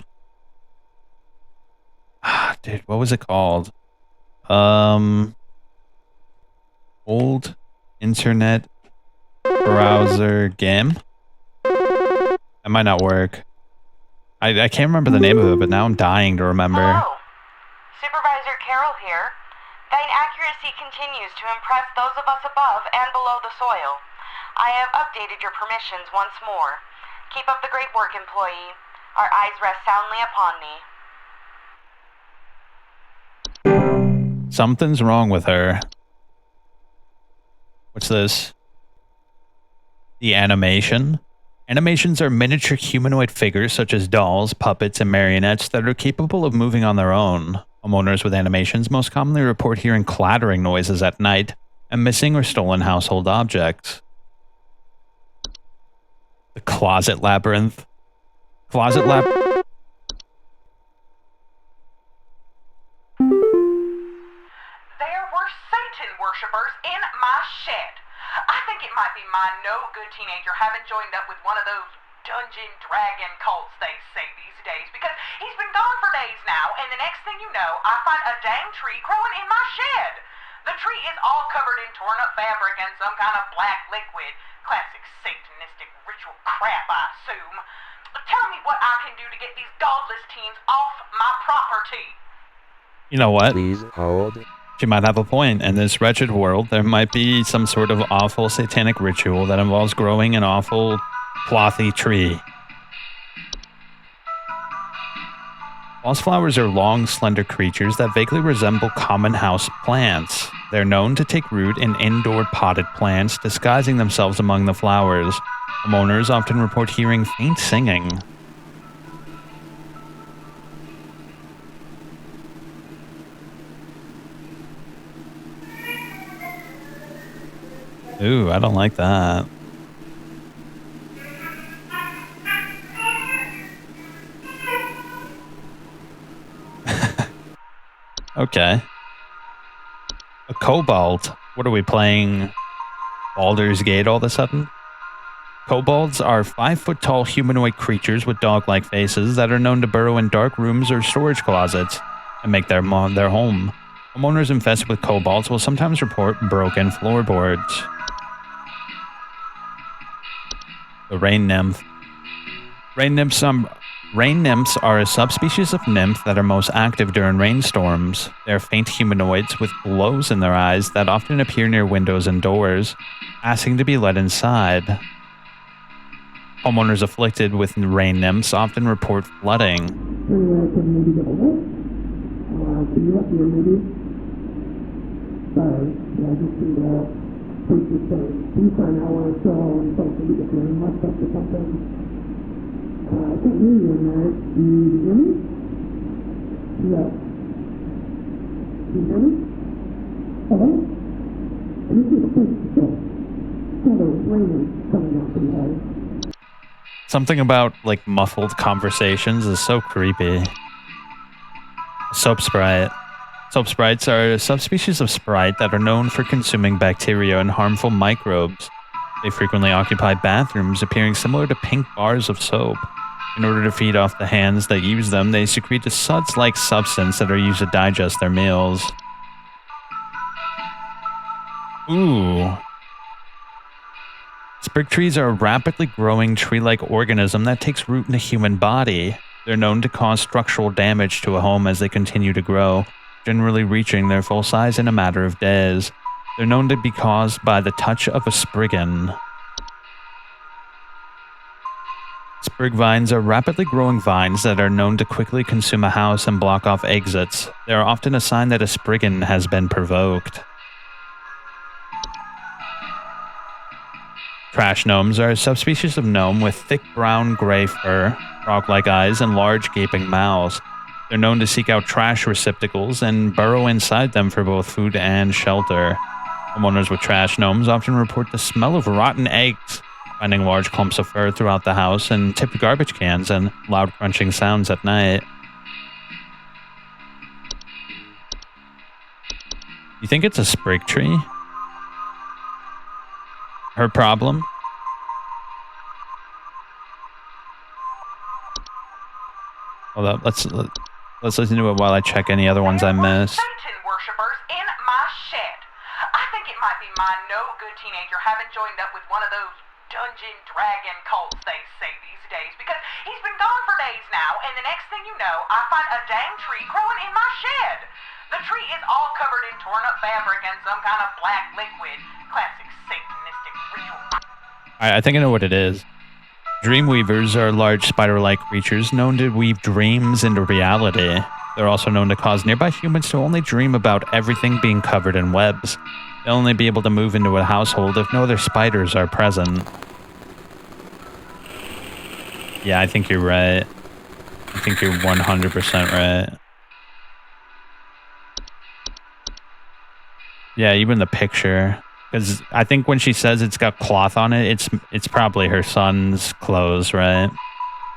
Ah, dude, what was it called? Old internet browser game? That might not work. I can't remember the name of it, but now I'm dying to remember. Hello. Supervisor Carroll here. Thine accuracy continues to impress those of us above and below the soil. I have updated your permissions once more. Keep up the great work, employee. Our eyes rest soundly upon thee. Something's wrong with her. What's this? The animation? Animations are miniature humanoid figures such as dolls, puppets, and marionettes that are capable of moving on their own. Homeowners with animations most commonly report hearing clattering noises at night and missing or stolen household objects. The Closet Labyrinth. Closet Lab... There were Satan worshippers in my shed. I think it might be my no-good teenager having joined up with one of those dungeon dragon cults they say these days, because he's been gone for days now, and the next thing you know, I find a dang tree growing in my shed. The tree is all covered in torn-up fabric and some kind of black liquid. Classic satanistic ritual crap, I assume. Tell me what I can do to get these godless teens off my property. You know what? Please hold. She might have a point. In this wretched world, there might be some sort of awful satanic ritual that involves growing an awful clothy tree. Wallflowers are long, slender creatures that vaguely resemble common house plants. They're known to take root in indoor potted plants, disguising themselves among the flowers. Homeowners often report hearing faint singing. Ooh, I don't like that. Okay. A kobold. What are we playing? Baldur's Gate all of a sudden? Kobolds are 5-foot-tall humanoid creatures with dog-like faces that are known to burrow in dark rooms or storage closets and make their home. Homeowners infested with kobolds will sometimes report broken floorboards. The rain nymph. Rain nymphs are a subspecies of nymph that are most active during rainstorms. They are faint humanoids with glows in their eyes that often appear near windows and doors, asking to be let inside. Homeowners afflicted with rain nymphs often report flooding. Something about, like, muffled conversations is so creepy. Soap sprite. Soap sprites are a subspecies of sprite that are known for consuming bacteria and harmful microbes. They frequently occupy bathrooms, appearing similar to pink bars of soap. In order to feed off the hands that use them, they secrete a suds-like substance that are used to digest their meals. Ooh. Sprig trees are a rapidly growing tree-like organism that takes root in the human body. They're known to cause structural damage to a home as they continue to grow, generally reaching their full size in a matter of days. They're known to be caused by the touch of a spriggan. Sprig vines are rapidly growing vines that are known to quickly consume a house and block off exits. They are often a sign that a spriggan has been provoked. Trash gnomes are a subspecies of gnome with thick brown-gray fur, frog-like eyes, and large gaping mouths. They're known to seek out trash receptacles and burrow inside them for both food and shelter. Homeowners with trash gnomes often report the smell of rotten eggs, finding large clumps of fur throughout the house and tipped garbage cans and loud crunching sounds at night. You think it's a sprig tree? her problem. Hold up, let's listen to it while I check any other ones I missed. Satan worshippers in my shed. I think it might be my no-good teenager having joined up with one of those dungeon dragon cults they say these days, because he's been gone for days now, and the next thing you know, I find a dang tree growing in my shed. The tree is all covered in torn-up fabric and some kind of black liquid. Classic satanistic ritual. I think I know what it is. Dreamweavers are large spider-like creatures known to weave dreams into reality. They're also known to cause nearby humans to only dream about everything being covered in webs. They'll only be able to move into a household if no other spiders are present. Yeah, I think you're right. I think you're 100% right. Yeah, even the picture. Because I think when she says it's got cloth on it, it's probably her son's clothes, right?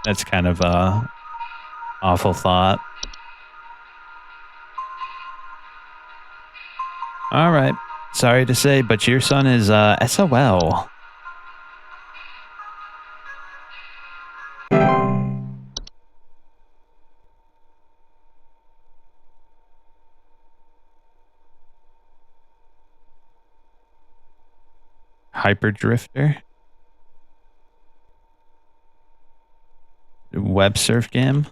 That's kind of a awful thought. All right. Sorry to say, but your son is SOL. Hyperdrifter. Web surf game.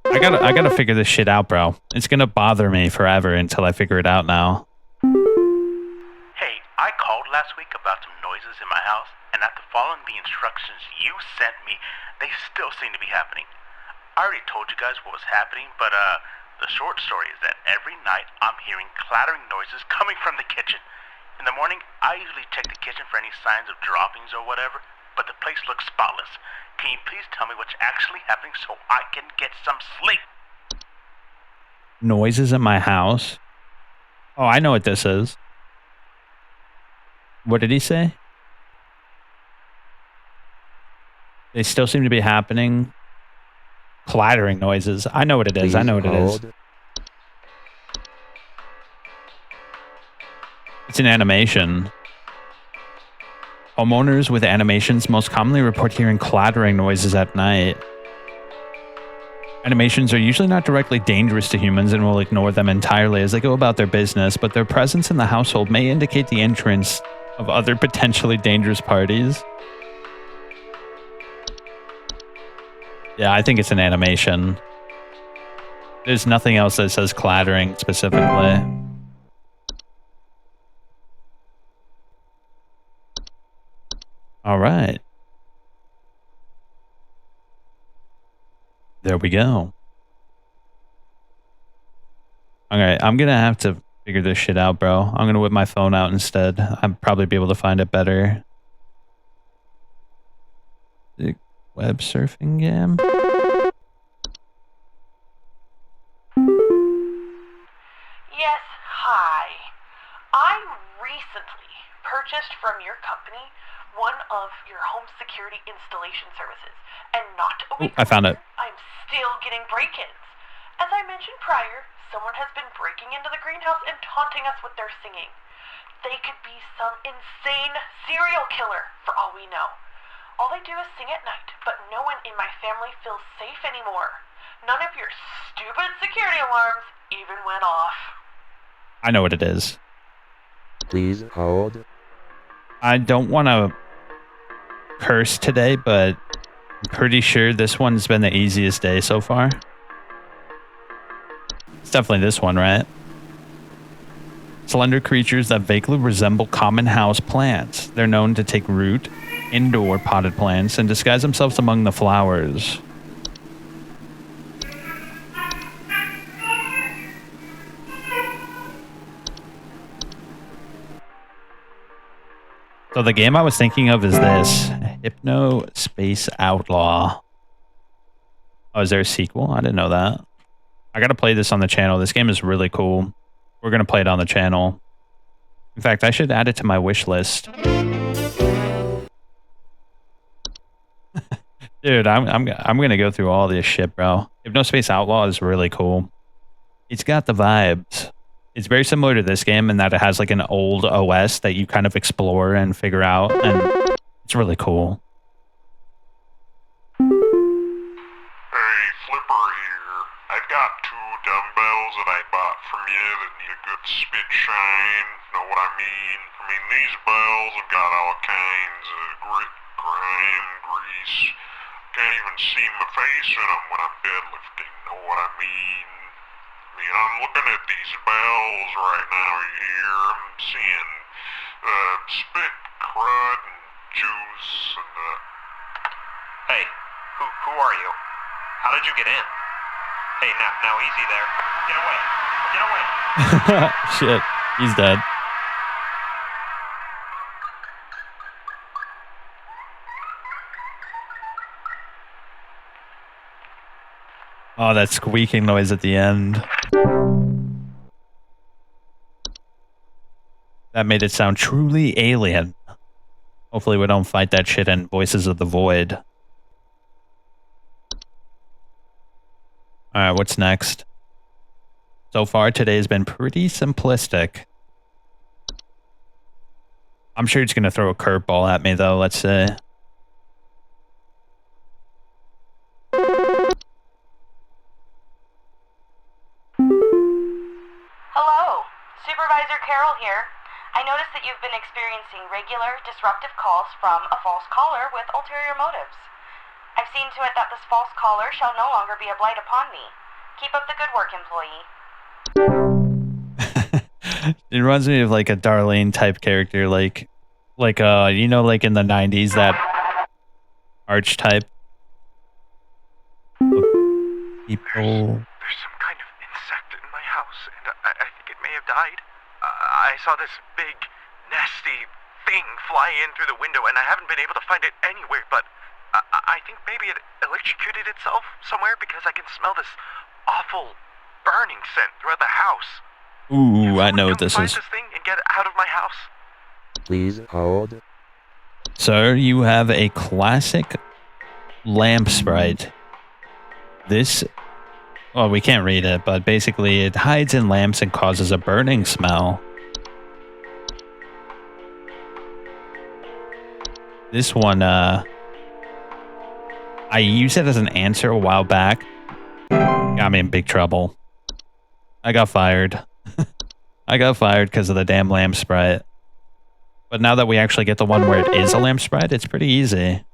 I gotta figure this shit out, bro. It's gonna bother me forever until I figure it out now. Hey, I called last week about some noises in my house, and after following the instructions you sent me, they still seem to be happening. I already told you guys what was happening, but the short story is that every night I'm hearing clattering noises coming from the kitchen. In the morning, I usually check the kitchen for any signs of droppings or whatever, but the place looks spotless. Can you please tell me what's actually happening so I can get some sleep? Noises in my house? Oh, I know what this is. What did he say? They still seem to be happening. Clattering noises. I know what it is. I know what it is. It's an animation. Homeowners with animations most commonly report hearing clattering noises at night. Animations are usually not directly dangerous to humans and will ignore them entirely as they go about their business, but their presence in the household may indicate the entrance of other potentially dangerous parties. Yeah, I think it's an animation. There's nothing else that says clattering specifically. All right. There we go. All right, I'm going to have to figure this shit out, bro. I'm going to whip my phone out instead. I'd probably be able to find it better. The web surfing game? Yes, hi. I recently purchased from your company one of your home security installation services, and not a week I found it. I'm still getting break-ins. As I mentioned prior, someone has been breaking into the greenhouse and taunting us with their singing. They could be some insane serial killer, for all we know. All they do is sing at night, but no one in my family feels safe anymore. None of your stupid security alarms even went off. I know what it is. Please hold. I don't want to curse today, but I'm pretty sure this one's been the easiest day so far. It's definitely this one, right? Slender creatures that vaguely resemble common house plants. They're known to take root, indoor potted plants, and disguise themselves among the flowers. So the game I was thinking of is this. Hypno Space Outlaw. Oh, is there a sequel? I didn't know that. I gotta play this on the channel. This game is really cool. We're gonna play it on the channel. In fact, I should add it to my wish list. Dude, I'm gonna go through all this shit, bro. Hypno Space Outlaw is really cool. It's got the vibes. It's very similar to this game in that it has like an old OS that you kind of explore and figure out, and it's really cool. Hey, Flipper here. I've got 2 dumbbells that I bought from you that need a good spit shine. Know what I mean? I mean, these bells have got all kinds of grit, grime, grease. Can't even see my face in them when I'm deadlifting. Know what I mean? I mean, I'm looking at these bells right now here. I'm seeing spit, crud, and juice, and Hey, who are you? How did you get in? Hey, now easy there. Get away. Get away. Shit, he's dead. Oh, that squeaking noise at the end. That made it sound truly alien. Hopefully we don't fight that shit in Voices of the Void. Alright, what's next? So far, today's been pretty simplistic. I'm sure it's going to throw a curveball at me, though. Let's see. Hello, Supervisor Carol here. I noticed that you've been experiencing regular, disruptive calls from a false caller with ulterior motives. I've seen to it that this false caller shall no longer be a blight upon me. Keep up the good work, employee. It reminds me of like a Darlene type character, like you know, like in the 90s, that archetype. People. There's some kind of insect in my house, and I think it may have died. I saw this big, nasty thing fly in through the window, and I haven't been able to find it anywhere, but I think maybe it electrocuted itself somewhere because I can smell this awful burning scent throughout the house. Ooh, I know what this find is. this thing and get it out of my house. Please hold. Sir, you have a classic lamp sprite. This, well, we can't read it, but basically it hides in lamps and causes a burning smell. This one, I used it as an answer a while back. Got me in big trouble. I got fired. I got fired because of the damn lamp sprite. But now that we actually get the one where it is a lamp sprite, it's pretty easy. It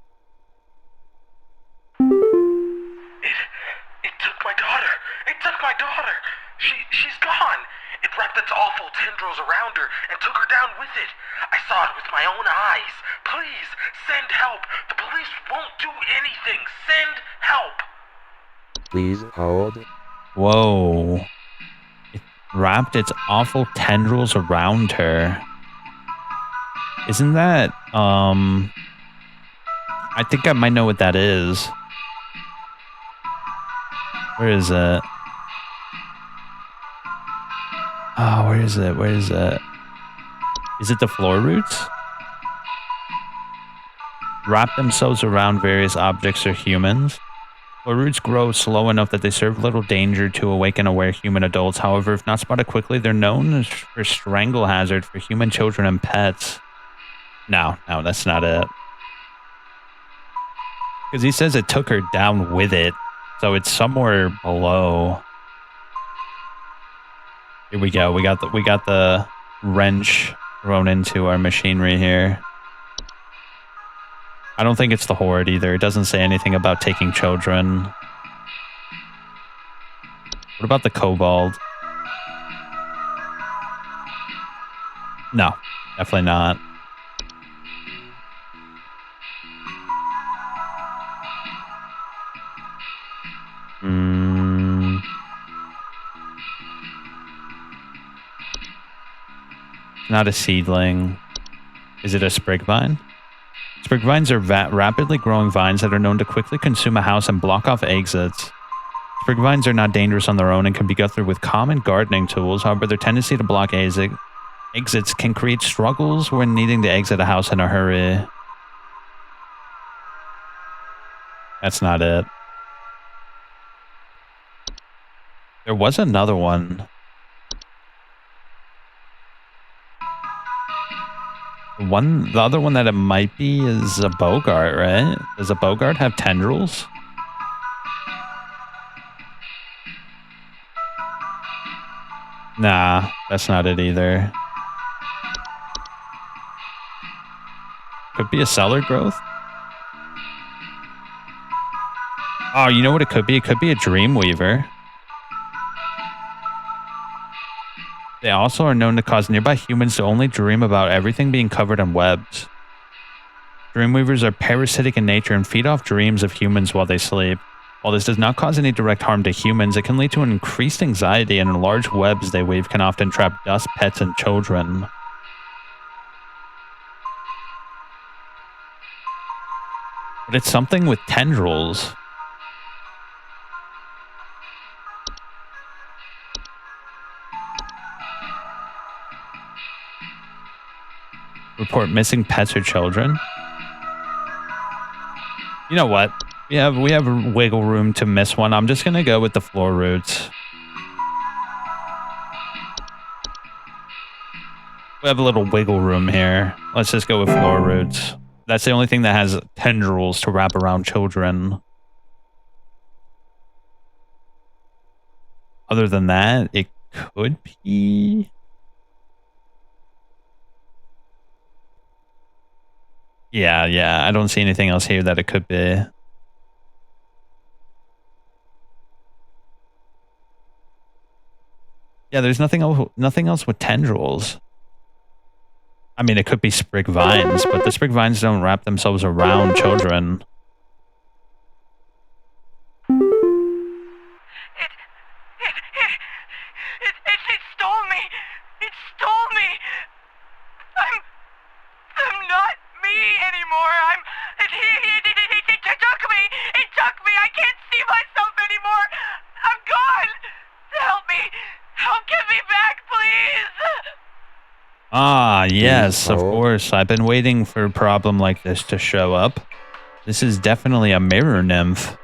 took my daughter. It took my daughter. She's gone. It wrapped its awful tendrils around her and took her down with it. I saw it with my own eyes. Please, send help. The police won't do anything. Send help. Please hold. Whoa. It wrapped its awful tendrils around her. Isn't that, I think I might know what that is. Where is it? Oh, where is it? Where is it? Is it the floor roots? Wrap themselves around various objects or humans. Floor roots grow slow enough that they serve little danger to awake and aware human adults. However, if not spotted quickly, they're known as for strangle hazard for human children and pets. No, that's not it. Because he says it took her down with it, so it's somewhere below. Here we go. We got the wrench thrown into our machinery here. I don't think it's the horde either. It doesn't say anything about taking children. What about the kobold? No, definitely not. Not a seedling. Is it a sprig vine? Sprig vines are rapidly growing vines that are known to quickly consume a house and block off exits. Sprig vines are not dangerous on their own and can be got through with common gardening tools. However, their tendency to block exits can create struggles when needing to exit a house in a hurry. That's not it. There was another one. The other one that it might be is a Bogart, right? Does a Bogart have tendrils? Nah, that's not it either. Could be a cellar growth. Oh, you know what it could be? It could be a Dreamweaver. They also are known to cause nearby humans to only dream about everything being covered in webs. Dreamweavers are parasitic in nature and feed off dreams of humans while they sleep. While this does not cause any direct harm to humans, it can lead to an increased anxiety, and large webs they weave can often trap dust, pets, and children. But it's something with tendrils. Report missing pets or children. You know what? We have wiggle room to miss one. I'm just gonna go with the floor roots. We have a little wiggle room here. Let's just go with floor roots. That's the only thing that has tendrils to wrap around children. Other than that, it could be... Yeah, I don't see anything else here that it could be. Yeah, there's nothing else with tendrils. I mean, it could be sprig vines, but the sprig vines don't wrap themselves around children. It stole me! It stole me! I'm not me anymore! It took me! It took me! I can't see myself anymore! I'm gone! Help me! Help, get me back, please! Ah, yes, of course. I've been waiting for a problem like this to show up. This is definitely a mirror nymph.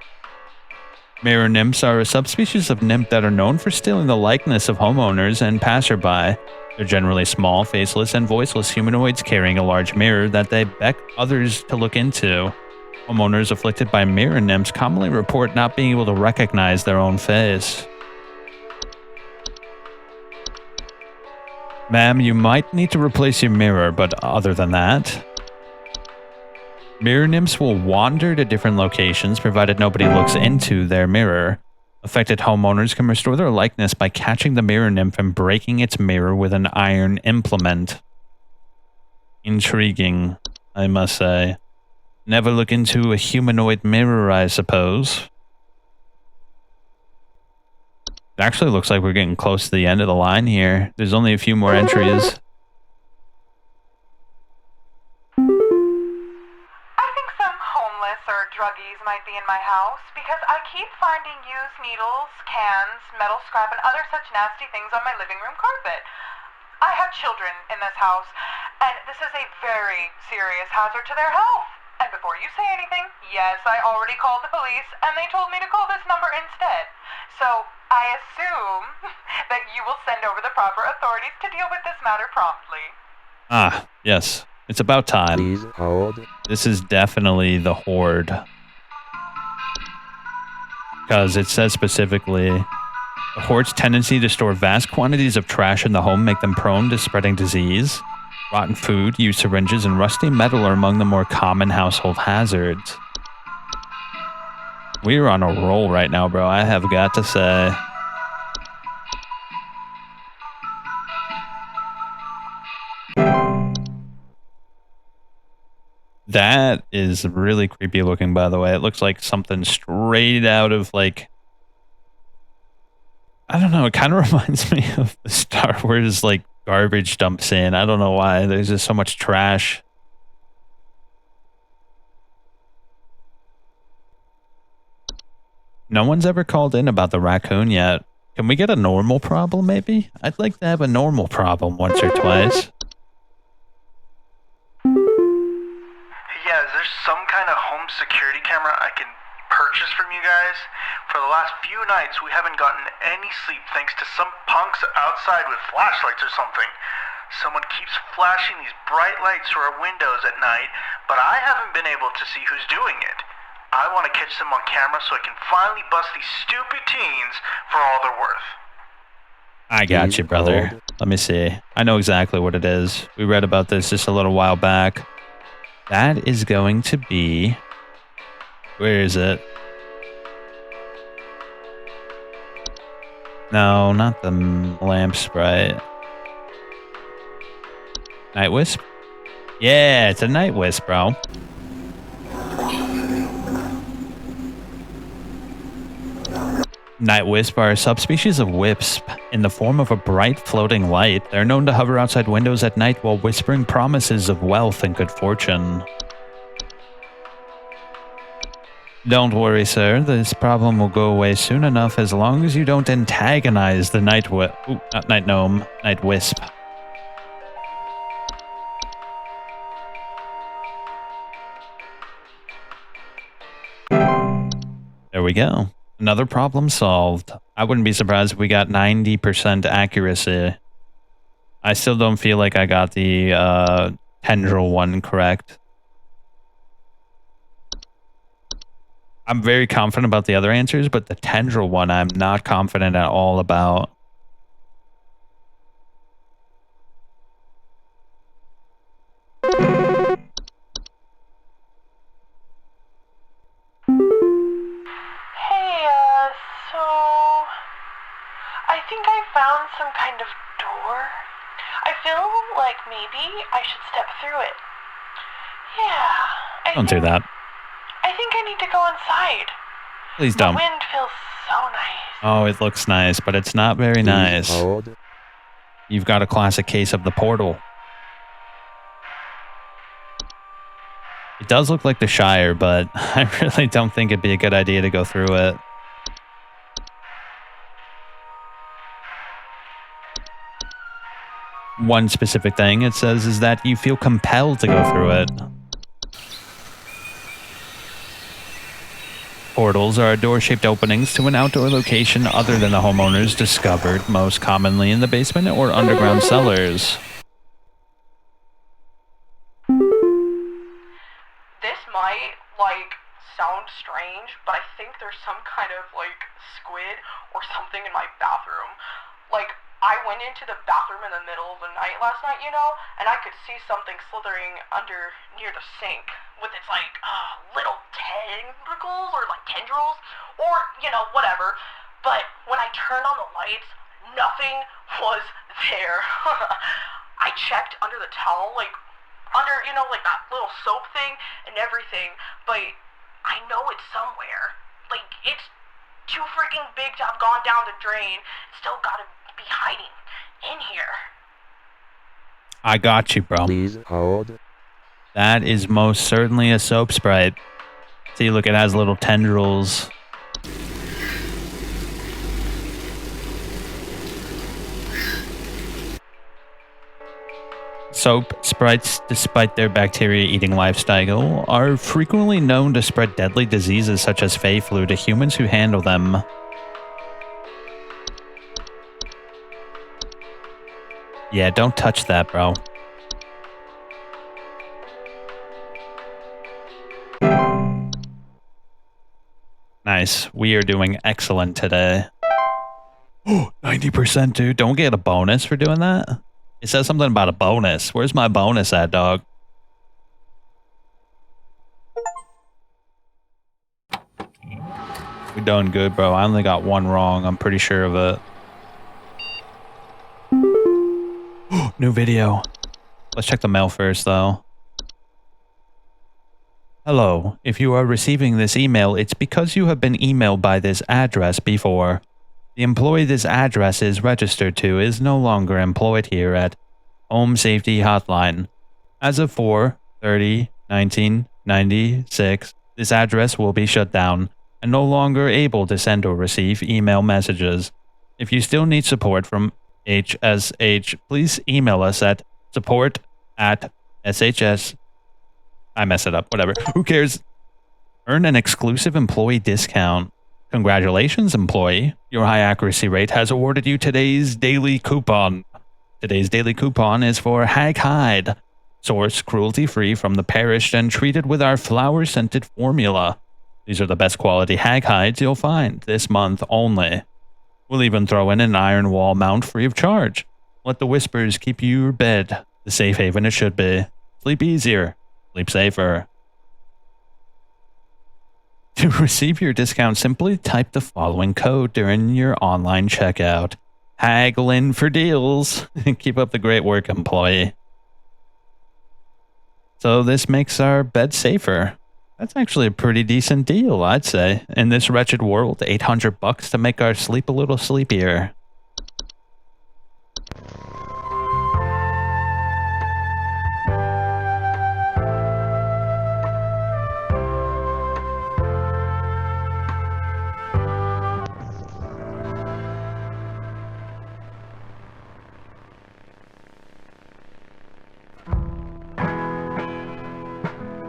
Mirror nymphs are a subspecies of nymph that are known for stealing the likeness of homeowners and passerby. They're generally small, faceless, and voiceless humanoids carrying a large mirror that they beck others to look into. Homeowners afflicted by mirror nymphs commonly report not being able to recognize their own face. Ma'am, you might need to replace your mirror, but other than that... Mirror nymphs will wander to different locations provided nobody looks into their mirror. Affected homeowners can restore their likeness by catching the mirror nymph and breaking its mirror with an iron implement. Intriguing, I must say. Never look into a humanoid mirror, I suppose. It actually looks like we're getting close to the end of the line here. There's only a few more entries. I think some homeless or druggies might be in my house because I keep finding used needles, cans, metal scrap, and other such nasty things on my living room carpet. I have children in this house, and this is a very serious hazard to their health. And before you say anything, yes, I already called the police, and they told me to call this number instead. So, I assume that you will send over the proper authorities to deal with this matter promptly. Ah, yes. It's about time. Please hold. This is definitely the Horde. Because it says specifically, the Horde's tendency to store vast quantities of trash in the home make them prone to spreading disease. Rotten food, used syringes, and rusty metal are among the more common household hazards. We're on a roll right now, bro. I have got to say. That is really creepy looking, by the way. It looks like something straight out of, like... I don't know. It kind of reminds me of the Star Wars, like, garbage dump scene. I don't know why. There's just so much trash. No one's ever called in about the raccoon yet. Can we get a normal problem, maybe? I'd like to have a normal problem once or twice. Yeah, is there some kind of home security camera I can purchase from you guys? For the last few nights, we haven't gotten any sleep thanks to some punks outside with flashlights or something. Someone keeps flashing these bright lights through our windows at night, but I haven't been able to see who's doing it. I want to catch them on camera so I can finally bust these stupid teens for all they're worth. I got you, brother. Let me see. I know exactly what it is. We read about this just a little while back. That is going to be... Where is it? No, not the lamp sprite. Night Wisp? Yeah, it's a Night Wisp, bro. Night Wisp are a subspecies of wisp in the form of a bright floating light. They're known to hover outside windows at night while whispering promises of wealth and good fortune. Don't worry, sir. This problem will go away soon enough as long as you don't antagonize the Night Wisp. Ooh, not Night Gnome. Night Wisp. There we go. Another problem solved. I wouldn't be surprised if we got 90% accuracy. I still don't feel like I got the tendril one correct. I'm very confident about the other answers, but the tendril one I'm not confident at all about. I think I found some kind of door. I feel like maybe I should step through it. Yeah. Don't do that. I think I need to go inside. Please don't. The wind feels so nice. Oh, it looks nice, but it's not very nice. You've got a classic case of the portal. It does look like the Shire, but I really don't think it'd be a good idea to go through it. One specific thing it says is that you feel compelled to go through it. Portals are door-shaped openings to an outdoor location other than the homeowners discovered, most commonly in the basement or underground cellars. This might, sound strange, but I think there's some kind of, squid or something in my bathroom. I went into the bathroom in the middle of the night last night, and I could see something slithering under near the sink with its, little tentacles or, tendrils or, whatever. But when I turned on the lights, nothing was there. I checked under the towel, under, that little soap thing and everything, but I know it's somewhere. It's too freaking big to have gone down the drain. Still gotta be hiding in here. I got you, bro. Please hold. That is most certainly a soap sprite. See, look, it has little tendrils. Soap sprites, despite their bacteria-eating lifestyle, are frequently known to spread deadly diseases such as Fey flu to humans who handle them. Yeah, don't touch that, bro. Nice. We are doing excellent today. Oh, 90%, dude. Don't get a bonus for doing that. It says something about a bonus. Where's my bonus at, dog? We're doing good, bro. I only got one wrong. I'm pretty sure of it. New video. Let's check the mail first, though. Hello. If you are receiving this email, it's because you have been emailed by this address before. The employee this address is registered to is no longer employed here at Home Safety Hotline. As of 4/30/1996, this address will be shut down and no longer able to send or receive email messages. If you still need support from HSH, please email us at support@shs. I messed it up. Whatever. Who cares? Earn an exclusive employee discount. Congratulations, employee. Your high accuracy rate has awarded you today's daily coupon. Today's daily coupon is for Hag Hide, sourced cruelty-free from the perished and treated with our flower-scented formula. These are the best quality hag hides you'll find this month only. We'll even throw in an iron wall mount free of charge. Let the whispers keep your bed the safe haven it should be. Sleep easier. Sleep safer. To receive your discount, simply type the following code during your online checkout. Haggling for deals. Keep up the great work, employee. So this makes our bed safer. That's actually a pretty decent deal, I'd say. In this wretched world, $800 to make our sleep a little sleepier.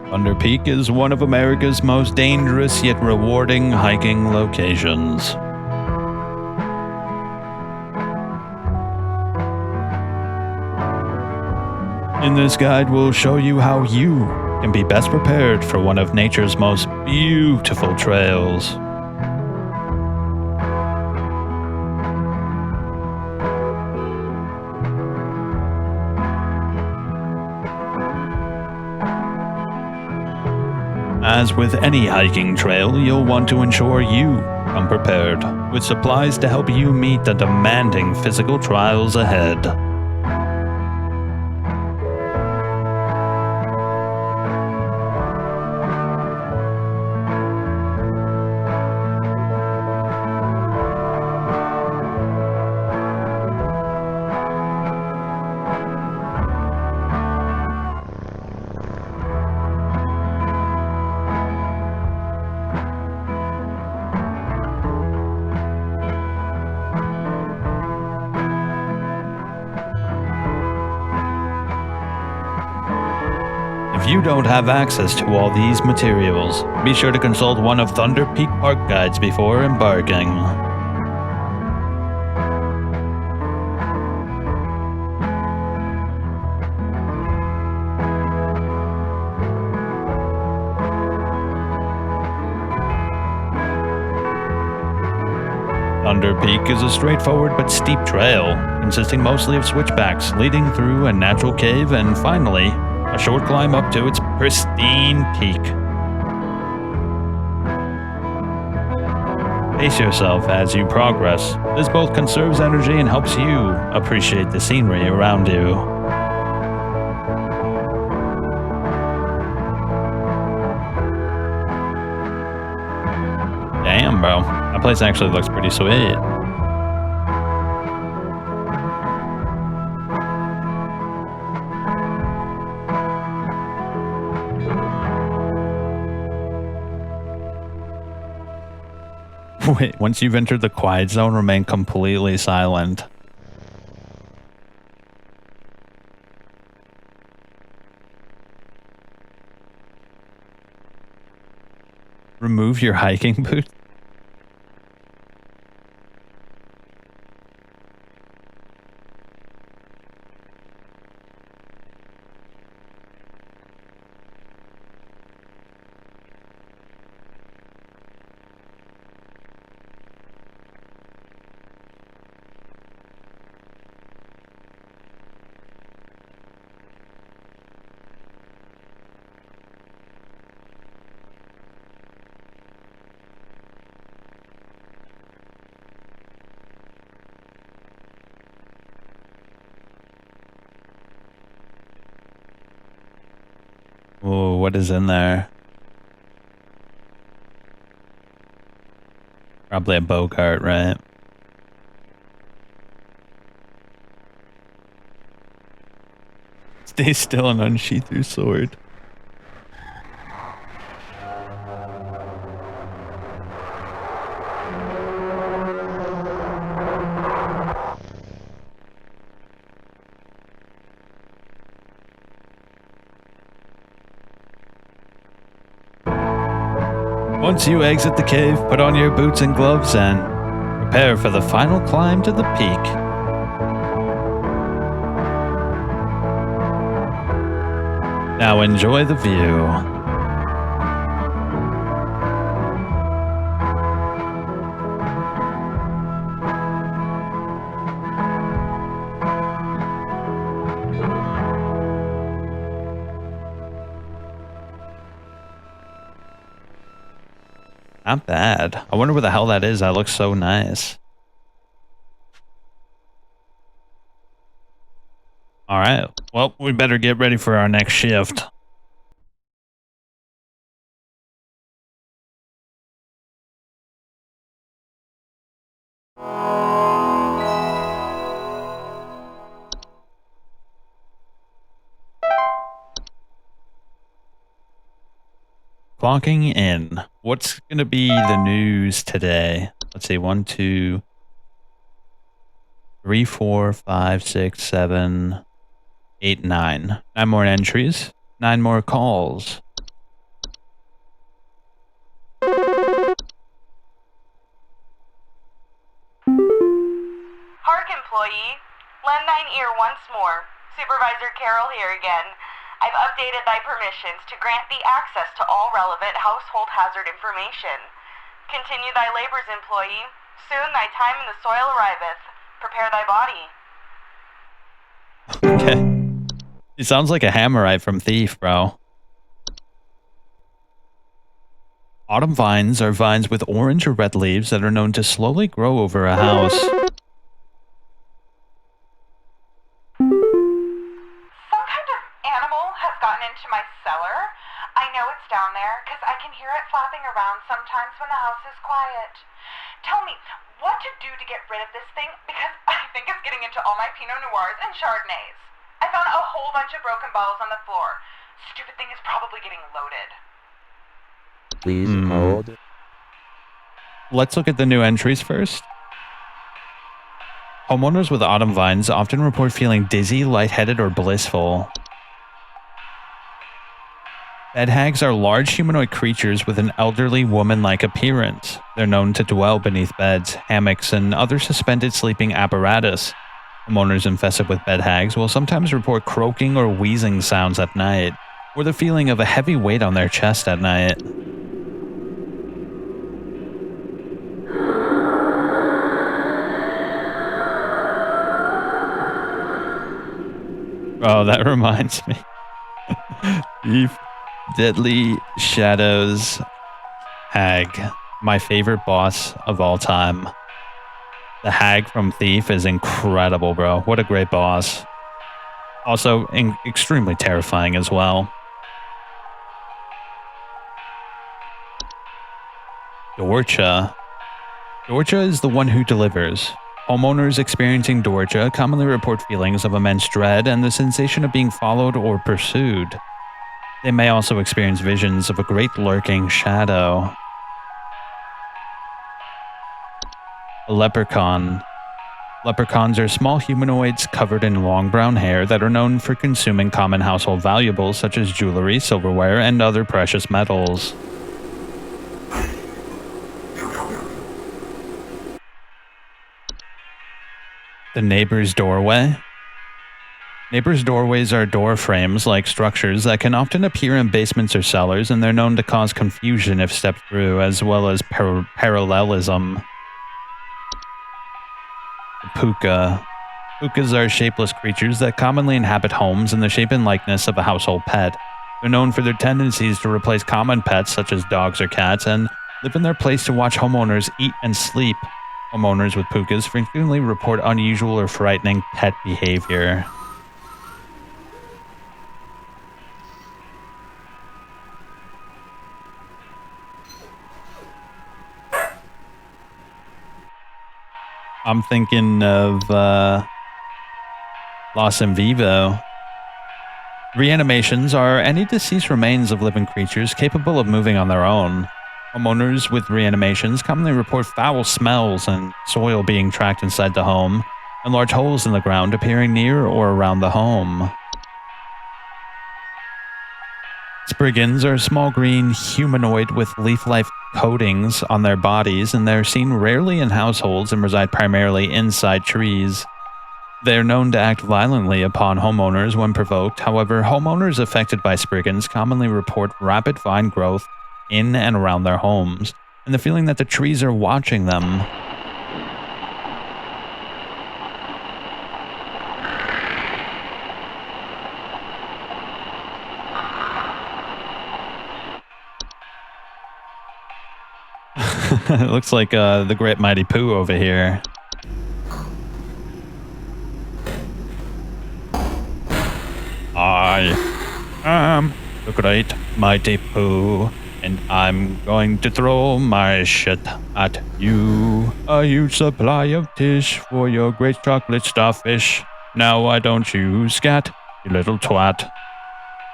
Thunder Peak is one of America's most dangerous yet rewarding hiking locations. In this guide, we'll show you how you can be best prepared for one of nature's most beautiful trails. As with any hiking trail, you'll want to ensure you come prepared with supplies to help you meet the demanding physical trials ahead. If you don't have access to all these materials, be sure to consult one of Thunder Peak Park guides before embarking. Thunder Peak is a straightforward but steep trail, consisting mostly of switchbacks leading through a natural cave and finally, a short climb up to its pristine peak. Pace yourself as you progress. This both conserves energy and helps you appreciate the scenery around you. Damn, bro. That place actually looks pretty sweet. Wait, once you've entered the quiet zone, remain completely silent. Remove your hiking boots? Oh, what is in there? Probably a bow cart, right? Stay still and unsheath your sword. Once you exit the cave, put on your boots and gloves and prepare for the final climb to the peak. Now enjoy the view. Not bad. I wonder what the hell that is. That looks so nice. All right. Well, we better get ready for our next shift. Clocking in. What's going to be the news today? Let's see. 1, 2, 3, 4, 5, 6, 7, 8, 9. 9 more entries. 9 more calls. Hark, employee. Lend thine ear once more. Supervisor Carroll here again. I've updated thy permissions to grant thee access to all relevant household hazard information. Continue thy labors, employee. Soon thy time in the soil arriveth. Prepare thy body. Okay. He sounds like a Hammerite from Thief, bro. Autumn vines are vines with orange or red leaves that are known to slowly grow over a house. Some kind of animal has gotten into my cellar. I know it's down there because I can hear it flapping around sometimes when the house is quiet. Tell me, what to do to get rid of this thing, because I think it's getting into all my Pinot Noirs and Chardonnays. I found a whole bunch of broken bottles on the floor. Stupid thing is probably getting loaded. Please hold. Let's look at the new entries first. Homeowners with autumn vines often report feeling dizzy, lightheaded, or blissful. Bed hags are large humanoid creatures with an elderly woman-like appearance. They're known to dwell beneath beds, hammocks, and other suspended sleeping apparatus. Homeowners infested with bed hags will sometimes report croaking or wheezing sounds at night, or the feeling of a heavy weight on their chest at night. Oh, that reminds me. Thief, Deadly Shadows Hag. My favorite boss of all time. The hag from Thief is incredible, bro. What a great boss. Also, extremely terrifying as well. Dorcha. Dorcha is the one who delivers. Homeowners experiencing Dorcha commonly report feelings of immense dread and the sensation of being followed or pursued. They may also experience visions of a great lurking shadow. A leprechaun. Leprechauns are small humanoids covered in long brown hair that are known for consuming common household valuables such as jewelry, silverware, and other precious metals. The neighbor's doorway. Neighbors' doorways are door frames-like structures that can often appear in basements or cellars, and they're known to cause confusion if stepped through, as well as parallelism. Puka. Pukas are shapeless creatures that commonly inhabit homes in the shape and likeness of a household pet. They're known for their tendencies to replace common pets such as dogs or cats and live in their place to watch homeowners eat and sleep. Homeowners with pukas frequently report unusual or frightening pet behavior. I'm thinking of Los en Vivo. Reanimations are any deceased remains of living creatures capable of moving on their own. Homeowners with reanimations commonly report foul smells and soil being tracked inside the home, and large holes in the ground appearing near or around the home. Spriggans are a small green humanoid with leaf-like coatings on their bodies, and they're seen rarely in households and reside primarily inside trees. They are known to act violently upon homeowners when provoked. However, homeowners affected by spriggans commonly report rapid vine growth in and around their homes, and the feeling that the trees are watching them. It looks like the Great Mighty Pooh over here. I am the Great Mighty Pooh, and I'm going to throw my shit at you. A huge supply of tish for your great chocolate starfish. Now why don't you scat, you little twat?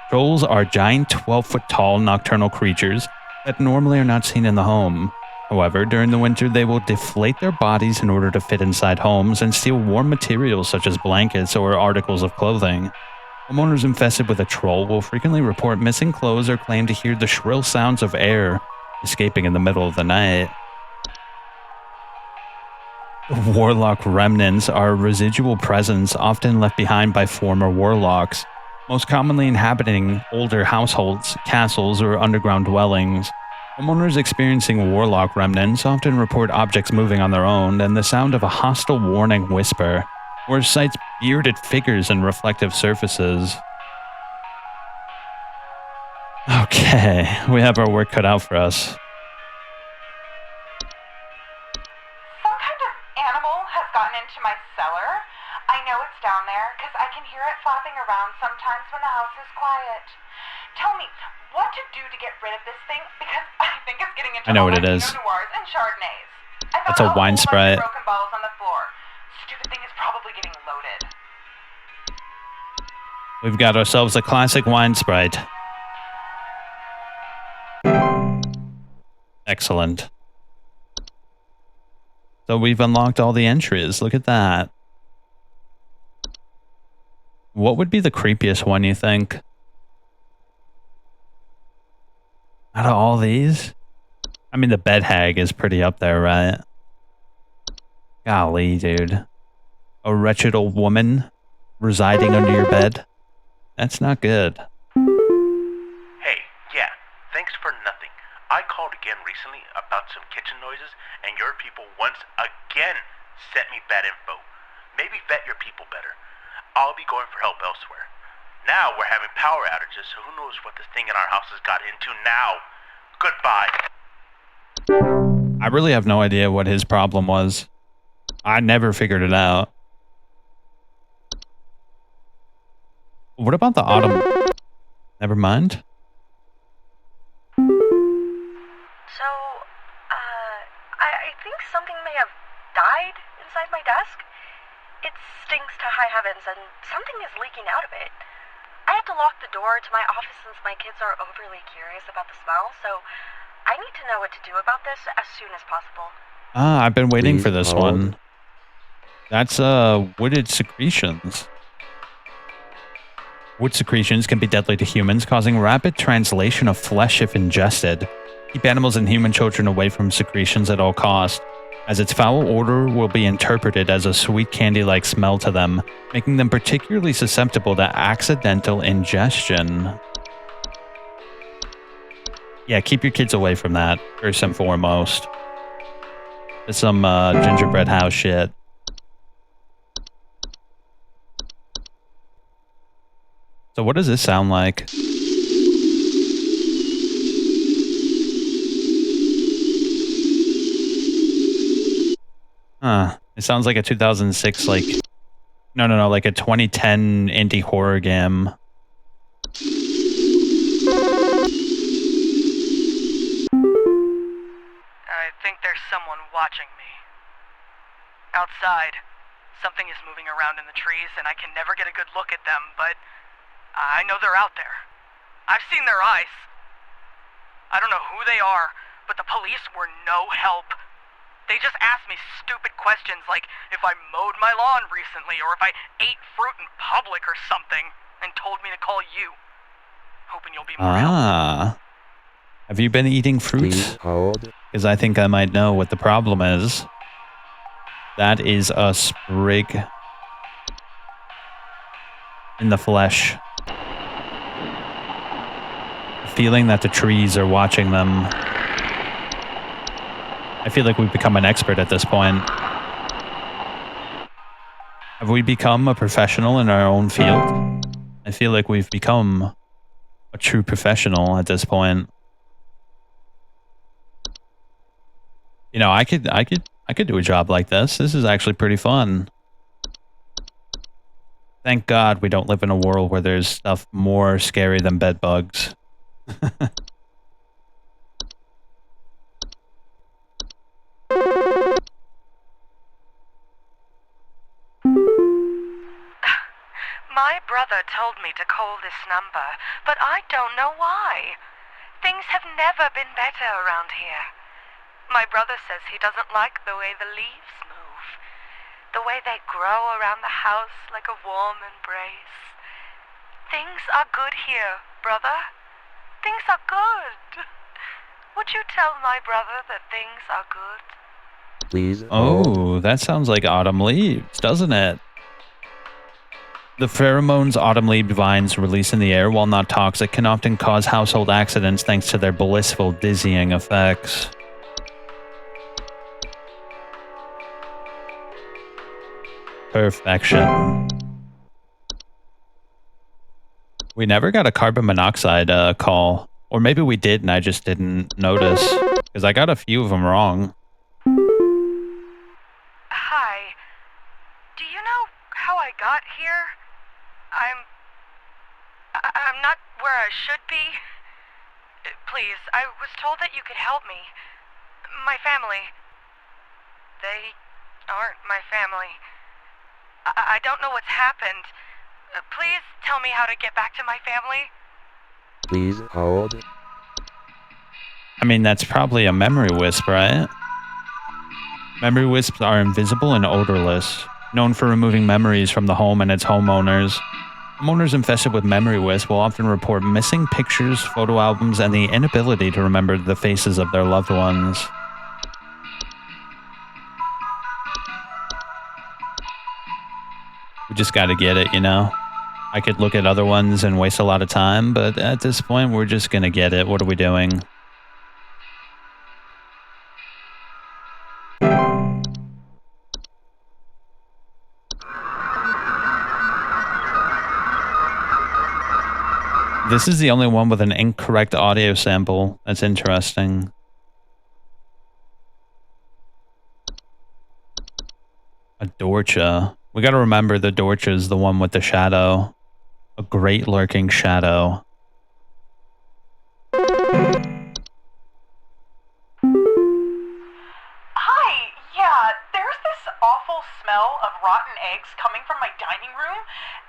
Trolls are giant 12-foot-tall nocturnal creatures that normally are not seen in the home. However, during the winter, they will deflate their bodies in order to fit inside homes and steal warm materials such as blankets or articles of clothing. Homeowners infested with a troll will frequently report missing clothes or claim to hear the shrill sounds of air escaping in the middle of the night. Warlock remnants are residual presence often left behind by former warlocks, most commonly inhabiting older households, castles, or underground dwellings. Homeowners experiencing warlock remnants often report objects moving on their own and the sound of a hostile warning whisper, or sights bearded figures and reflective surfaces. Okay, we have our work cut out for us. Some kind of animal has gotten into my cellar. I know it's down there because I can hear it flapping around sometimes when the house is quiet. Tell me what to do to get rid of this thing because I think it's getting into I know all what my it is. Pinot Noirs and Chardonnays. That's a wine sprite. Broken bottles on the floor. Stupid thing is probably getting loaded. We've got ourselves a classic wine sprite. Excellent. So we've unlocked all the entries. Look at that. What would be the creepiest one, you think? Out of all these? I mean, the bed hag is pretty up there, right? Golly, dude. A wretched old woman residing under your bed? That's not good. Hey, yeah, thanks for nothing. I called again recently about some kitchen noises, and your people once again sent me bad info. Maybe vet your people better. I'll be going for help elsewhere. Now we're having power outages, so who knows what this thing in our house has got into now. Goodbye. I really have no idea what his problem was. I never figured it out. What about the autumn? Never mind. So, I think something may have died inside my desk. It stinks to high heavens, and something is leaking out of it. I have to lock the door to my office since my kids are overly curious about the smell, so I need to know what to do about this as soon as possible. Ah, I've been waiting for this hold. one. That's wooded secretions. Wood secretions can be deadly to humans, causing rapid translation of flesh if ingested. Keep animals and human children away from secretions at all costs, as its foul odor will be interpreted as a sweet candy-like smell to them, making them particularly susceptible to accidental ingestion. Yeah, keep your kids away from that, first and foremost. It's some gingerbread house shit. So what does this sound like? Huh. It sounds like a 2006, like... No, like a 2010 indie horror game. I think there's someone watching me. Outside, something is moving around in the trees, and I can never get a good look at them, but I know they're out there. I've seen their eyes. I don't know who they are, but the police were no help. They just asked me stupid questions like if I mowed my lawn recently or if I ate fruit in public or something, and told me to call you. Hoping you'll be more helpful. Have you been eating fruits? Please hold. Because I think I might know what the problem is. That is a sprig in the flesh. Feeling that the trees are watching them. I feel like we've become an expert at this point. Have we become a professional in our own field? I feel like we've become a true professional at this point. You know, I could do a job like this. This is actually pretty fun. Thank God we don't live in a world where there's stuff more scary than bed bugs. My brother told me to call this number, but I don't know why. Things have never been better around here. My brother says he doesn't like the way the leaves move, the way they grow around the house like a warm embrace. Things are good here, brother. Things are good. Would you tell my brother that things are good? Please. Oh, that sounds like autumn leaves, doesn't it? The pheromones autumn leaf vines release in the air, while not toxic, can often cause household accidents thanks to their blissful, dizzying effects. Perfection. We never got a carbon monoxide call. Or maybe we did and I just didn't notice. Because I got a few of them wrong. Hi. Do you know how I got here? I'm not where I should be. Please, I was told that you could help me. My family. They aren't my family. I don't know what's happened. Please tell me how to get back to my family. Please hold. I mean, that's probably a memory wisp, right? Memory wisps are invisible and odorless, known for removing memories from the home and its homeowners. Homeowners infested with memory wisp will often report missing pictures, photo albums, and the inability to remember the faces of their loved ones. We just gotta get it, you know? I could look at other ones and waste a lot of time, but at this point, we're just gonna get it. What are we doing? This is the only one with an incorrect audio sample. That's interesting. A Dorcha. We gotta remember the Dorcha is the one with the shadow. A great lurking shadow. Hi, yeah, there's this awful smell of rotten eggs coming from my dining room,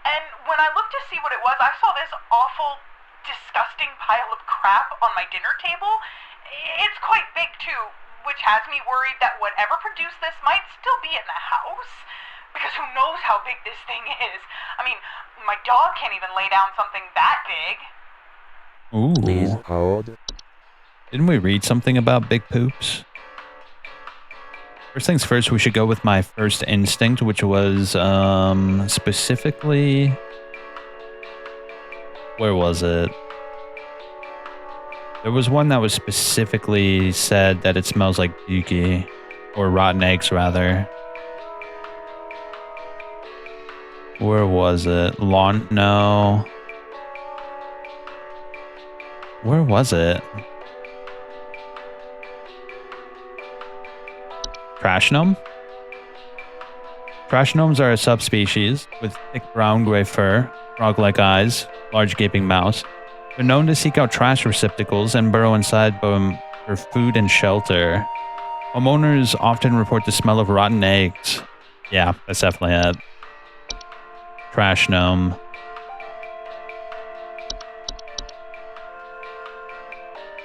and when I looked to see what it was, I saw this awful, disgusting pile of crap on my dinner table. It's quite big, too, which has me worried that whatever produced this might still be in the house. Because who knows how big this thing is? I mean, my dog can't even lay down something that big. Ooh. Please hold. Didn't we read something about big poops? First things first, we should go with my first instinct, which was specifically... Where was it? There was one that was specifically said that it smells like dookie. Or rotten eggs, rather. Where was it? No. Where was it? Trash gnome? Trash gnomes are a subspecies with thick brown-gray fur, frog-like eyes, large gaping mouths. They're known to seek out trash receptacles and burrow inside them for food and shelter. Homeowners often report the smell of rotten eggs. Yeah, that's definitely it. Trash gnome.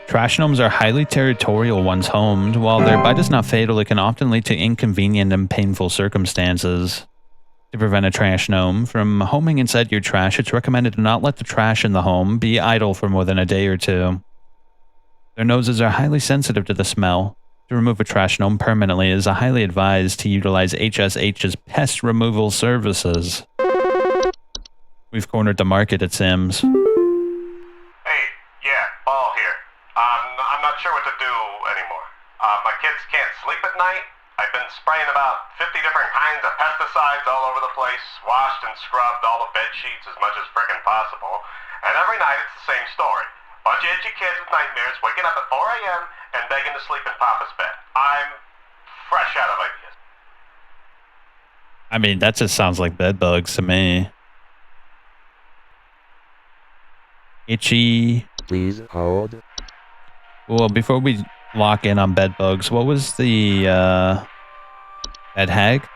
Trash gnomes are highly territorial once homed. While their bite is not fatal, it can often lead to inconvenient and painful circumstances. To prevent a trash gnome from homing inside your trash, it's recommended to not let the trash in the home be idle for more than a day or two. Their noses are highly sensitive to the smell. To remove a trash gnome permanently, it is highly advised to utilize HSH's pest removal services. We've cornered the market, it seems. Hey, yeah, Ball here. I'm not sure what to do anymore. My kids can't sleep at night. I've been spraying about 50 different kinds of pesticides all over the place, washed and scrubbed all the bed sheets as much as frickin' possible, and every night it's the same story. Bunch of itchy kids with nightmares waking up at 4 a.m. and begging to sleep in Papa's bed. I'm fresh out of ideas. I mean, that just sounds like bed bugs to me. Itchy. Please hold. Well, before we lock in on bed bugs, what was the bed hag?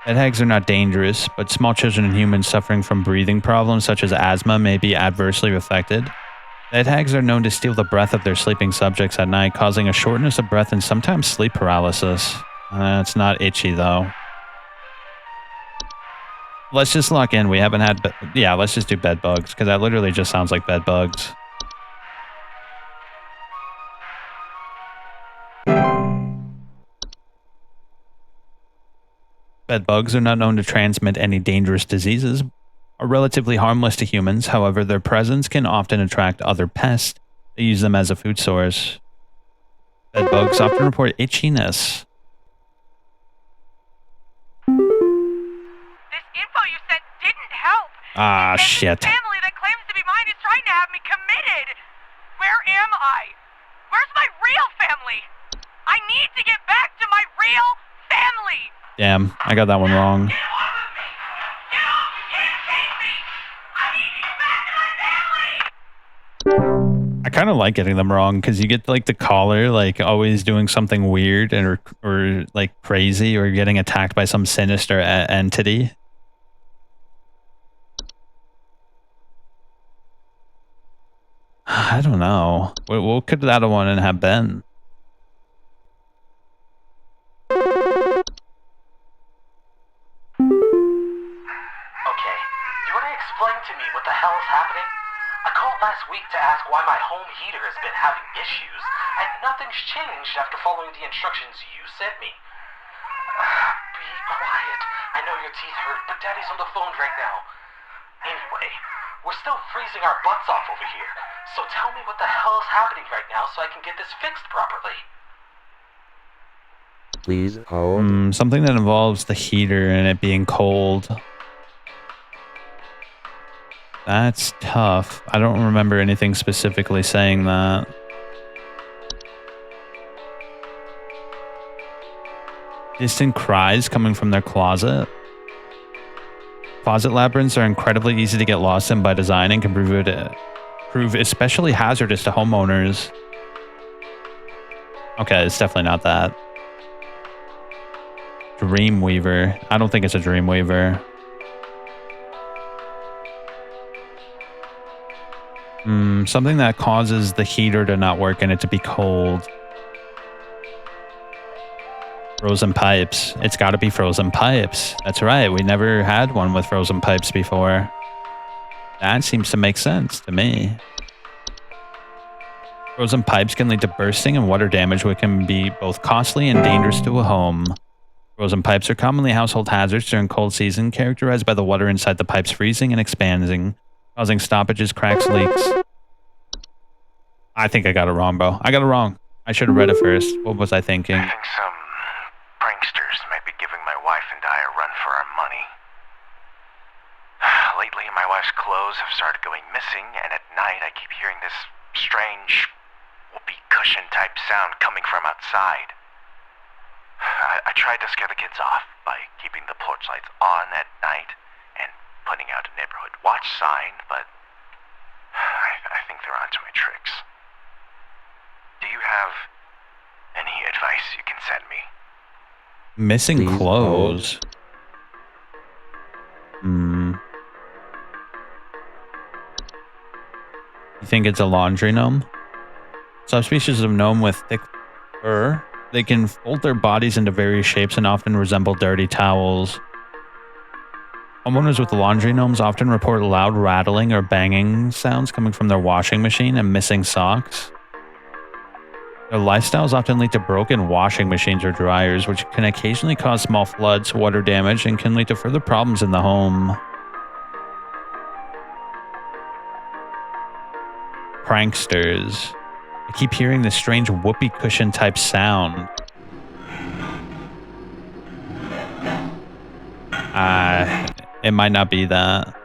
Bed hags are not dangerous, but small children and humans suffering from breathing problems such as asthma may be adversely affected. Bed hags are known to steal the breath of their sleeping subjects at night, causing a shortness of breath and sometimes sleep paralysis. It's not itchy, though. Let's just lock in. We haven't had... yeah, let's just do bed bugs, because that literally just sounds like bed bugs. Bed bugs are not known to transmit any dangerous diseases, are relatively harmless to humans. However, their presence can often attract other pests that use them as a food source. Bed bugs often report itchiness. This info you sent didn't help. Ah, This shit. family that claims to be mine is trying to have me committed. Where am I? Where's my real family? I need to get back to my real family. Damn, I got that one wrong. Get off of me! Get off! You can't take me! I need to get back to my family! I kind of like getting them wrong because you get like the caller like always doing something weird or like crazy or getting attacked by some sinister entity. I don't know. What could that one have been? Okay, you want to explain to me what the hell is happening? I called last week to ask why my home heater has been having issues, and nothing's changed after following the instructions you sent me. Be quiet. I know your teeth hurt, but Daddy's on the phone right now. Anyway, we're still freezing our butts off over here, so tell me what the hell is happening right now so I can get this fixed properly. Please hold. Something that involves the heater and it being cold. That's tough. I don't remember anything specifically saying that. Distant cries coming from their closet. Closet labyrinths are incredibly easy to get lost in by design and can prove especially hazardous to homeowners. Okay, it's definitely not that. Dreamweaver. I don't think it's a Dreamweaver. Something that causes the heater to not work and it to be cold. Frozen pipes. It's got to be frozen pipes. That's right. We never had one with frozen pipes before. That seems to make sense to me. Frozen pipes can lead to bursting and water damage, which can be both costly and dangerous to a home. Frozen pipes are commonly household hazards during cold season, characterized by the water inside the pipes freezing and expanding, causing stoppages, cracks, leaks. I think I got it wrong, bro. I got it wrong. I should have read it first. What was I thinking? I think some pranksters might be giving my wife and I a run for our money. Lately, my wife's clothes have started going missing, and at night I keep hearing this strange whoopee cushion type sound coming from outside. I tried to scare the kids off by keeping the porch lights on at night and putting out a neighborhood watch sign, but I think they're onto my tricks. Do you have any advice you can send me? Missing Please clothes. You think it's a laundry gnome? Subspecies of gnome with thick fur. They can fold their bodies into various shapes and often resemble dirty towels. Homeowners with laundry gnomes often report loud rattling or banging sounds coming from their washing machine and missing socks. Their lifestyles often lead to broken washing machines or dryers, which can occasionally cause small floods, water damage, and can lead to further problems in the home. pranksters. I keep hearing this strange whoopee cushion type sound. It might not be that.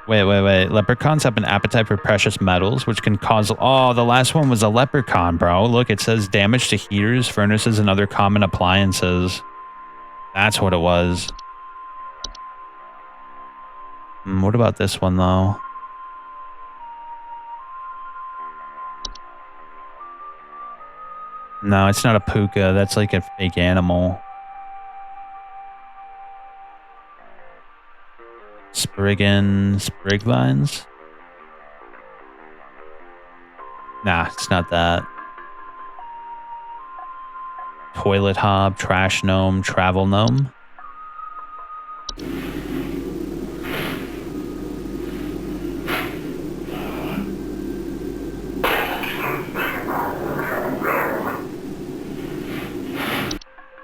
Wait. Leprechauns have an appetite for precious metals, which can cause... Oh, the last one was a leprechaun, bro. Look, it says damage to heaters, furnaces, and other common appliances. That's what it was. What about this one, though? No, it's not a puka. That's like a fake animal. Sprigvines? Nah, it's not that. Toilet hob, trash gnome, travel gnome.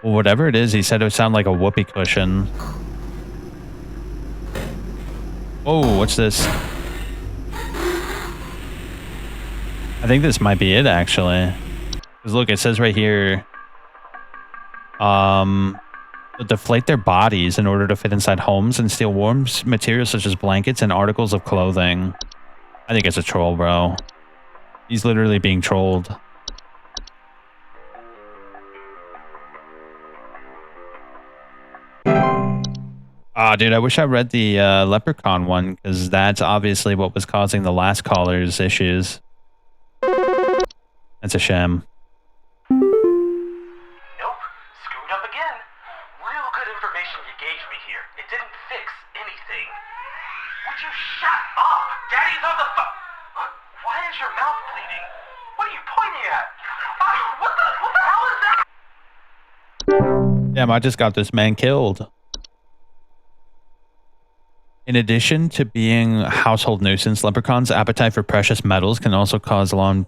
Well, whatever it is, he said it would sound like a whoopee cushion. Oh, what's this? I think this might be it, actually. Because look, it says right here, deflate their bodies in order to fit inside homes and steal warm materials such as blankets and articles of clothing. I think it's a troll, bro. He's literally being trolled. Ah, dude, I wish I read the leprechaun one, because that's obviously what was causing the last caller's issues. That's a shame. Nope, screwed up again. Real good information you gave me here. It didn't fix anything. Would you shut up? Daddy's on the phone. Why is your mouth bleeding? What are you pointing at? What the hell is that? Damn, I just got this man killed. In addition to being a household nuisance, leprechauns' appetite for precious metals can also cause leprechauns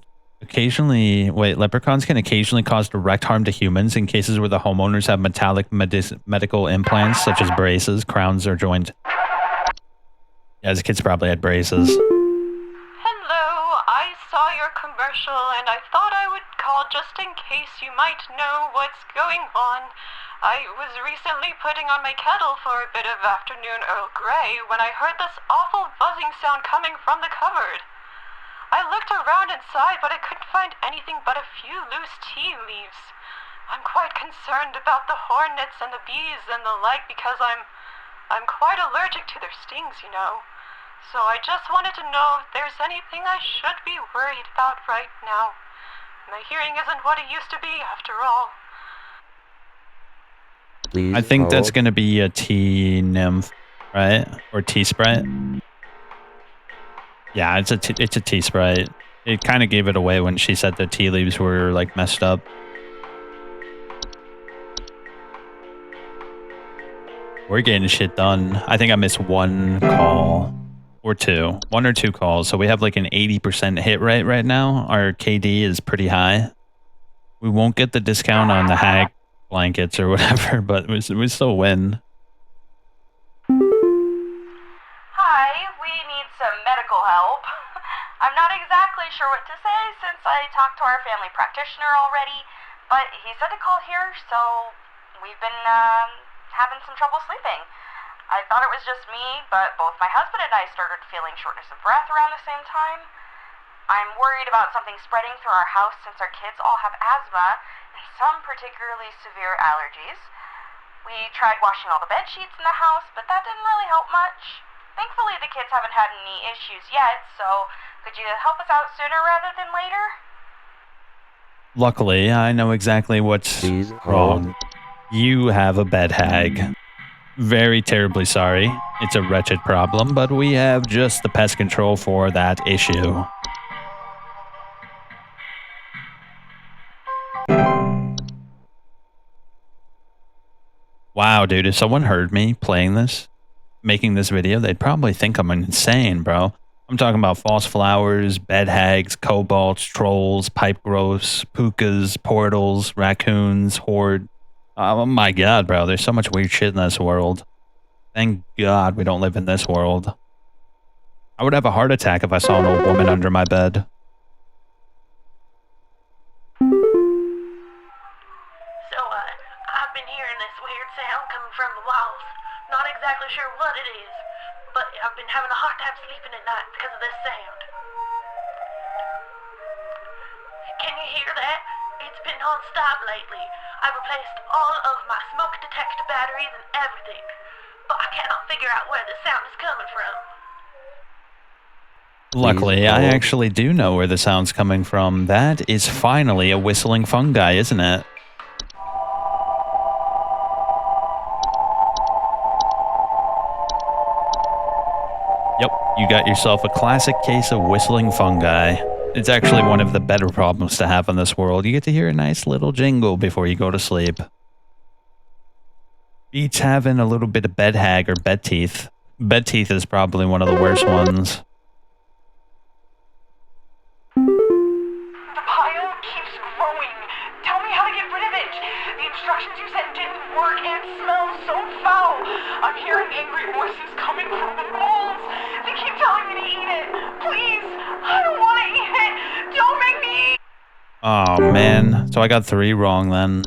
can occasionally cause direct harm to humans in cases where the homeowners have metallic medical implants such as braces, crowns, or joint. Yeah, his kids probably had braces. Hello, I saw your commercial and I thought I would call just in case you might know what's going on. I was recently putting on my kettle for a bit of afternoon Earl Grey when I heard this awful buzzing sound coming from the cupboard. I looked around inside, but I couldn't find anything but a few loose tea leaves. I'm quite concerned about the hornets and the bees and the like because I'm quite allergic to their stings, you know. So I just wanted to know if there's anything I should be worried about right now. My hearing isn't what it used to be, after all. Please I think that's hold. going to be a tea nymph, right? Or tea sprite. Yeah, it's a tea sprite. It kind of gave it away when she said the tea leaves were like messed up. We're getting shit done. I think I missed one call or two. One or two calls. So we have like an 80% hit rate right now. Our KD is pretty high. We won't get the discount on the hag blankets or whatever, but we still win. Hi, we need some medical help. I'm not exactly sure what to say since I talked to our family practitioner already, but he said to call here, so we've been having some trouble sleeping. I thought it was just me, but both my husband and I started feeling shortness of breath around the same time. I'm worried about something spreading through our house since our kids all have asthma and some particularly severe allergies. We tried washing all the bed sheets in the house, but that didn't really help much. Thankfully, the kids haven't had any issues yet, so could you help us out sooner rather than later? Luckily, I know exactly what's Please wrong. You have a bed hag. Very terribly sorry. It's a wretched problem, but we have just the pest control for that issue. Wow, dude, if someone heard me playing this, making this video, they'd probably think I'm insane, bro. I'm talking about false flowers, bed hags, kobolds, trolls, pipe growths, pukas, portals, raccoons, horde. Oh my god, bro, there's so much weird shit in this world. Thank God we don't live in this world. I would have a heart attack if I saw an old woman under my bed. So, I've been hearing this weird sound coming from the walls. Not exactly sure what it is, but I've been having a hard time sleeping at night because of this sound. Can you hear that? It's been non-stop lately. I've replaced all of my smoke detector batteries and everything, but I cannot figure out where the sound is coming from. Luckily, I actually do know where the sound's coming from. That is finally a whistling fungi, isn't it? Yep, you got yourself a classic case of whistling fungi. It's actually one of the better problems to have in this world. You get to hear a nice little jingle before you go to sleep. Beats having a little bit of bed hag or bed teeth. Bed teeth is probably one of the worst ones. The pile keeps growing. Tell me how to get rid of it. The instructions you sent didn't work and it smells so foul. I'm hearing angry voices coming from the walls. They keep telling me to eat it. Please, I don't want to eat it. Don't make me eat. Oh man, so I got 3 wrong then.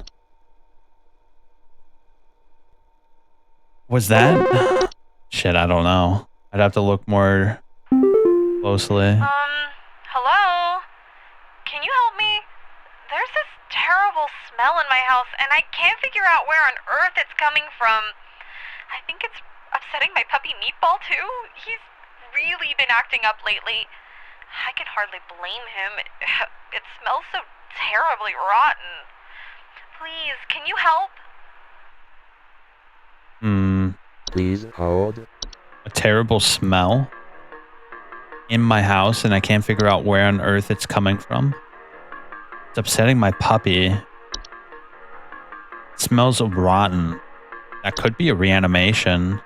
Was that? Shit, I don't know. I'd have to look more closely. Hello? Can you help me? There's this terrible smell in my house, and I can't figure out where on earth it's coming from. I think it's upsetting my puppy Meatball, too. He's really been acting up lately. I can hardly blame him. It smells so terribly rotten. Please, can you help? Please hold. A terrible smell in my house, and I can't figure out where on earth it's coming from. It's upsetting my puppy. It smells rotten. That could be a reanimation.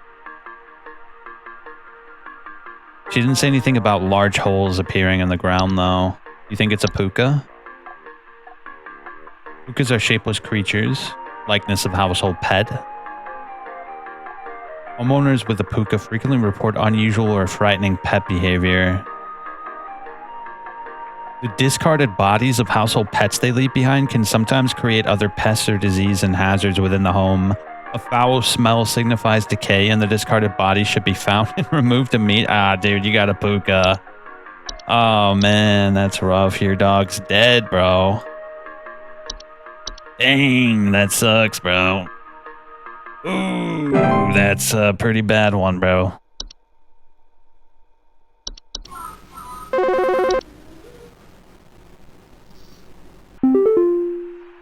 She didn't say anything about large holes appearing in the ground, though. You think it's a puka? Pukas are shapeless creatures, likeness of household pet. Homeowners with a puka frequently report unusual or frightening pet behavior. The discarded bodies of household pets they leave behind can sometimes create other pests or disease and hazards within the home. A foul smell signifies decay, and the discarded body should be found and removed immediately. Ah, dude, you got a puka. Oh, man, that's rough. Your dog's dead, bro. Dang, that sucks, bro. Ooh, that's a pretty bad one, bro.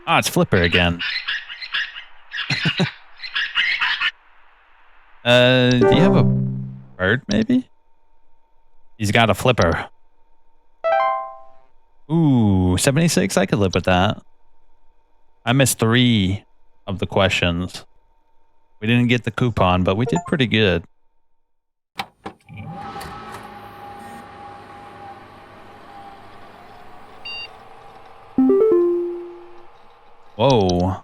Ah, it's Flipper again. Do you have a bird, maybe? He's got a flipper. Ooh, 76? I could live with that. I missed 3 of the questions. We didn't get the coupon, but we did pretty good. Whoa.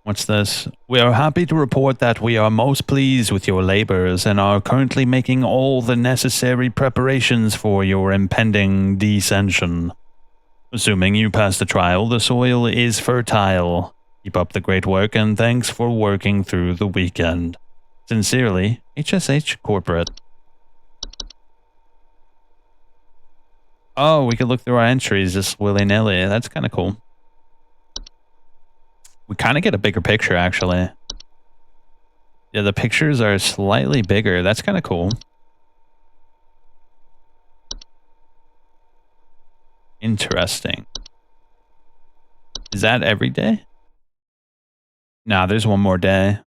What's this? We are happy to report that we are most pleased with your labors and are currently making all the necessary preparations for your impending descension. Assuming you pass the trial, the soil is fertile. Keep up the great work and thanks for working through the weekend. Sincerely, HSH Corporate. Oh, we could look through our entries just willy-nilly. That's kind of cool. We kind of get a bigger picture, actually. Yeah, the pictures are slightly bigger. That's kind of cool. Interesting. Is that every day? Nah, there's one more day.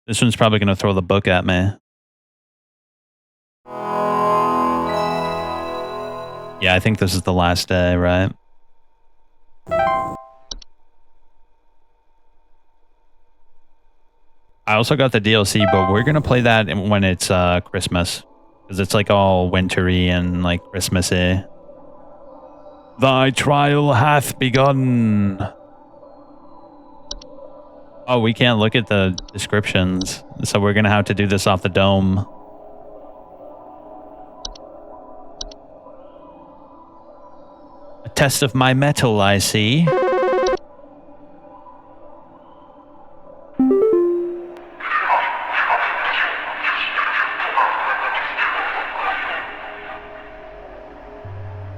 This one's probably going to throw the book at me. Yeah, I think this is the last day, right? I also got the DLC, but we're going to play that when it's Christmas. Because it's like all wintry and like Christmassy. Thy trial hath begun. Oh, we can't look at the descriptions, so we're gonna have to do this off the dome. A test of my metal, I see.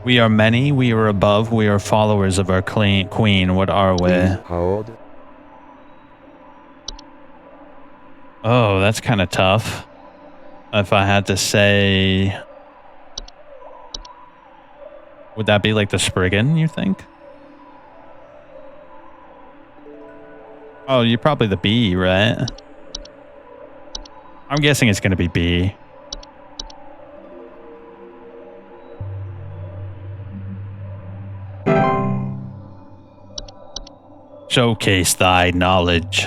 We are many, we are above, we are followers of our queen. What are we? Please hold. Oh, that's kind of tough. If I had to say... Would that be like the Spriggan, you think? Oh, you're probably the B, right? I'm guessing it's going to be B. Showcase thy knowledge.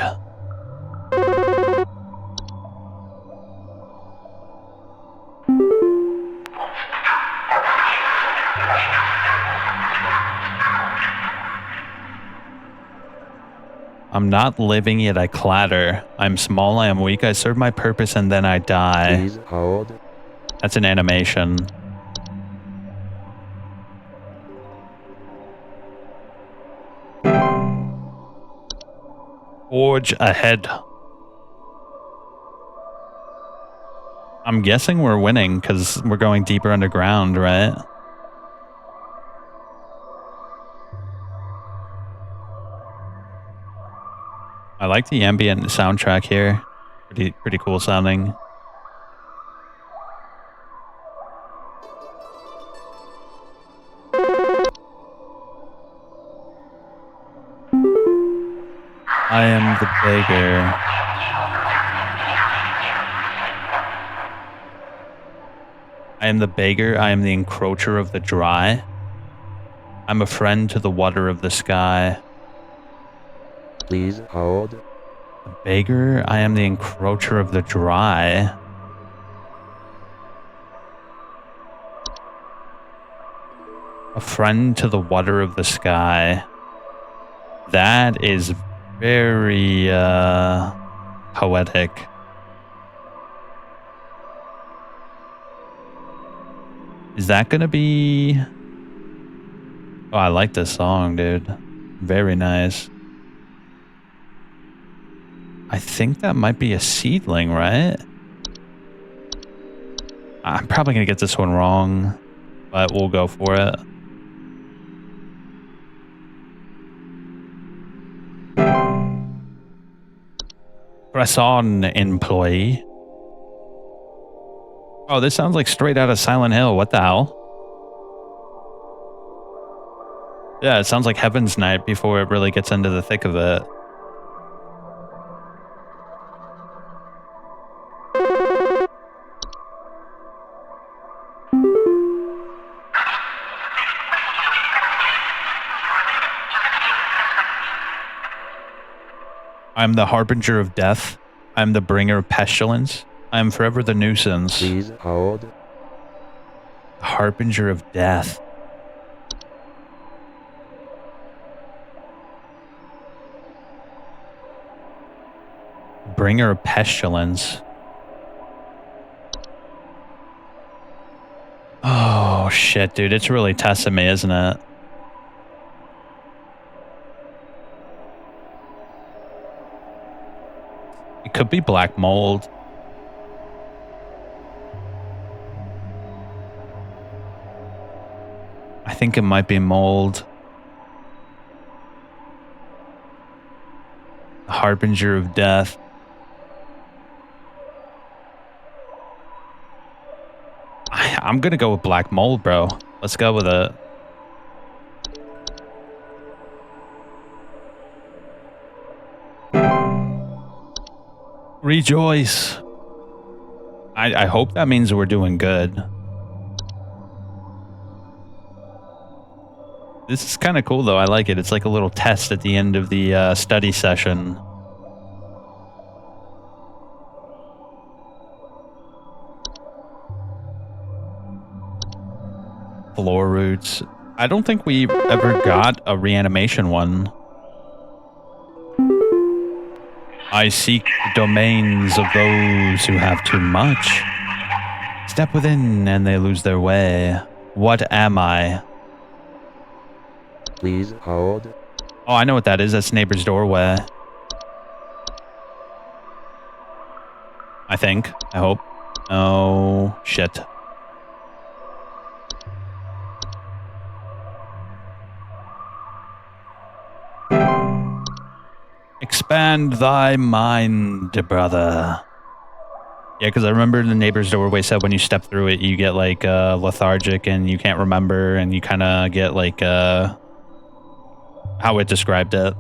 I'm not living yet I clatter. I'm small, I am weak, I serve my purpose and then I die. Please hold. That's an animation. Forge ahead. I'm guessing we're winning because we're going deeper underground, right? I like the ambient soundtrack here. Pretty cool sounding. I am the beggar. I am the beggar, I am the encroacher of the dry. I'm a friend to the water of the sky. Please hold. The beggar, I am the encroacher of the dry. A friend to the water of the sky. That is very poetic. Is that gonna be... Oh, I like this song, dude. Very nice. I think that might be a seedling, right? I'm probably gonna get this one wrong, but we'll go for it. Press on, employee. Oh, this sounds like straight out of Silent Hill. What the hell? Yeah, it sounds like Heaven's Night before it really gets into the thick of it. I am the harbinger of death. I am the bringer of pestilence. I am forever the nuisance. Please hold. Harbinger of death. Bringer of pestilence. Oh, shit, dude. It's really testing me, isn't it? It could be black mold. I think it might be mold. The harbinger of death. I'm gonna go with black mold, bro. Let's go with it. Rejoice. I hope that means we're doing good. This is kind of cool, though. I like it. It's like a little test at the end of the study session. Floor roots. I don't think we ever got a reanimation one. I seek the domains of those who have too much. Step within and they lose their way. What am I? Please hold. Oh, I know what that is. That's neighbor's doorway. I think. I hope. Oh, shit. Expand thy mind, brother. Yeah, because I remember the neighbor's doorway said when you step through it, you get like lethargic and you can't remember, and you kind of get like how it described it.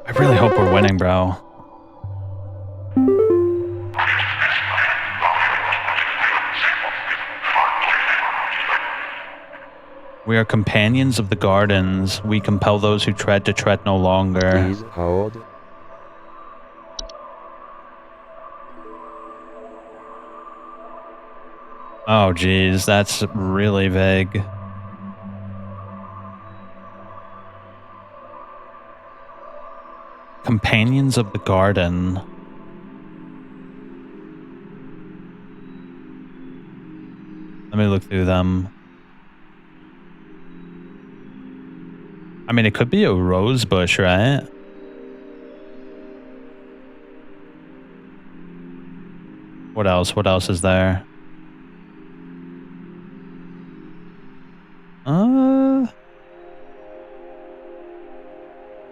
I really hope we're winning, bro. We are companions of the gardens. We compel those who tread to tread no longer. Please hold. Oh, geez, that's really vague. Companions of the garden. Let me look through them. I mean, it could be a rose bush, right? What else? What else is there?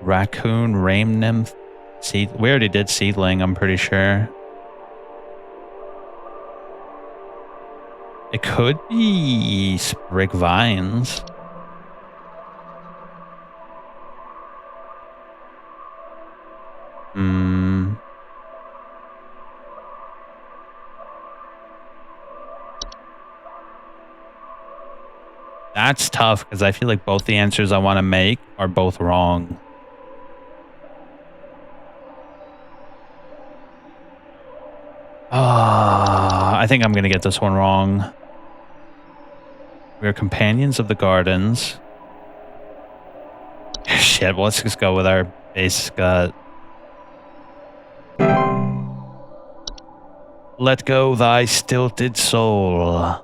Raccoon, rain nymph, seed. We already did seedling, I'm pretty sure. It could be sprig vines. That's tough because I feel like both the answers I want to make are both wrong. I think I'm going to get this one wrong. We are companions of the gardens. Shit, well, let's just go with our base gut. Let go thy stilted soul.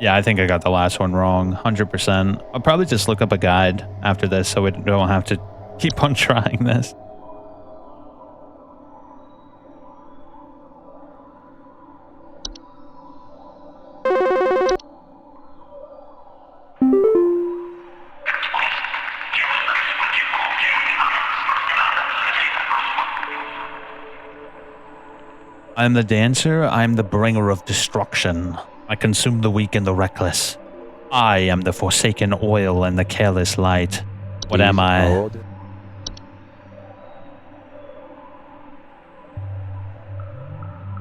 Yeah, I think I got the last one wrong, 100%. I'll probably just look up a guide after this so we don't have to keep on trying this. I am the dancer, I am the bringer of destruction. I consume the weak and the reckless. I am the forsaken oil and the careless light. What Please am I? hold.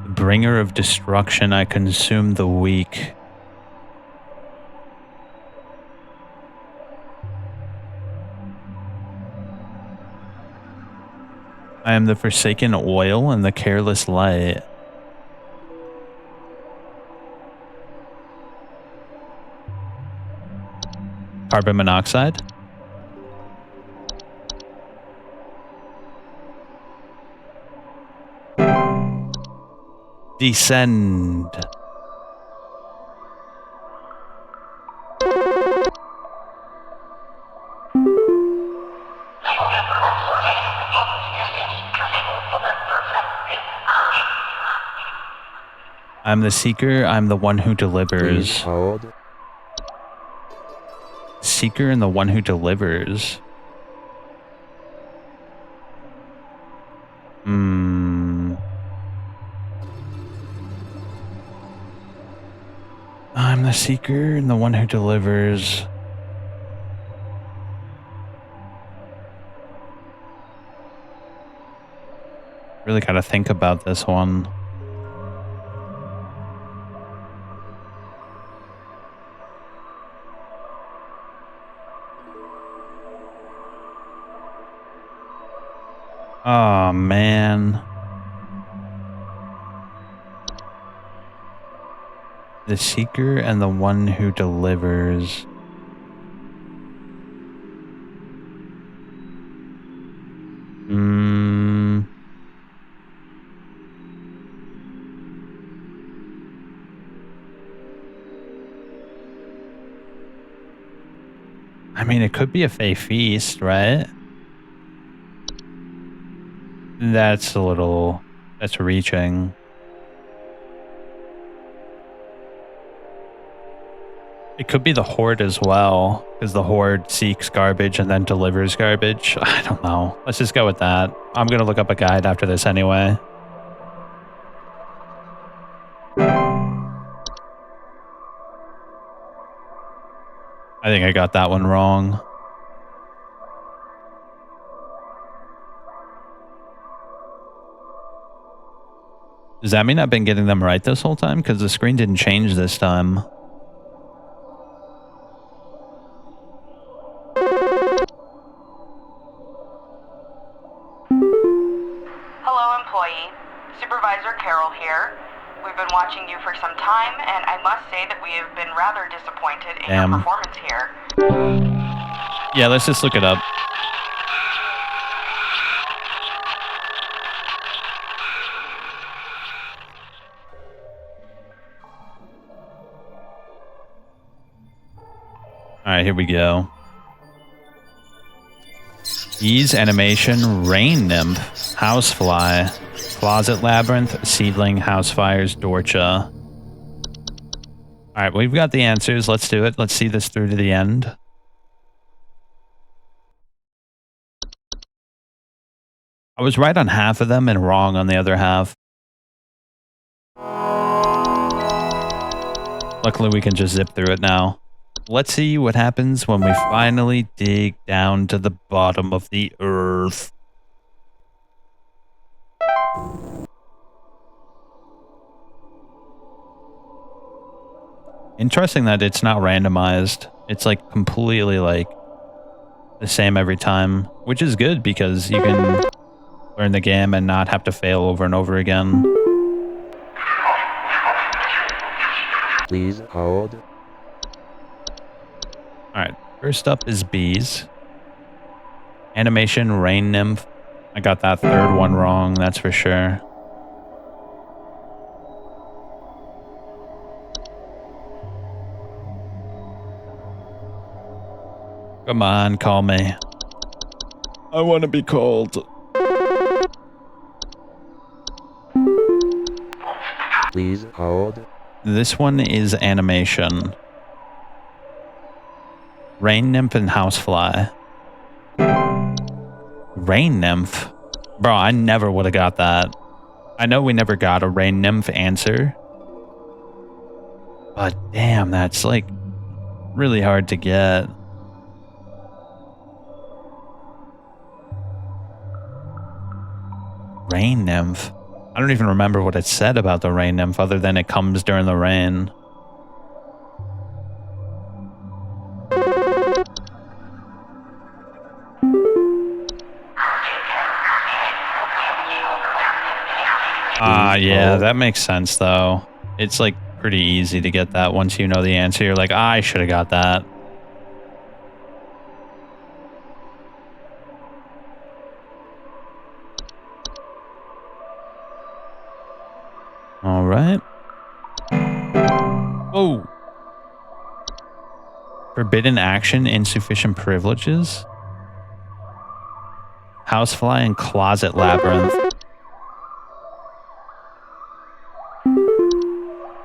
The bringer of destruction, I consume the weak. I am the forsaken oil and the careless light. Carbon monoxide? Descend. I'm the seeker, I'm the one who delivers. Please hold. Seeker and the one who delivers. I'm the seeker and the one who delivers. Really gotta think about this one. Oh, man. The seeker and the one who delivers. Hmm. I mean, it could be a Fey feast, right? That's a little... That's reaching. It could be the Horde as well, because the Horde seeks garbage and then delivers garbage. I don't know. Let's just go with that. I'm going to look up a guide after this anyway. I think I got that one wrong. Does that mean I've been getting them right this whole time? Because the screen didn't change this time. Hello, employee. Supervisor Carol here. We've been watching you for some time, and I must say that we have been rather disappointed in your performance here. Yeah, let's just look it up. Alright, here we go. Ease animation, rain nymph, housefly, closet labyrinth, seedling, housefires, dorcha. Alright, we've got the answers. Let's do it. Let's see this through to the end. I was right on half of them and wrong on the other half. Luckily, we can just zip through it now. Let's see what happens when we finally dig down to the bottom of the earth. Interesting that it's not randomized. It's like completely like the same every time, which is good because you can learn the game and not have to fail over and over again. Please hold. Alright, first up is bees. Animation, rain nymph. I got that third one wrong, that's for sure. Come on, call me. I want to be called. Please hold. This one is animation. Rain nymph and housefly. Rain nymph? Bro, I never would have got that. I know we never got a rain nymph answer. But damn, that's like really hard to get. Rain nymph? I don't even remember what it said about the rain nymph other than it comes during the rain. Yeah, that makes sense though. It's like pretty easy to get that once you know the answer. You're like, I should have got that. All right. Oh. Forbidden action, insufficient privileges. Housefly and closet labyrinth.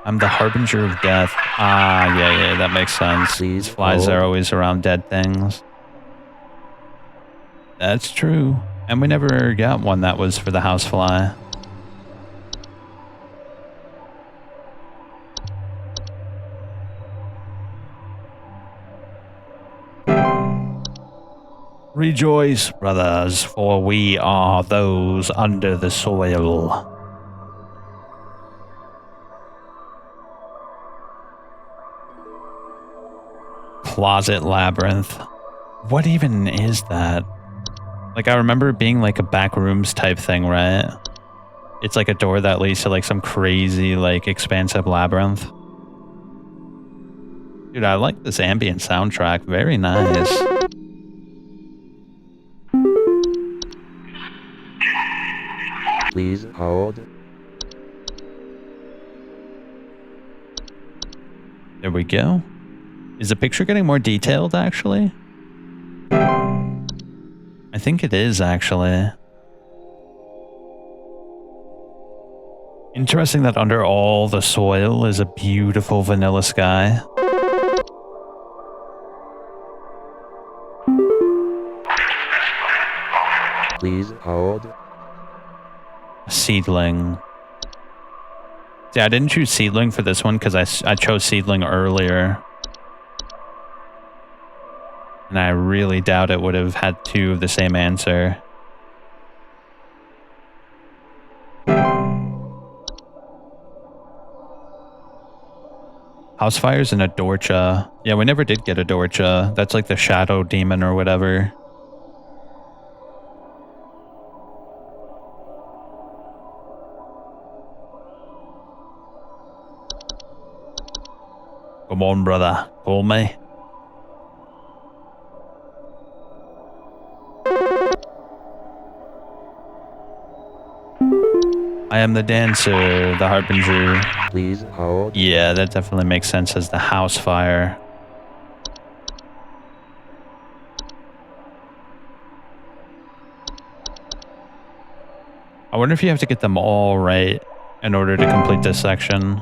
I'm the harbinger of death. Yeah, that makes sense. These flies are always around dead things. That's true. And we never got one that was for the housefly. Rejoice, brothers, for we are those under the soil. Closet labyrinth. What even is that? Like, I remember it being like a back rooms type thing, right? It's like a door that leads to like some crazy, like, expansive labyrinth. Dude, I like this ambient soundtrack. Very nice. Please hold. There we go. Is the picture getting more detailed, actually? I think it is, actually. Interesting that under all the soil is a beautiful vanilla sky. Please hold. Seedling. See, I didn't choose seedling for this one because I chose seedling earlier. And I really doubt it would have had two of the same answer. House fires and a Dorcha. Yeah, we never did get a Dorcha. That's like the shadow demon or whatever. Come on, brother. Call me. I am the dancer, the harbinger. Please hold. Yeah, that definitely makes sense as the house fire. I wonder if you have to get them all right in order to complete this section.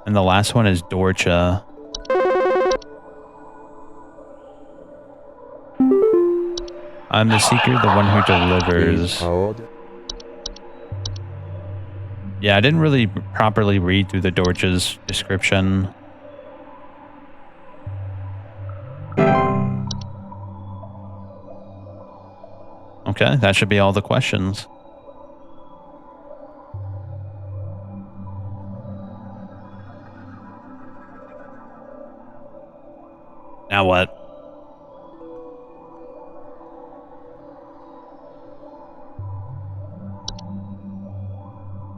And the last one is Dorcha. I'm the seeker, the one who delivers. Please hold. Yeah, I didn't really properly read through the Dorcha's description. Okay, that should be all the questions. Now what?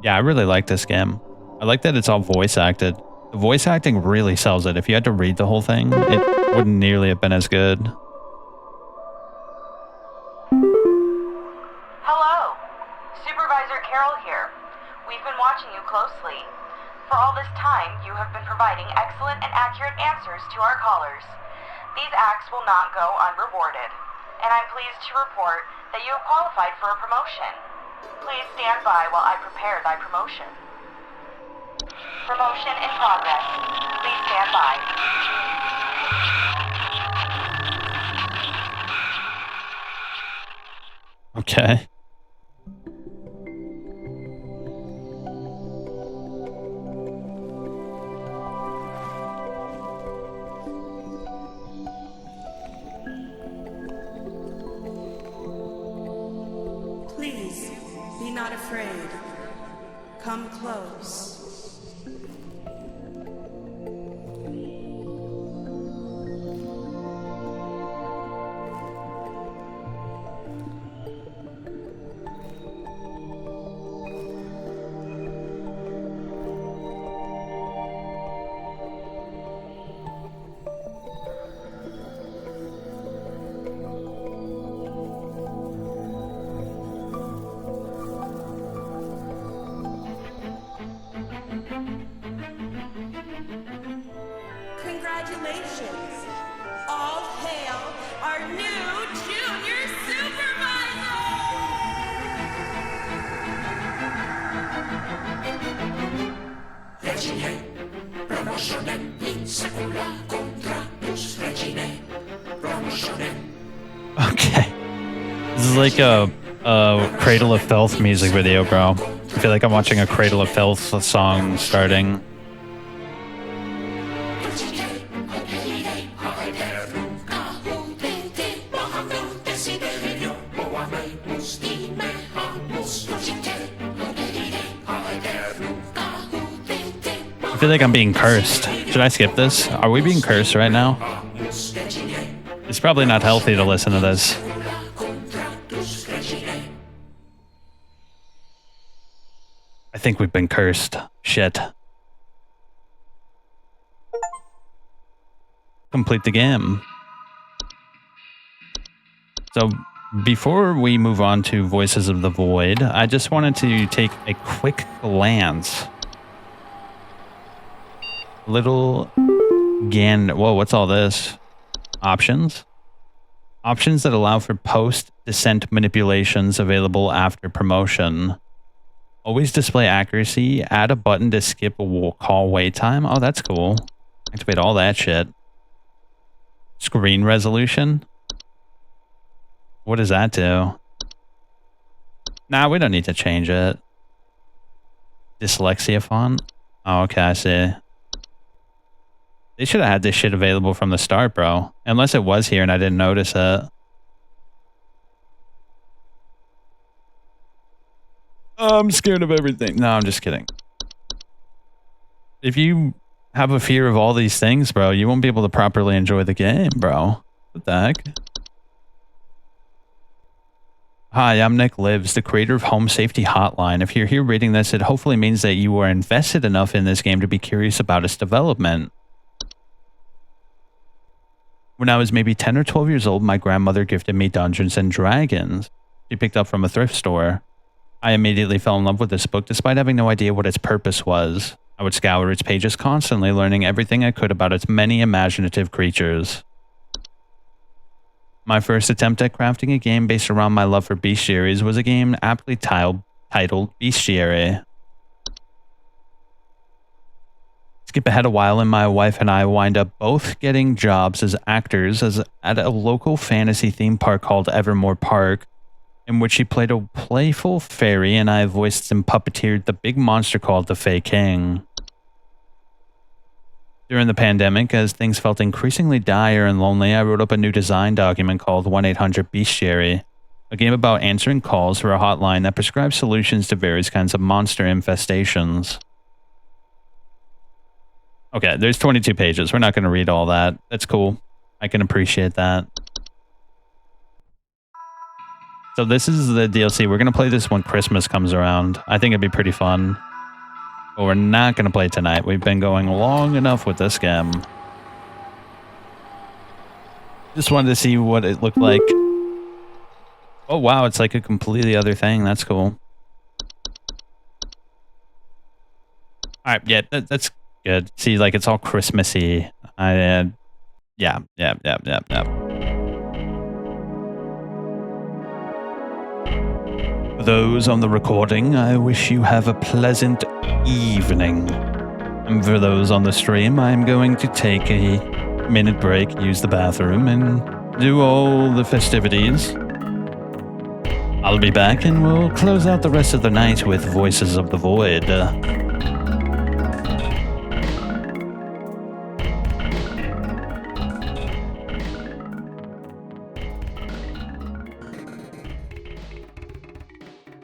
Yeah, I really like this game. I like that it's all voice acted. The voice acting really sells it. If you had to read the whole thing, it wouldn't nearly have been as good. Hello, Supervisor Carol here. We've been watching you closely. For all this time, you have been providing excellent and accurate answers to our callers. These acts will not go unrewarded, and I'm pleased to report that you have qualified for a promotion. Please stand by while I prepare thy promotion. Promotion in progress. Please stand by. Okay. Please, be not afraid. Come close. Congratulations! All hail our new junior Okay. This is like a Cradle of Filth music video, bro. I feel like I'm watching a Cradle of Filth song starting. I feel like I'm being cursed. Should I skip this? Are we being cursed right now? It's probably not healthy to listen to this. I think we've been cursed. Shit. Complete the game. So, Before we move on to Voices of the Void, I just wanted to take a quick glance. Whoa, what's all this? Options? Options that allow for post-descent manipulations available after promotion. Always display accuracy. Add a button to skip a call wait time. Oh, that's cool. Activate all that shit. Screen resolution. What does that do? Nah, we don't need to change it. Dyslexia font? Oh, okay, I see. They should have had this shit available from the start, bro. Unless it was here and I didn't notice it. Oh, I'm scared of everything. No, I'm just kidding. If you have a fear of all these things, bro, you won't be able to properly enjoy the game, bro. What the heck? Hi, I'm Nick Lives, the creator of Home Safety Hotline. If you're here reading this, it hopefully means that you are invested enough in this game to be curious about its development. When I was maybe 10 or 12 years old, my grandmother gifted me Dungeons & Dragons. She picked up from a thrift store. I immediately fell in love with this book despite having no idea what its purpose was. I would scour its pages constantly, learning everything I could about its many imaginative creatures. My first attempt at crafting a game based around my love for bestiaries was a game aptly titled Bestiary. Skip ahead a while and my wife and I wind up both getting jobs as actors at a local fantasy theme park called Evermore Park, in which she played a playful fairy and I voiced and puppeteered the big monster called the Fey King. During the pandemic, as things felt increasingly dire and lonely, I wrote up a new design document called 1-800-Bestiary, a game about answering calls for a hotline that prescribes solutions to various kinds of monster infestations. Okay, there's 22 pages. We're not going to read all that. That's cool. I can appreciate that. So this is the DLC. We're going to play this when Christmas comes around. I think it'd be pretty fun. But we're not going to play tonight. We've been going long enough with this game. Just wanted to see what it looked like. Oh, wow. It's like a completely other thing. That's cool. All right. Yeah, that's good. See, like, it's all Christmassy. Yeah. For those on the recording, I wish you have a pleasant evening. And for those on the stream, I'm going to take a minute break, use the bathroom, and do all the festivities. I'll be back and we'll close out the rest of the night with Voices of the Void.